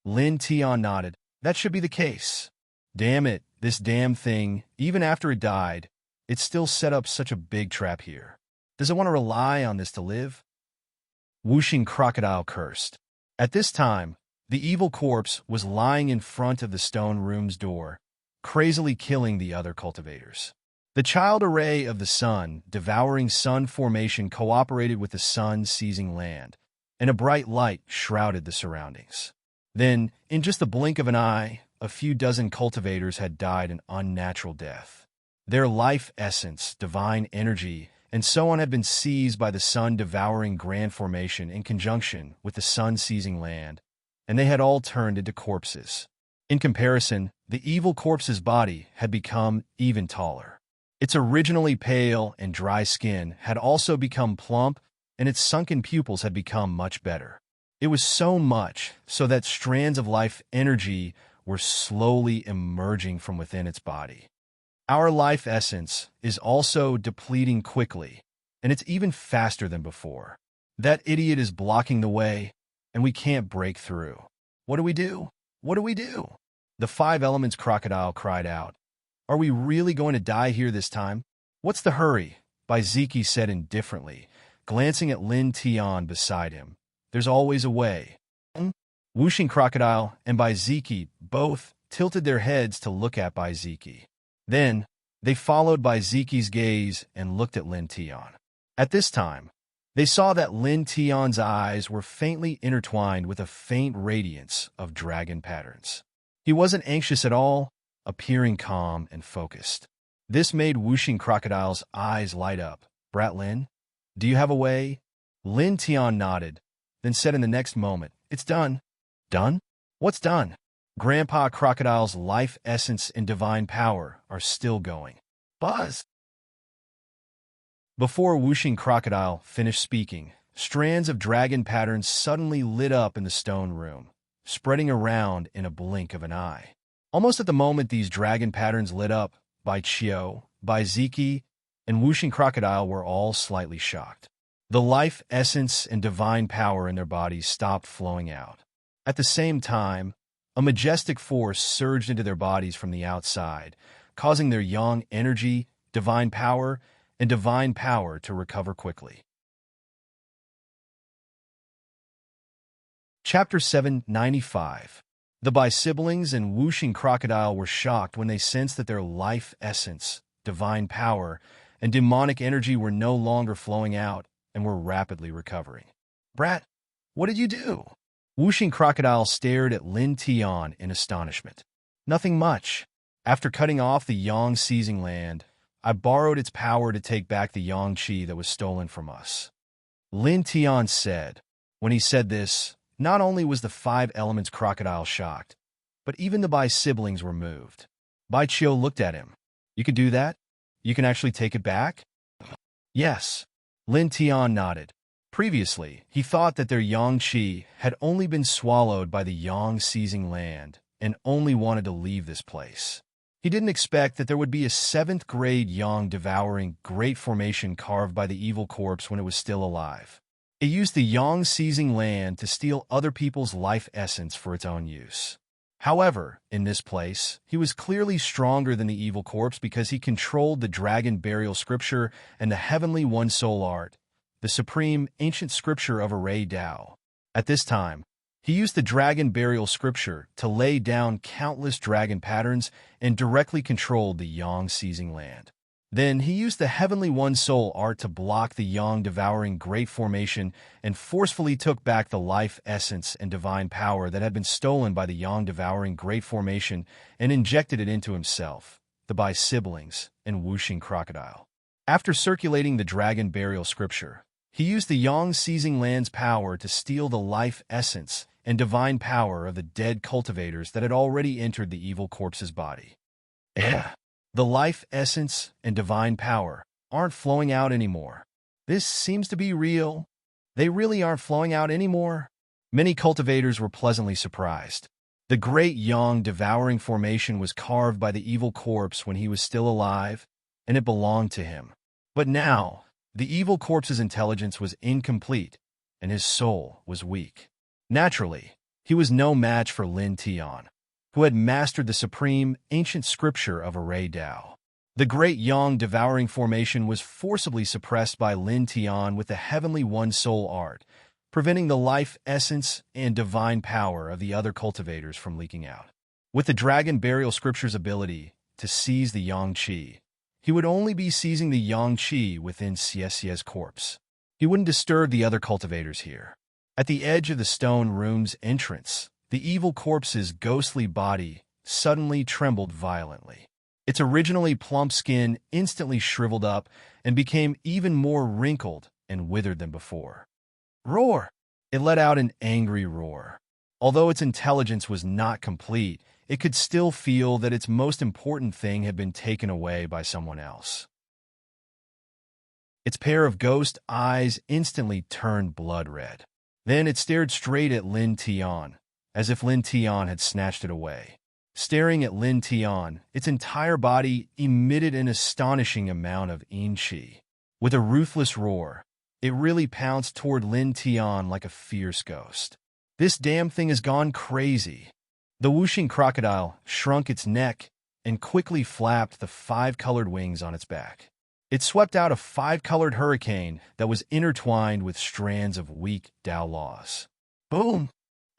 Lin Tian nodded. That should be the case. Damn it, this damn thing, even after it died, it still set up such a big trap here. Does it want to rely on this to live? Whooshing crocodile cursed. At this time, the evil corpse was lying in front of the stone room's door, crazily killing the other cultivators. The child array of the sun, devouring sun formation cooperated with the sun seizing land, and a bright light shrouded the surroundings. Then, in just the blink of an eye, a few dozen cultivators had died an unnatural death. Their life essence, divine energy, and so on had been seized by the sun-devouring grand formation in conjunction with the sun-seizing land, and they had all turned into corpses. In comparison, the evil corpse's body had become even taller. Its originally pale and dry skin had also become plump, and its sunken pupils had become much better. It was so much so that strands of life energy were slowly emerging from within its body. Our life essence is also depleting quickly, and it's even faster than before. That idiot is blocking the way, and we can't break through. What do we do? What do we do? The five elements crocodile cried out. Are we really going to die here this time? What's the hurry? Baiziki said indifferently, glancing at Lin Tian beside him. There's always a way. Whooshing crocodile and Baiziki both tilted their heads to look at Baiziki. Then, they followed Baiziki's gaze and looked at Lin Tian. At this time, they saw that Lin Tian's eyes were faintly intertwined with a faint radiance of dragon patterns. He wasn't anxious at all, appearing calm and focused. This made Whooshing Crocodile's eyes light up. Brat Lin, do you have a way? Lin Tian nodded, then said in the next moment, It's done. Done? What's done? Grandpa Crocodile's life essence and divine power are still going. Buzz! Before Whooshing Crocodile finished speaking, strands of dragon patterns suddenly lit up in the stone room, spreading around in a blink of an eye. Almost at the moment these dragon patterns lit up, Bai Chio, Baiziki, and Whooshing Crocodile were all slightly shocked. The life essence and divine power in their bodies stopped flowing out. At the same time, a majestic force surged into their bodies from the outside, causing their yang energy, divine power to recover quickly. Chapter 795. The Bai siblings and Whooshing Crocodile were shocked when they sensed that their life essence, divine power, and demonic energy were no longer flowing out and were rapidly recovering. Brat, what did you do? Whooshing Crocodile stared at Lin Tian in astonishment. Nothing much. After cutting off the yang seizing land, I borrowed its power to take back the yang qi that was stolen from us. Lin Tian said. When he said this, not only was the five elements crocodile shocked, but even the Bai siblings were moved. Bai Chio looked at him. You can do that? You can actually take it back? Yes. Lin Tian nodded. Previously, he thought that their yang qi had only been swallowed by the yang seizing land and only wanted to leave this place. He didn't expect that there would be a 7th-grade yang devouring great formation carved by the evil corpse when it was still alive. It used the yang seizing land to steal other people's life essence for its own use. However, in this place, he was clearly stronger than the evil corpse because he controlled the dragon burial scripture and the heavenly one soul art, the supreme ancient scripture of Array Dao. At this time, he used the dragon burial scripture to lay down countless dragon patterns and directly controlled the yang seizing land. Then he used the heavenly one soul art to block the yang devouring great formation and forcefully took back the life essence and divine power that had been stolen by the yang devouring great formation and injected it into himself, the Bai siblings, and Whooshing Crocodile. After circulating the dragon burial scripture, He used the Yang seizing land's power to steal the life essence and divine power of the dead cultivators that had already entered the evil corpse's body. The life essence and divine power aren't flowing out anymore. This seems to be real. They really aren't flowing out anymore. Many cultivators were pleasantly surprised. The great Yang devouring formation was carved by the evil corpse when he was still alive, and it belonged to him. But now, the evil corpse's intelligence was incomplete, and his soul was weak. Naturally, he was no match for Lin Tian, who had mastered the supreme ancient scripture of Array Tao. The great Yang devouring formation was forcibly suppressed by Lin Tian with the Heavenly One Soul art, preventing the life essence and divine power of the other cultivators from leaking out. With the Dragon Burial Scripture's ability to seize the Yang Qi, he would only be seizing the Yang Qi within Xie's corpse. He wouldn't disturb the other cultivators here. At the edge of the stone room's entrance, the evil corpse's ghostly body suddenly trembled violently. Its originally plump skin instantly shriveled up and became even more wrinkled and withered than before. Roar! It let out an angry roar. Although its intelligence was not complete, it could still feel that its most important thing had been taken away by someone else. Its pair of ghost eyes instantly turned blood red. Then it stared straight at Lin Tian, as if Lin Tian had snatched it away. Staring at Lin Tian, its entire body emitted an astonishing amount of yin qi. With a ruthless roar, it really pounced toward Lin Tian like a fierce ghost. This damn thing has gone crazy. The whooshing crocodile shrunk its neck and quickly flapped the 5-colored wings on its back. It swept out a 5-colored hurricane that was intertwined with strands of weak Dao laws. Boom!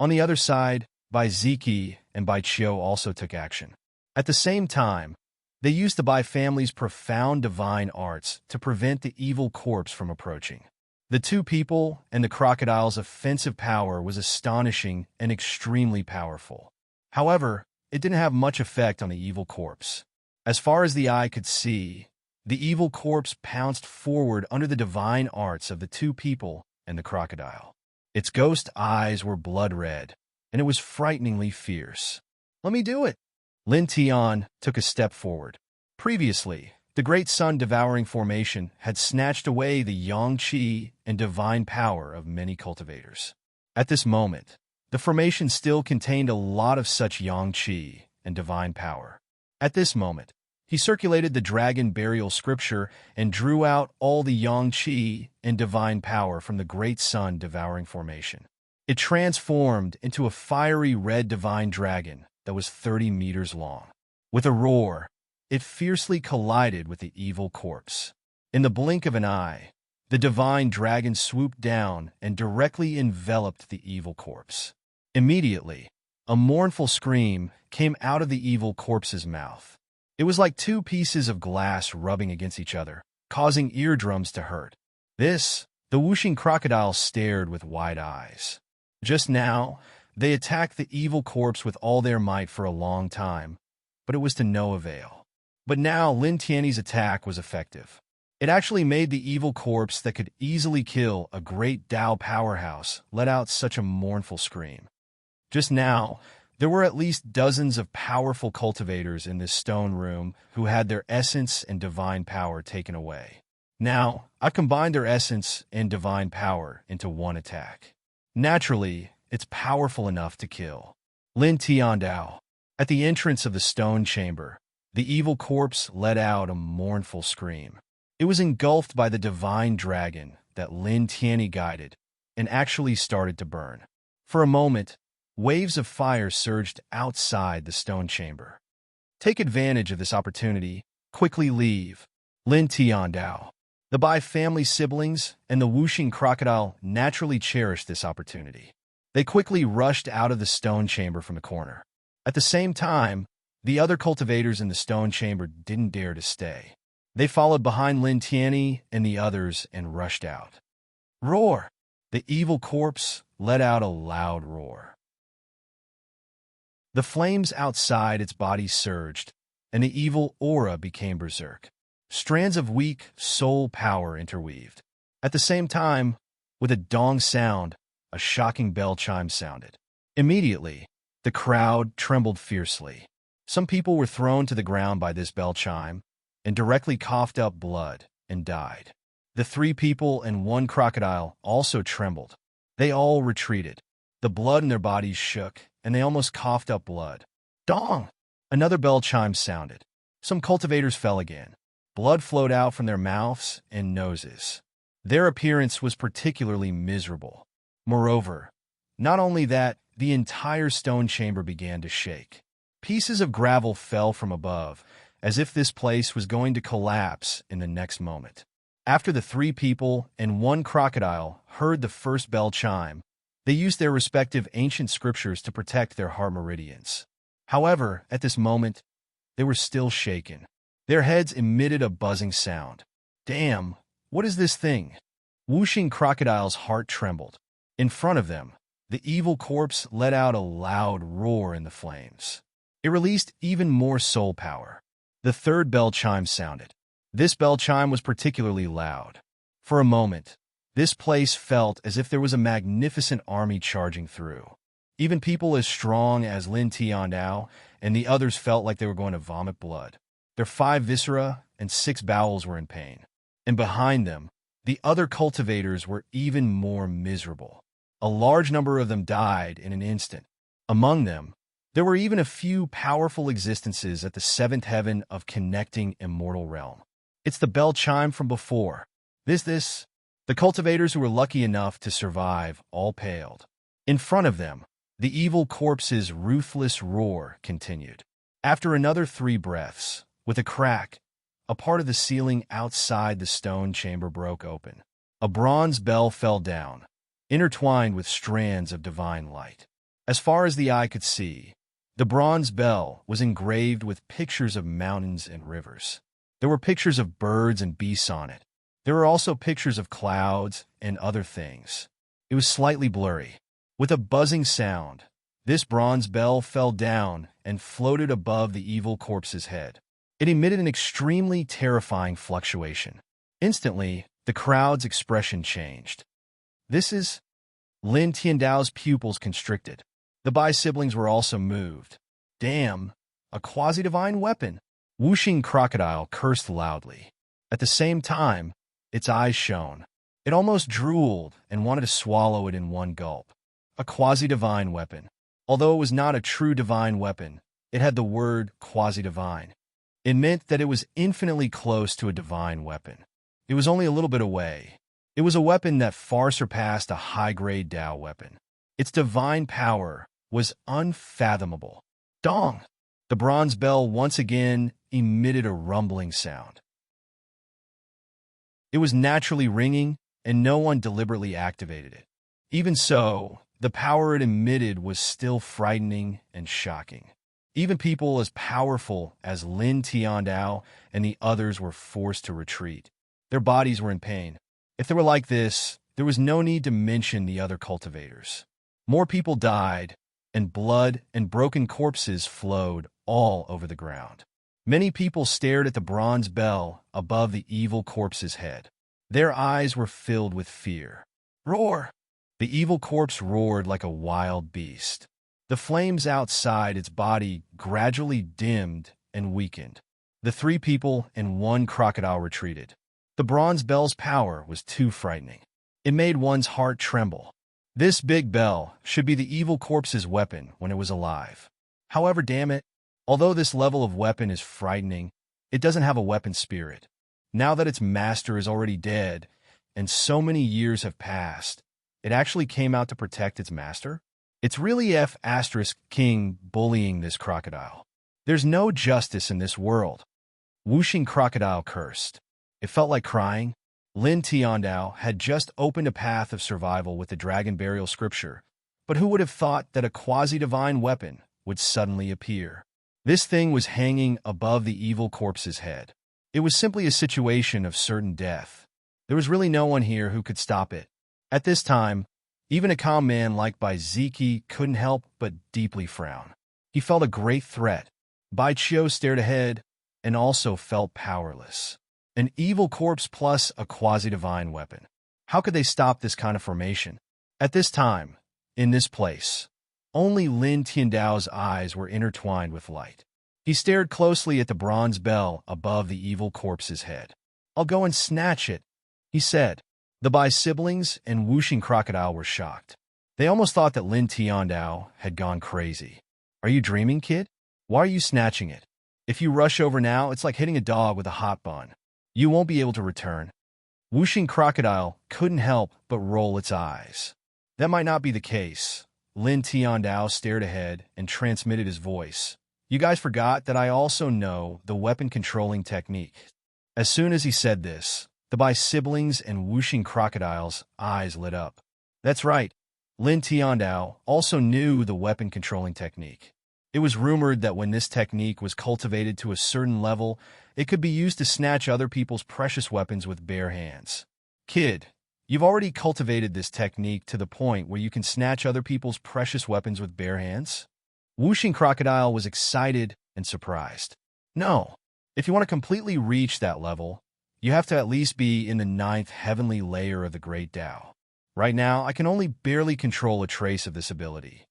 On the other side, Bai Ziki and Bai Qiu also took action. At the same time, they used the Bai family's profound divine arts to prevent the evil corpse from approaching. The two people and the crocodile's offensive power was astonishing and extremely powerful. However, it didn't have much effect on the evil corpse. As far as the eye could see, the evil corpse pounced forward under the divine arts of the two people and the crocodile. Its ghost eyes were blood red, and it was frighteningly fierce. Let me do it! Lin Tian took a step forward. Previously, the great sun-devouring formation had snatched away the yang qi and divine power of many cultivators. At this moment, the formation still contained a lot of such yang qi and divine power. At this moment, he circulated the Dragon Burial Scripture and drew out all the yang qi and divine power from the great sun-devouring formation. It transformed into a fiery red divine dragon that was 30 meters long. With a roar, it fiercely collided with the evil corpse. In the blink of an eye, the divine dragon swooped down and directly enveloped the evil corpse. Immediately, a mournful scream came out of the evil corpse's mouth. It was like two pieces of glass rubbing against each other, causing eardrums to hurt. The whooshing crocodile stared with wide eyes. Just now, they attacked the evil corpse with all their might for a long time, but it was to no avail. But now Lin Tian's attack was effective. It actually made the evil corpse that could easily kill a great Dao powerhouse let out such a mournful scream. Just now, there were at least dozens of powerful cultivators in this stone room who had their essence and divine power taken away. Now, I combined their essence and divine power into one attack. Naturally, it's powerful enough to kill. Lin Tian Dao. At the entrance of the stone chamber, the evil corpse let out a mournful scream. It was engulfed by the divine dragon that Lin Tian guided and actually started to burn. For a moment, waves of fire surged outside the stone chamber. Take advantage of this opportunity. Quickly leave. Lin Tian Dao. The Bai family siblings and the whooshing crocodile naturally cherished this opportunity. They quickly rushed out of the stone chamber from the corner. At the same time, the other cultivators in the stone chamber didn't dare to stay. They followed behind Lin Tian and the others and rushed out. Roar! The evil corpse let out a loud roar. The flames outside its body surged, and the evil aura became berserk. Strands of weak soul power interweaved. At the same time, with a dong sound, a shocking bell chime sounded. Immediately, the crowd trembled fiercely. Some people were thrown to the ground by this bell chime and directly coughed up blood and died. The 3 people and 1 crocodile also trembled. They all retreated. The blood in their bodies shook, and they almost coughed up blood. Dong! Another bell chime sounded. Some cultivators fell again. Blood flowed out from their mouths and noses. Their appearance was particularly miserable. Moreover, not only that, the entire stone chamber began to shake. Pieces of gravel fell from above, as if this place was going to collapse in the next moment. After the 3 people and 1 crocodile heard the first bell chime, they used their respective ancient scriptures to protect their heart meridians. However, at this moment, they were still shaken. Their heads emitted a buzzing sound. Damn, what is this thing? Whooshing crocodile's heart trembled. In front of them, the evil corpse let out a loud roar in the flames. It released even more soul power. The 3rd bell chime sounded. This bell chime was particularly loud. For a moment, this place felt as if there was a magnificent army charging through. Even people as strong as Lin Tiandao and the others felt like they were going to vomit blood. Their 5 viscera and 6 bowels were in pain. And behind them, the other cultivators were even more miserable. A large number of them died in an instant. Among them, there were even a few powerful existences at the 7th heaven of connecting immortal realm. It's the bell chime from before. The cultivators who were lucky enough to survive all paled. In front of them, the evil corpse's ruthless roar continued. After another 3 breaths, with a crack, a part of the ceiling outside the stone chamber broke open. A bronze bell fell down, intertwined with strands of divine light. As far as the eye could see, the bronze bell was engraved with pictures of mountains and rivers. There were pictures of birds and beasts on it. There were also pictures of clouds and other things. It was slightly blurry. With a buzzing sound, this bronze bell fell down and floated above the evil corpse's head. It emitted an extremely terrifying fluctuation. Instantly, the crowd's expression changed. Lin Tiandao's pupils constricted. The Bai siblings were also moved. Damn, a quasi-divine weapon. Whooshing crocodile cursed loudly. At the same time, its eyes shone. It almost drooled and wanted to swallow it in one gulp. A quasi-divine weapon. Although it was not a true divine weapon, it had the word quasi-divine. It meant that it was infinitely close to a divine weapon. It was only a little bit away. It was a weapon that far surpassed a high-grade Dao weapon. Its divine power was unfathomable. Dong! The bronze bell once again emitted a rumbling sound. It was naturally ringing, and no one deliberately activated it. Even so, the power it emitted was still frightening and shocking. Even people as powerful as Lin Tiandao and the others were forced to retreat. Their bodies were in pain. If they were like this, there was no need to mention the other cultivators. More people died, and blood and broken corpses flowed all over the ground. Many people stared at the bronze bell above the evil corpse's head. Their eyes were filled with fear. Roar! The evil corpse roared like a wild beast. The flames outside its body gradually dimmed and weakened. The 3 people and 1 crocodile retreated. The bronze bell's power was too frightening. It made one's heart tremble. This big bell should be the evil corpse's weapon when it was alive. However, damn it, although this level of weapon is frightening, it doesn't have a weapon spirit. Now that its master is already dead, and so many years have passed, it actually came out to protect its master? It's really King bullying this crocodile. There's no justice in this world. Whooshing crocodile cursed. It felt like crying. Lin Tiandao had just opened a path of survival with the dragon burial scripture, but who would have thought that a quasi-divine weapon would suddenly appear? This thing was hanging above the evil corpse's head. It was simply a situation of certain death. There was really no one here who could stop it. At this time, even a calm man like Bai Ziki couldn't help but deeply frown. He felt a great threat. Bai Chio stared ahead and also felt powerless. An evil corpse plus a quasi-divine weapon. How could they stop this kind of formation? At this time, in this place, only Lin Tiandao's eyes were intertwined with light. He stared closely at the bronze bell above the evil corpse's head. "I'll go and snatch it," he said. The Bai siblings and Wuxing crocodile were shocked. They almost thought that Lin Tiandao had gone crazy. "Are you dreaming, kid? Why are you snatching it? If you rush over now, it's like hitting a dog with a hot bun. You won't be able to return." Wuxing crocodile couldn't help but roll its eyes. That might not be the case. Lin Tiandao stared ahead and transmitted his voice. "You guys forgot that I also know the weapon controlling technique." As soon as he said this, the Bai siblings and Wuxing crocodile's eyes lit up. That's right. Lin Tiandao also knew the weapon controlling technique. It was rumored that when this technique was cultivated to a certain level, it could be used to snatch other people's precious weapons with bare hands. "Kid, you've already cultivated this technique to the point where you can snatch other people's precious weapons with bare hands?" Wuxing crocodile was excited and surprised. "No. If you want to completely reach that level, you have to at least be in the 9th heavenly layer of the Great Tao. Right now, I can only barely control a trace of this ability.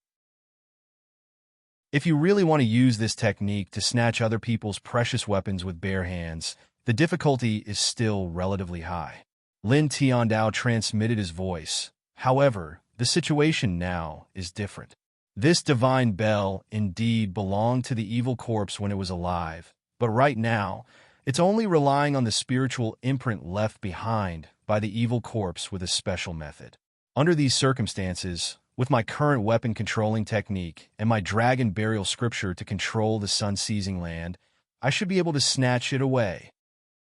If you really want to use this technique to snatch other people's precious weapons with bare hands, the difficulty is still relatively high." Lin Tiandao transmitted his voice. However, the situation now is different. This divine bell indeed belonged to the evil corpse when it was alive, but right now, it's only relying on the spiritual imprint left behind by the evil corpse with a special method. Under these circumstances, with my current weapon controlling technique and my dragon burial scripture to control the sun-seizing land, I should be able to snatch it away.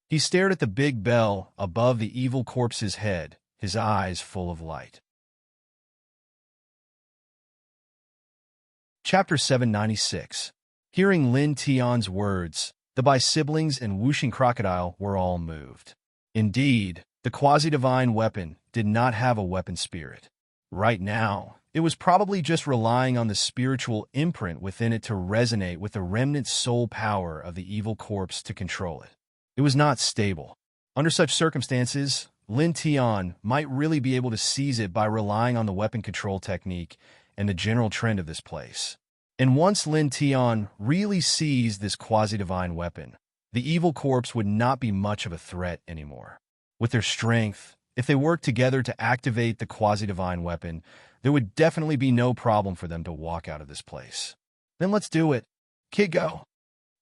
He stared at the big bell above the evil corpse's head, his eyes full of light. Chapter 796. Hearing Lin Tian's words, the Bai siblings and Wuxing crocodile were all moved. Indeed, the quasi-divine weapon did not have a weapon spirit. Right now, it was probably just relying on the spiritual imprint within it to resonate with the remnant soul power of the evil corpse to control it. It was not stable. Under such circumstances, Lin Tian might really be able to seize it by relying on the weapon control technique and the general trend of this place. And once Lin Tian really seized this quasi-divine weapon, the evil corpse would not be much of a threat anymore. With their strength, if they worked together to activate the quasi-divine weapon, there would definitely be no problem for them to walk out of this place. "Then let's do it. Kid, go."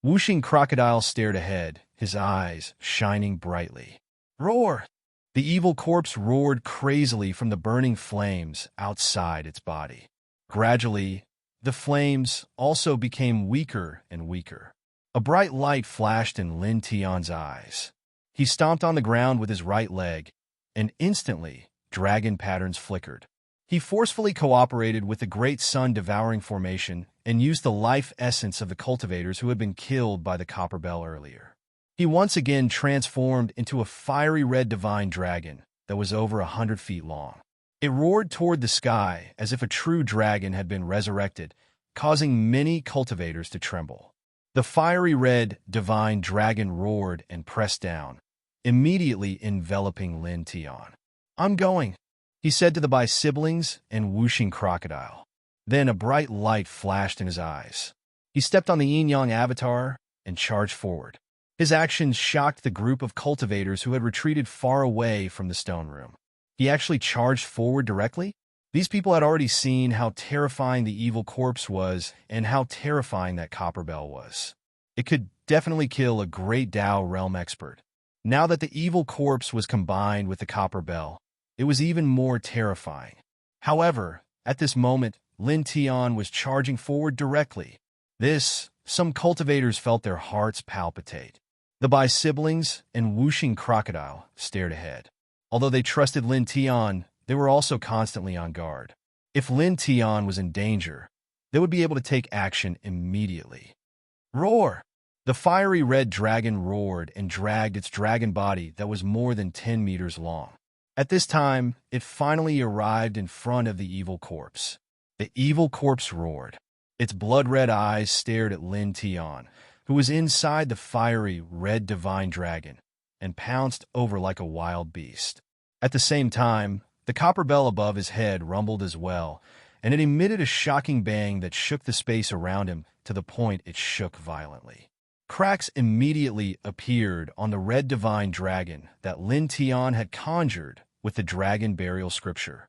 Wuxing crocodile stared ahead, his eyes shining brightly. "Roar!" The evil corpse roared crazily from the burning flames outside its body. Gradually, the flames also became weaker and weaker. A bright light flashed in Lin Tian's eyes. He stomped on the ground with his right leg, and instantly, dragon patterns flickered. He forcefully cooperated with the great sun-devouring formation and used the life essence of the cultivators who had been killed by the copper bell earlier. He once again transformed into a fiery red divine dragon that was over 100 feet long. It roared toward the sky as if a true dragon had been resurrected, causing many cultivators to tremble. The fiery red divine dragon roared and pressed down, immediately enveloping Lin Tian. "I'm going," he said to the Bai siblings and Wuxing crocodile. Then a bright light flashed in his eyes. He stepped on the yin-yang avatar and charged forward. His actions shocked the group of cultivators who had retreated far away from the stone room. He actually charged forward directly? These people had already seen how terrifying the evil corpse was and how terrifying that copper bell was. It could definitely kill a great Tao realm expert. Now that the evil corpse was combined with the copper bell, it was even more terrifying. However, at this moment, Lin Tian was charging forward directly. Some cultivators felt their hearts palpitate. The Bai siblings and Wuxing crocodile stared ahead. Although they trusted Lin Tian, they were also constantly on guard. If Lin Tian was in danger, they would be able to take action immediately. Roar! The fiery red dragon roared and dragged its dragon body that was more than 10 meters long. At this time, it finally arrived in front of the evil corpse. The evil corpse roared. Its blood-red eyes stared at Lin Tian, who was inside the fiery red divine dragon, and pounced over like a wild beast. At the same time, the copper bell above his head rumbled as well, and it emitted a shocking bang that shook the space around him to the point it shook violently. Cracks immediately appeared on the red divine dragon that Lin Tian had conjured with the dragon burial scripture.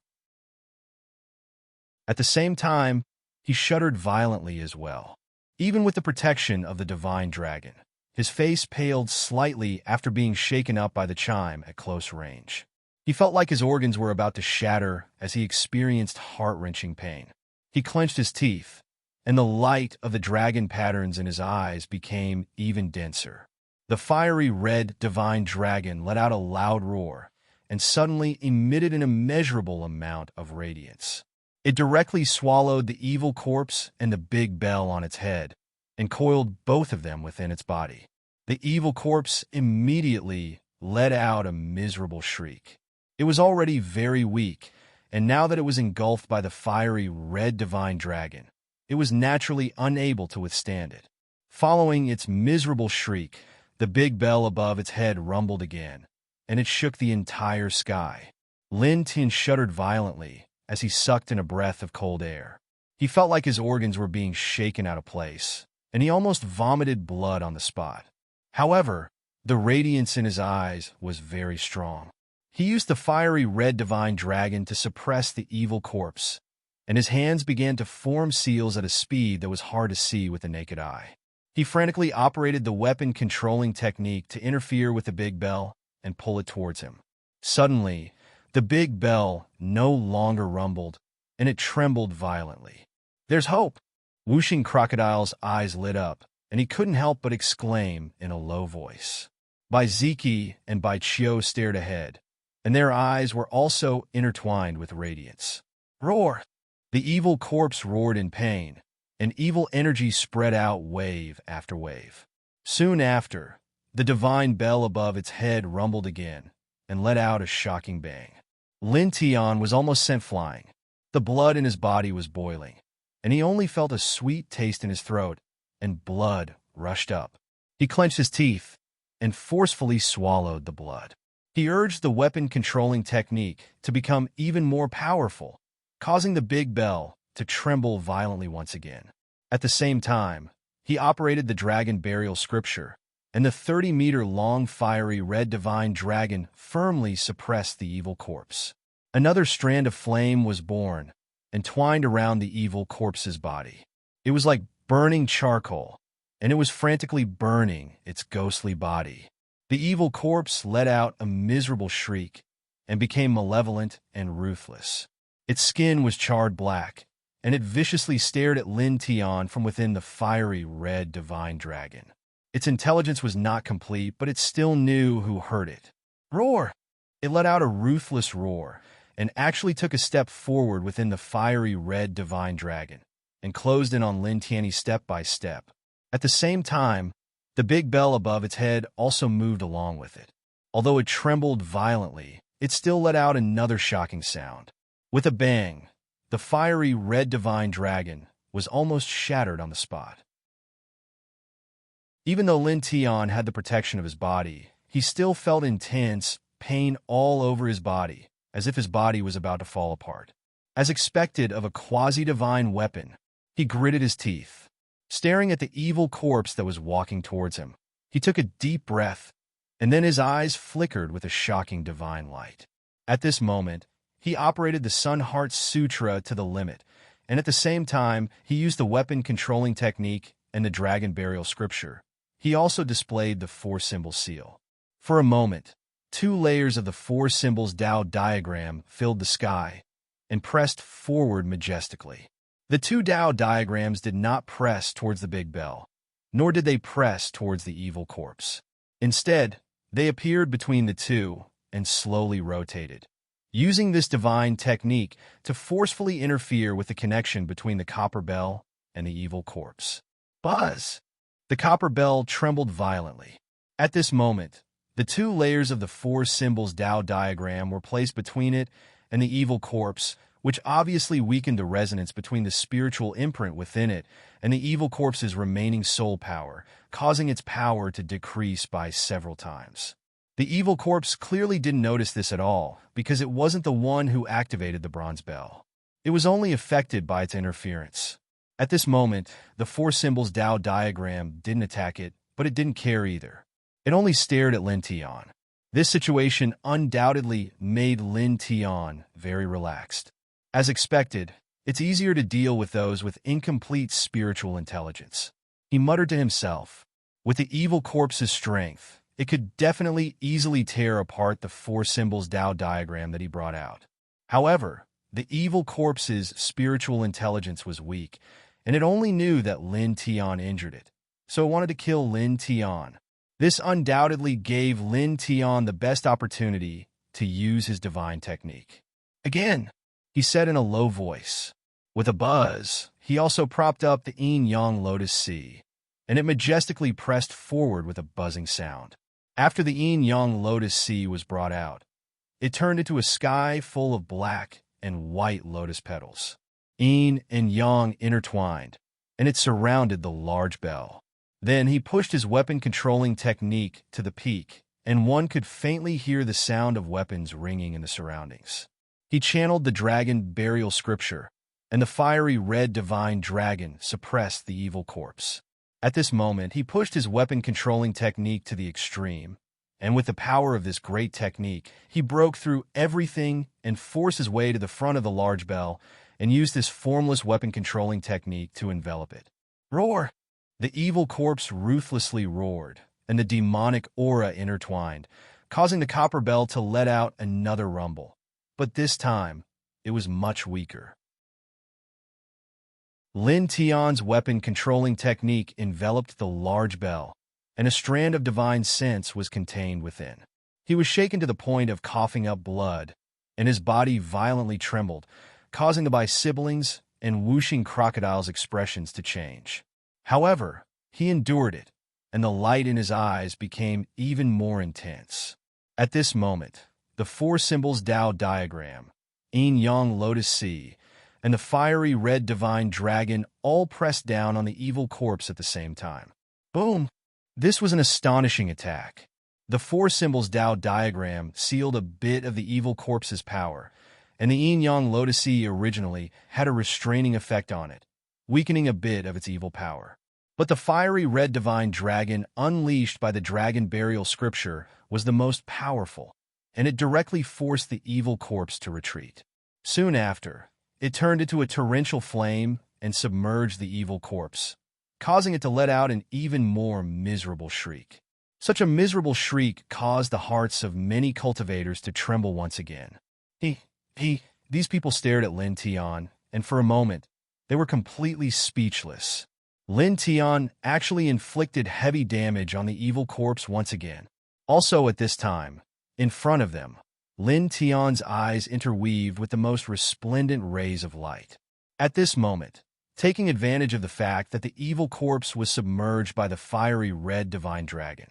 At the same time, he shuddered violently as well. Even with the protection of the divine dragon, his face paled slightly after being shaken up by the chime at close range. He felt like his organs were about to shatter as he experienced heart-wrenching pain. He clenched his teeth, and the light of the dragon patterns in his eyes became even denser. The fiery red divine dragon let out a loud roar and suddenly emitted an immeasurable amount of radiance. It directly swallowed the evil corpse and the big bell on its head, and coiled both of them within its body. The evil corpse immediately let out a miserable shriek. It was already very weak, and now that it was engulfed by the fiery red divine dragon, it was naturally unable to withstand it. Following its miserable shriek, the big bell above its head rumbled again, and it shook the entire sky. Lin Tian shuddered violently as he sucked in a breath of cold air. He felt like his organs were being shaken out of place, and he almost vomited blood on the spot. However, the radiance in his eyes was very strong. He used the fiery red divine dragon to suppress the evil corpse, and his hands began to form seals at a speed that was hard to see with the naked eye. He frantically operated the weapon-controlling technique to interfere with the big bell and pull it towards him. Suddenly, the big bell no longer rumbled, and it trembled violently. "There's hope!" Wuxing Crocodile's eyes lit up, and he couldn't help but exclaim in a low voice. Bai Ziki and Bai Qiu stared ahead, and their eyes were also intertwined with radiance. "Roar!" The evil corpse roared in pain, and evil energy spread out wave after wave. Soon after, the divine bell above its head rumbled again and let out a shocking bang. Lin Tian was almost sent flying. The blood in his body was boiling, and he only felt a sweet taste in his throat, and blood rushed up. He clenched his teeth and forcefully swallowed the blood. He urged the weapon-controlling technique to become even more powerful, causing the big bell to tremble violently once again. At the same time, he operated the dragon burial scripture, and the 30-meter-long fiery red divine dragon firmly suppressed the evil corpse. Another strand of flame was born and twined around the evil corpse's body. It was like burning charcoal, and it was frantically burning its ghostly body. The evil corpse let out a miserable shriek and became malevolent and ruthless. Its skin was charred black, and it viciously stared at Lin Tian from within the fiery red divine dragon. Its intelligence was not complete, but it still knew who heard it. "Roar!" It let out a ruthless roar and actually took a step forward within the fiery red divine dragon and closed in on Lin Tian step by step. At the same time, the big bell above its head also moved along with it. Although it trembled violently, it still let out another shocking sound. With a bang, the fiery red divine dragon was almost shattered on the spot. Even though Lin Tian had the protection of his body, he still felt intense pain all over his body, as if his body was about to fall apart. As expected of a quasi-divine weapon, he gritted his teeth. Staring at the evil corpse that was walking towards him, he took a deep breath, and then his eyes flickered with a shocking divine light. At this moment, he operated the Sun Heart Sutra to the limit, and at the same time, he used the weapon-controlling technique and the dragon burial scripture. He also displayed the four-symbol seal. For a moment, 2 layers of the four symbols Tao diagram filled the sky and pressed forward majestically. The 2 Tao diagrams did not press towards the big bell, nor did they press towards the evil corpse. Instead, they appeared between the two and slowly rotated, using this divine technique to forcefully interfere with the connection between the copper bell and the evil corpse. Buzz! The copper bell trembled violently. At this moment, the 2 layers of the four symbols Tao diagram were placed between it and the evil corpse, which obviously weakened the resonance between the spiritual imprint within it and the evil corpse's remaining soul power, causing its power to decrease by several times. The evil corpse clearly didn't notice this at all, because it wasn't the one who activated the bronze bell. It was only affected by its interference. At this moment, the four symbols Tao diagram didn't attack it, but it didn't care either. It only stared at Lin Tian. This situation undoubtedly made Lin Tian very relaxed. As expected, it's easier to deal with those with incomplete spiritual intelligence. He muttered to himself. With the evil corpse's strength, it could definitely easily tear apart the four symbols Tao diagram that he brought out. However, the evil corpse's spiritual intelligence was weak, and it only knew that Lin Tian injured it, so it wanted to kill Lin Tian. This undoubtedly gave Lin Tian the best opportunity to use his divine technique. Again, he said in a low voice. With a buzz, he also propped up the yin-yang lotus sea, and it majestically pressed forward with a buzzing sound. After the yin-yang lotus sea was brought out, it turned into a sky full of black and white lotus petals. Yin and yang intertwined, and it surrounded the large bell. Then he pushed his weapon-controlling technique to the peak, and one could faintly hear the sound of weapons ringing in the surroundings. He channeled the dragon burial scripture, and the fiery red divine dragon suppressed the evil corpse. At this moment, he pushed his weapon-controlling technique to the extreme, and with the power of this great technique, he broke through everything and forced his way to the front of the large bell and used this formless weapon-controlling technique to envelop it. Roar! The evil corpse ruthlessly roared, and the demonic aura intertwined, causing the copper bell to let out another rumble. But this time, it was much weaker. Lin Tian's weapon-controlling technique enveloped the large bell, and a strand of divine sense was contained within. He was shaken to the point of coughing up blood, and his body violently trembled, causing the siblings and whooshing crocodiles' expressions to change. However, he endured it, and the light in his eyes became even more intense. At this moment, the four symbols Tao diagram, yin-yang lotus sea, and the fiery red divine dragon all pressed down on the evil corpse at the same time. Boom! This was an astonishing attack. The four symbols Tao diagram sealed a bit of the evil corpse's power, and the yin-yang lotus sea originally had a restraining effect on it, weakening a bit of its evil power. But the fiery red divine dragon unleashed by the dragon burial scripture was the most powerful, and it directly forced the evil corpse to retreat. Soon after, it turned into a torrential flame and submerged the evil corpse, causing it to let out an even more miserable shriek. Such a miserable shriek caused the hearts of many cultivators to tremble once again. These people stared at Lin Tian, and for a moment, they were completely speechless. Lin Tian actually inflicted heavy damage on the evil corpse once again. Also at this time, in front of them, Lin Tian's eyes interweaved with the most resplendent rays of light. At this moment, taking advantage of the fact that the evil corpse was submerged by the fiery red divine dragon,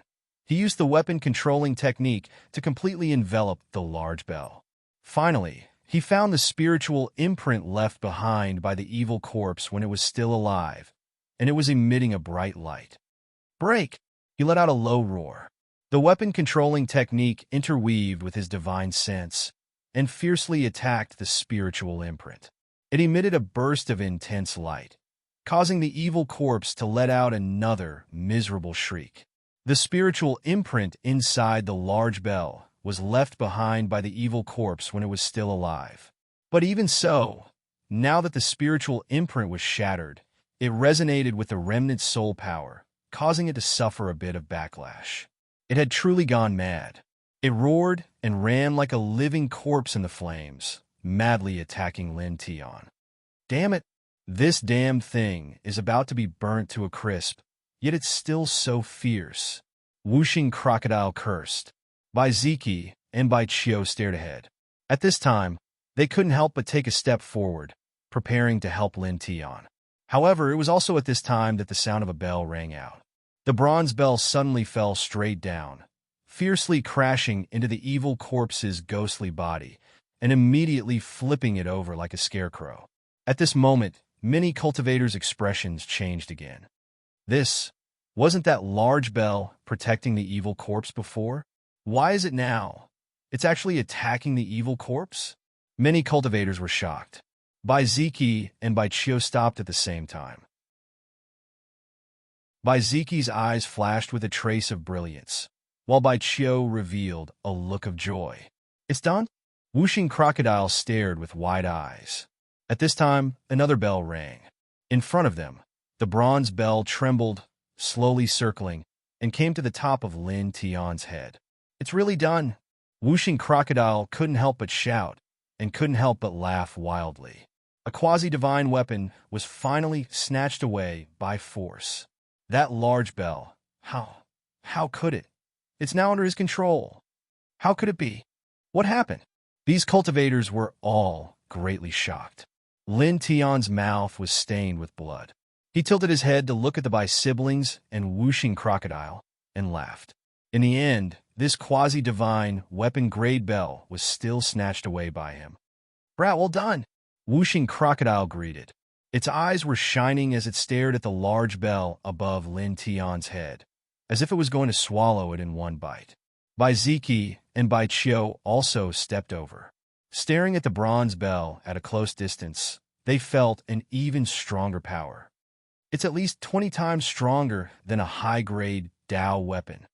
he used the weapon-controlling technique to completely envelop the large bell. Finally, he found the spiritual imprint left behind by the evil corpse when it was still alive, and it was emitting a bright light. Break! He let out a low roar. The weapon-controlling technique interweaved with his divine sense and fiercely attacked the spiritual imprint. It emitted a burst of intense light, causing the evil corpse to let out another miserable shriek. The spiritual imprint inside the large bell was left behind by the evil corpse when it was still alive. But even so, now that the spiritual imprint was shattered, it resonated with the remnant soul power, causing it to suffer a bit of backlash. It had truly gone mad. It roared and ran like a living corpse in the flames, madly attacking Lin Tian. Damn it! This damned thing is about to be burnt to a crisp, yet it's still so fierce. Whooshing crocodile cursed. Bai Ziki and Bai Chiu stared ahead. At this time, they couldn't help but take a step forward, preparing to help Lin Tian. However, it was also at this time that the sound of a bell rang out. The bronze bell suddenly fell straight down, fiercely crashing into the evil corpse's ghostly body and immediately flipping it over like a scarecrow. At this moment, many cultivators' expressions changed again. Wasn't that large bell protecting the evil corpse before? Why is it now? It's actually attacking the evil corpse? Many cultivators were shocked. Baiziki and Baichio stopped at the same time. Baiziki's eyes flashed with a trace of brilliance, while Baichio revealed a look of joy. It's done? Wuxing Crocodile stared with wide eyes. At this time, another bell rang. In front of them, the bronze bell trembled, slowly circling, and came to the top of Lin Tian's head. It's really done. Wuxing Crocodile couldn't help but shout, and couldn't help but laugh wildly. A quasi-divine weapon was finally snatched away by force. That large bell, how could it? It's now under his control. How could it be? What happened? These cultivators were all greatly shocked. Lin Tian's mouth was stained with blood. He tilted his head to look at the siblings and Wuxing Crocodile, and laughed. In the end, this quasi-divine, weapon-grade bell was still snatched away by him. "Brat, well done!" Wuxing Crocodile greeted. Its eyes were shining as it stared at the large bell above Lin Tian's head, as if it was going to swallow it in one bite. Baiziki and Baichio also stepped over. Staring at the bronze bell at a close distance, they felt an even stronger power. It's at least 20 times stronger than a high-grade Dao weapon.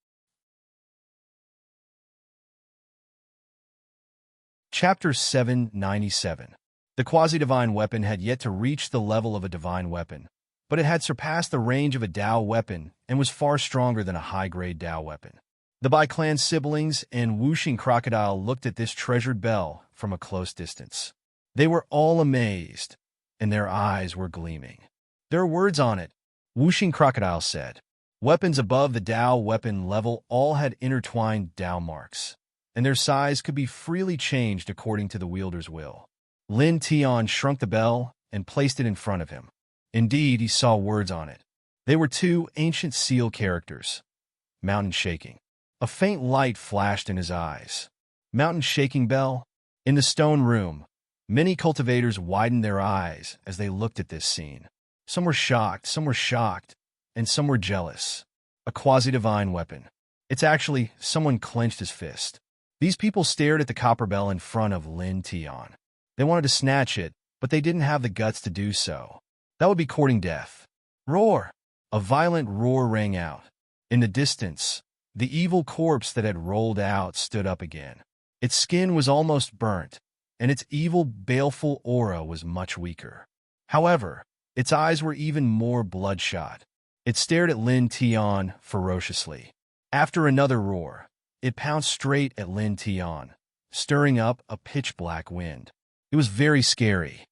Chapter 797. The quasi-divine weapon had yet to reach the level of a divine weapon, but it had surpassed the range of a Dao weapon and was far stronger than a high-grade Dao weapon. The Bai clan siblings and Wuxing Crocodile looked at this treasured bell from a close distance. They were all amazed, and their eyes were gleaming. "There are words on it," Wuxing Crocodile said. Weapons above the Dao weapon level all had intertwined Dao marks, and their size could be freely changed according to the wielder's will. Lin Tian shrunk the bell and placed it in front of him. Indeed, he saw words on it. They were two ancient seal characters. Mountain shaking. A faint light flashed in his eyes. Mountain shaking bell? In the stone room, many cultivators widened their eyes as they looked at this scene. Some were shocked, and some were jealous. A quasi-divine weapon. It's actually, someone clenched his fist. These people stared at the copper bell in front of Lin Tian. They wanted to snatch it, but they didn't have the guts to do so. That would be courting death. Roar! A violent roar rang out. In the distance, the evil corpse that had rolled out stood up again. Its skin was almost burnt, and its evil, baleful aura was much weaker. However, its eyes were even more bloodshot. It stared at Lin Tian ferociously. After another roar, it pounced straight at Lin Tian, stirring up a pitch-black wind. It was very scary.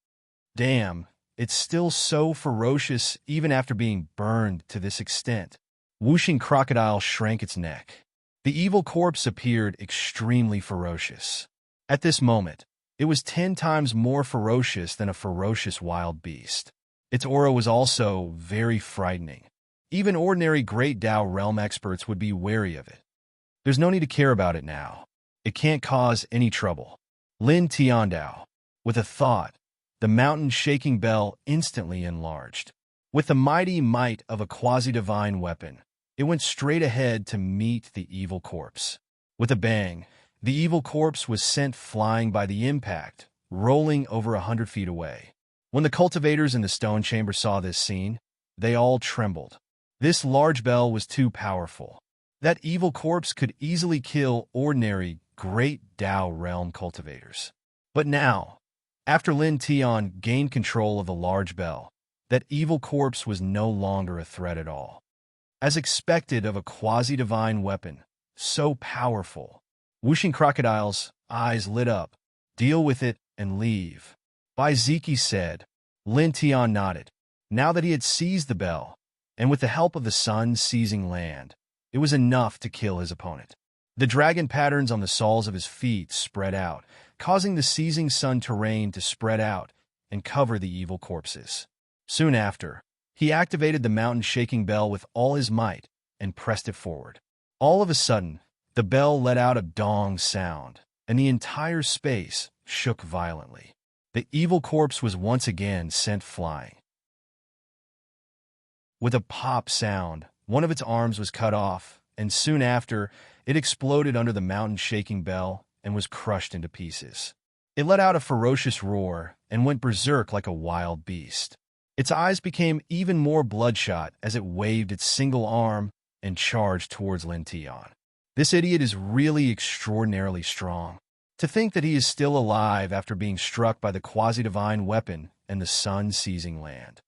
Damn, it's still so ferocious even after being burned to this extent. Wuxing Crocodile shrank its neck. The evil corpse appeared extremely ferocious. At this moment, it was 10 times more ferocious than a ferocious wild beast. Its aura was also very frightening. Even ordinary Great Dao Realm experts would be wary of it. There's no need to care about it now. It can't cause any trouble. Lin Tiandao. With a thought, the mountain-shaking bell instantly enlarged. With the mighty might of a quasi-divine weapon, it went straight ahead to meet the evil corpse. With a bang, the evil corpse was sent flying by the impact, rolling over 100 feet away. When the cultivators in the stone chamber saw this scene, they all trembled. This large bell was too powerful. That evil corpse could easily kill ordinary Great Dao Realm cultivators. But now, after Lin Tian gained control of the large bell, that evil corpse was no longer a threat at all. As expected of a quasi-divine weapon, so powerful, Wuxing Crocodile's eyes lit up. "Deal with it and leave," Baiziki said. Lin Tian nodded. Now that he had seized the bell, and with the help of the sun seizing land, it was enough to kill his opponent. The dragon patterns on the soles of his feet spread out, causing the seizing sun terrain to spread out and cover the evil corpses. Soon after, he activated the mountain-shaking bell with all his might and pressed it forward. All of a sudden, the bell let out a dong sound, and the entire space shook violently. The evil corpse was once again sent flying. With a pop sound, one of its arms was cut off, and soon after, it exploded under the mountain-shaking bell and was crushed into pieces. It let out a ferocious roar and went berserk like a wild beast. Its eyes became even more bloodshot as it waved its single arm and charged towards Lin Tian. This idiot is really extraordinarily strong. To think that he is still alive after being struck by the quasi-divine weapon and the sun seizing land.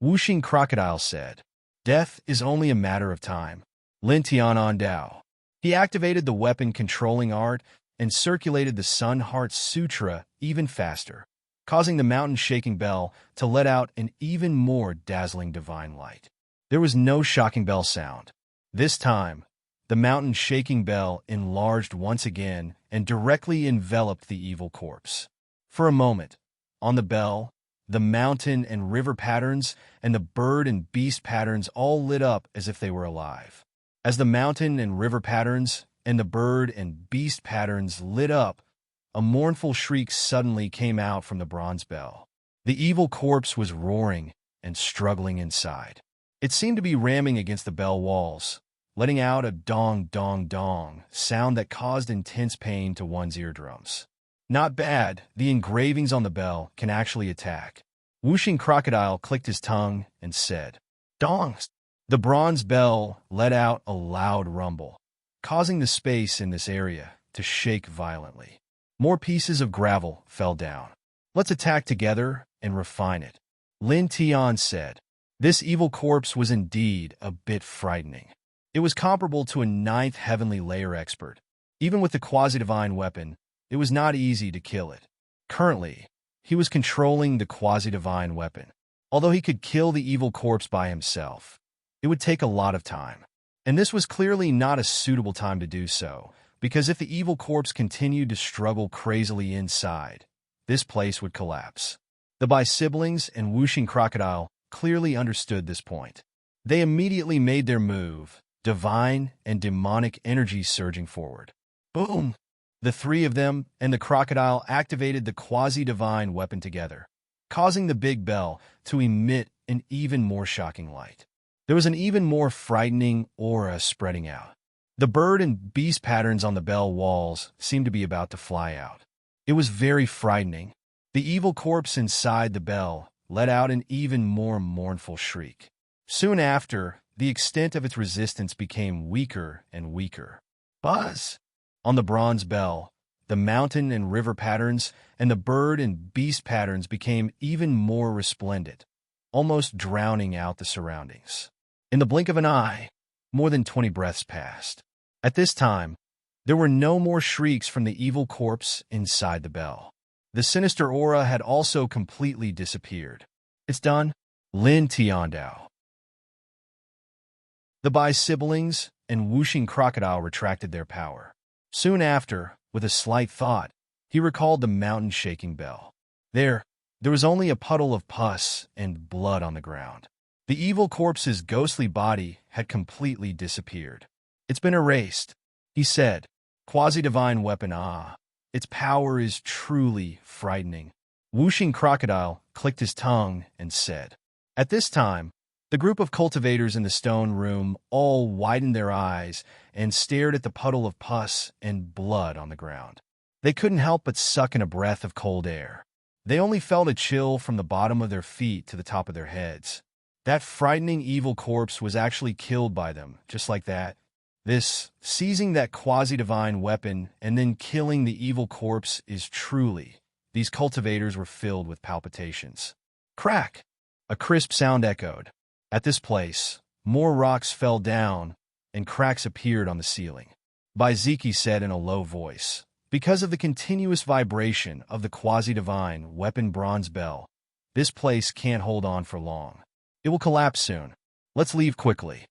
Wuxing Crocodile said, "Death is only a matter of time." Lin Tian on Dao. He activated the weapon-controlling art and circulated the Sun Heart Sutra even faster, causing the mountain-shaking bell to let out an even more dazzling divine light. There was no shocking bell sound. This time, the mountain-shaking bell enlarged once again and directly enveloped the evil corpse. For a moment, on the bell, the mountain and river patterns and the bird and beast patterns all lit up as if they were alive. As the mountain and river patterns and the bird and beast patterns lit up, a mournful shriek suddenly came out from the bronze bell. The evil corpse was roaring and struggling inside. It seemed to be ramming against the bell walls, letting out a dong dong dong sound that caused intense pain to one's eardrums. Not bad, the engravings on the bell can actually attack. Wuxing Crocodile clicked his tongue and said, "Dongs!" The bronze bell let out a loud rumble, causing the space in this area to shake violently. More pieces of gravel fell down. "Let's attack together and refine it," Lin Tian said. This evil corpse was indeed a bit frightening. It was comparable to a ninth heavenly layer expert. Even with the quasi-divine weapon, it was not easy to kill it. Currently, he was controlling the quasi-divine weapon. Although he could kill the evil corpse by himself, it would take a lot of time. And this was clearly not a suitable time to do so, because if the evil corpse continued to struggle crazily inside, this place would collapse. The Bai siblings and Wuxing Crocodile clearly understood this point. They immediately made their move, divine and demonic energy surging forward. Boom! The three of them and the crocodile activated the quasi-divine weapon together, causing the big bell to emit an even more shocking light. There was an even more frightening aura spreading out. The bird and beast patterns on the bell walls seemed to be about to fly out. It was very frightening. The evil corpse inside the bell let out an even more mournful shriek. Soon after, the extent of its resistance became weaker and weaker. Buzz! On the bronze bell, the mountain and river patterns and the bird and beast patterns became even more resplendent, almost drowning out the surroundings. In the blink of an eye, more than 20 breaths passed. At this time, there were no more shrieks from the evil corpse inside the bell. The sinister aura had also completely disappeared. "It's done," Lin Tiandao. The Bai siblings and Wuxing Crocodile retracted their power. Soon after, with a slight thought, he recalled the mountain-shaking bell. There was only a puddle of pus and blood on the ground. The evil corpse's ghostly body had completely disappeared. "It's been erased," he said. "Quasi-divine weapon, its power is truly frightening." Wuxing Crocodile clicked his tongue and said. At this time, the group of cultivators in the stone room all widened their eyes and stared at the puddle of pus and blood on the ground. They couldn't help but suck in a breath of cold air. They only felt a chill from the bottom of their feet to the top of their heads. That frightening evil corpse was actually killed by them, just like that. Seizing that quasi-divine weapon and then killing the evil corpse is truly. These cultivators were filled with palpitations. Crack! A crisp sound echoed. At this place, more rocks fell down and cracks appeared on the ceiling. Baiziki said in a low voice, "Because of the continuous vibration of the quasi-divine weapon bronze bell, this place can't hold on for long. It will collapse soon. Let's leave quickly."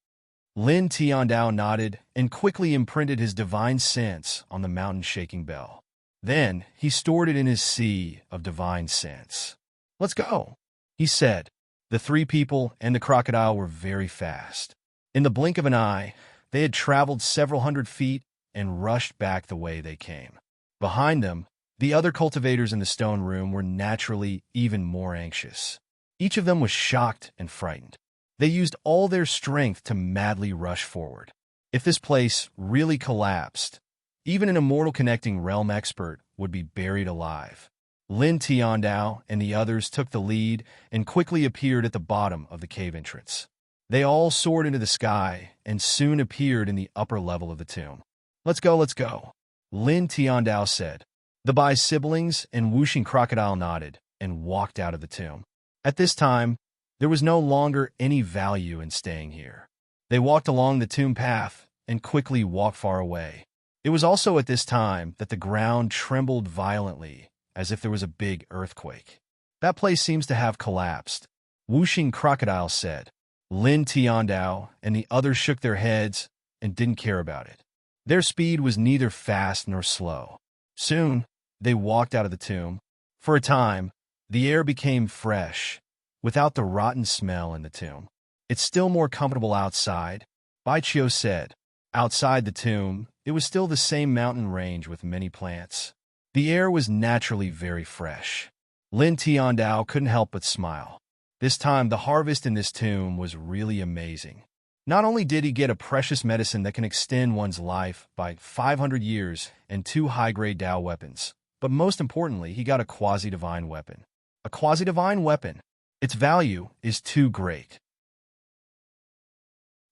Lin Tiandao nodded and quickly imprinted his divine sense on the mountain-shaking bell. Then he stored it in his sea of divine sense. "Let's go," he said. The three people and the crocodile were very fast. In the blink of an eye, they had traveled several hundred feet and rushed back the way they came. Behind them, the other cultivators in the stone room were naturally even more anxious. Each of them was shocked and frightened. They used all their strength to madly rush forward. If this place really collapsed, even an immortal connecting realm expert would be buried alive. Lin Tiandao and the others took the lead and quickly appeared at the bottom of the cave entrance. They all soared into the sky and soon appeared in the upper level of the tomb. Let's go, let's go, Lin Tiandao said. The Bai siblings and whooshing crocodile nodded and walked out of the tomb. At this time, there was no longer any value in staying here. They walked along the tomb path and quickly walked far away. It was also at this time that the ground trembled violently, as if there was a big earthquake. That place seems to have collapsed, whooshing crocodile said. Lin Tiandao and the others shook their heads and didn't care about it. Their speed was neither fast nor slow. Soon, they walked out of the tomb. For a time, the air became fresh, without the rotten smell in the tomb. It's still more comfortable outside, Bai Qiu said. Outside the tomb, it was still the same mountain range with many plants. The air was naturally very fresh. Lin Tiandao couldn't help but smile. This time, the harvest in this tomb was really amazing. Not only did he get a precious medicine that can extend one's life by 500 years and 2 high-grade Dao weapons, but most importantly, he got a quasi-divine weapon. A quasi-divine weapon. Its value is too great.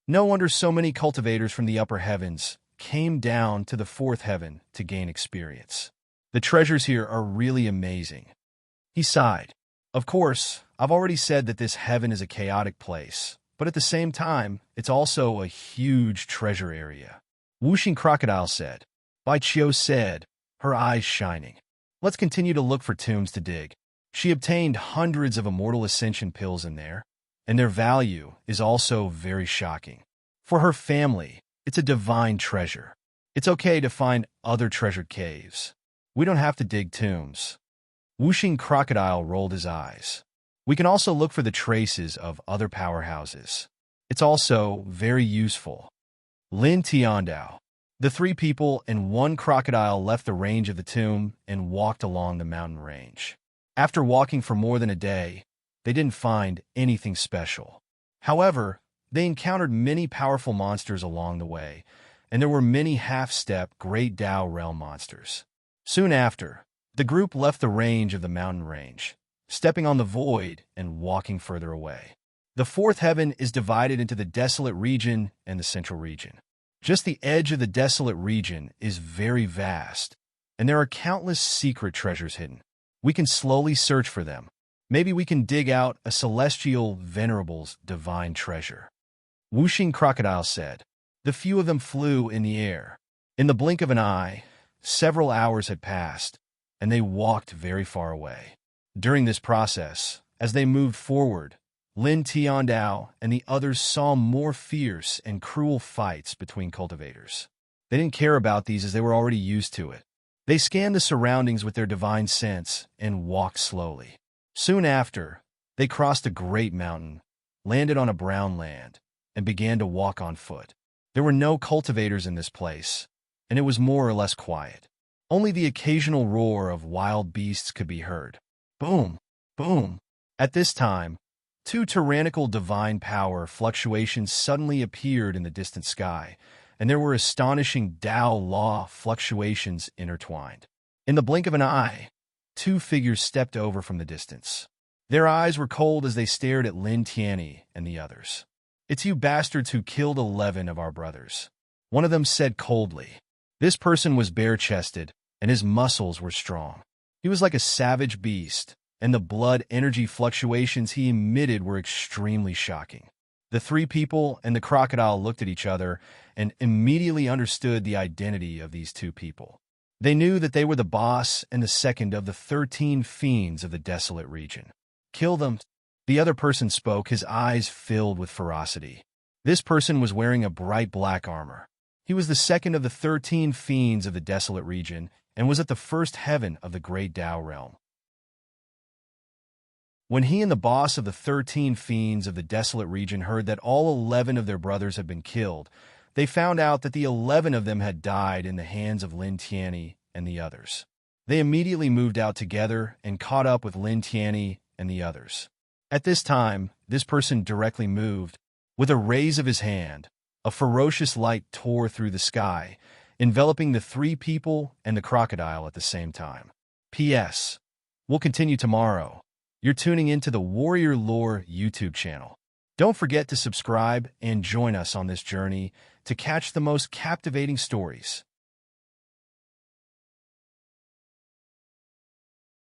No wonder so many cultivators from the upper heavens came down to the 4th heaven to gain experience. The treasures here are really amazing. He sighed. Of course, I've already said that this heaven is a chaotic place, but at the same time, it's also a huge treasure area. Whooshing crocodile said. Bai Qiu said, her eyes shining. Let's continue to look for tombs to dig. She obtained hundreds of immortal ascension pills in there, and their value is also very shocking. For her family, it's a divine treasure. It's okay to find other treasured caves. We don't have to dig tombs. Whooshing crocodile rolled his eyes. We can also look for the traces of other powerhouses. It's also very useful. Lin Tiandao. The 3 people and 1 crocodile left the range of the tomb and walked along the mountain range. After walking for more than a day, they didn't find anything special. However, they encountered many powerful monsters along the way, and there were many half-step Great Dao realm monsters. Soon after, the group left the range of the mountain range, stepping on the void and walking further away. The 4th heaven is divided into the desolate region and the central region. Just the edge of the desolate region is very vast, and there are countless secret treasures hidden. We can slowly search for them. Maybe we can dig out a celestial venerable's divine treasure. Whooshing crocodile said. The few of them flew in the air. In the blink of an eye, several hours had passed, and they walked very far away. During this process, as they moved forward, Lin Tiandao and the others saw more fierce and cruel fights between cultivators. They didn't care about these as they were already used to it. They scanned the surroundings with their divine sense and walked slowly. Soon after, they crossed a great mountain, landed on a brown land, and began to walk on foot. There were no cultivators in this place, and it was more or less quiet. Only the occasional roar of wild beasts could be heard. Boom! Boom! At this time, 2 tyrannical divine power fluctuations suddenly appeared in the distant sky, and there were astonishing Dao law fluctuations intertwined. In the blink of an eye, 2 figures stepped over from the distance. Their eyes were cold as they stared at Lin Tianyi and the others. It's you bastards who killed 11 of our brothers. One of them said coldly. This person was bare-chested, and his muscles were strong. He was like a savage beast, and the blood energy fluctuations he emitted were extremely shocking. The 3 people and the crocodile looked at each other and immediately understood the identity of these 2 people. They knew that they were the boss and the second of the 13 fiends of the desolate region. Kill them. The other person spoke, his eyes filled with ferocity. This person was wearing a bright black armor. He was the second of the 13 fiends of the desolate region and was at the 1st heaven of the great Dao realm. When he and the boss of the 13 fiends of the desolate region heard that all 11 of their brothers had been killed, they found out that the 11 of them had died in the hands of Lin Tianyi and the others. They immediately moved out together and caught up with Lin Tianyi and the others. At this time, this person directly moved. With a raise of his hand, A ferocious light tore through the sky, enveloping the three people and the crocodile at the same time. P.S. We'll continue tomorrow. You're tuning into the Warrior Lore YouTube channel. Don't forget to subscribe and join us on this journey to catch the most captivating stories.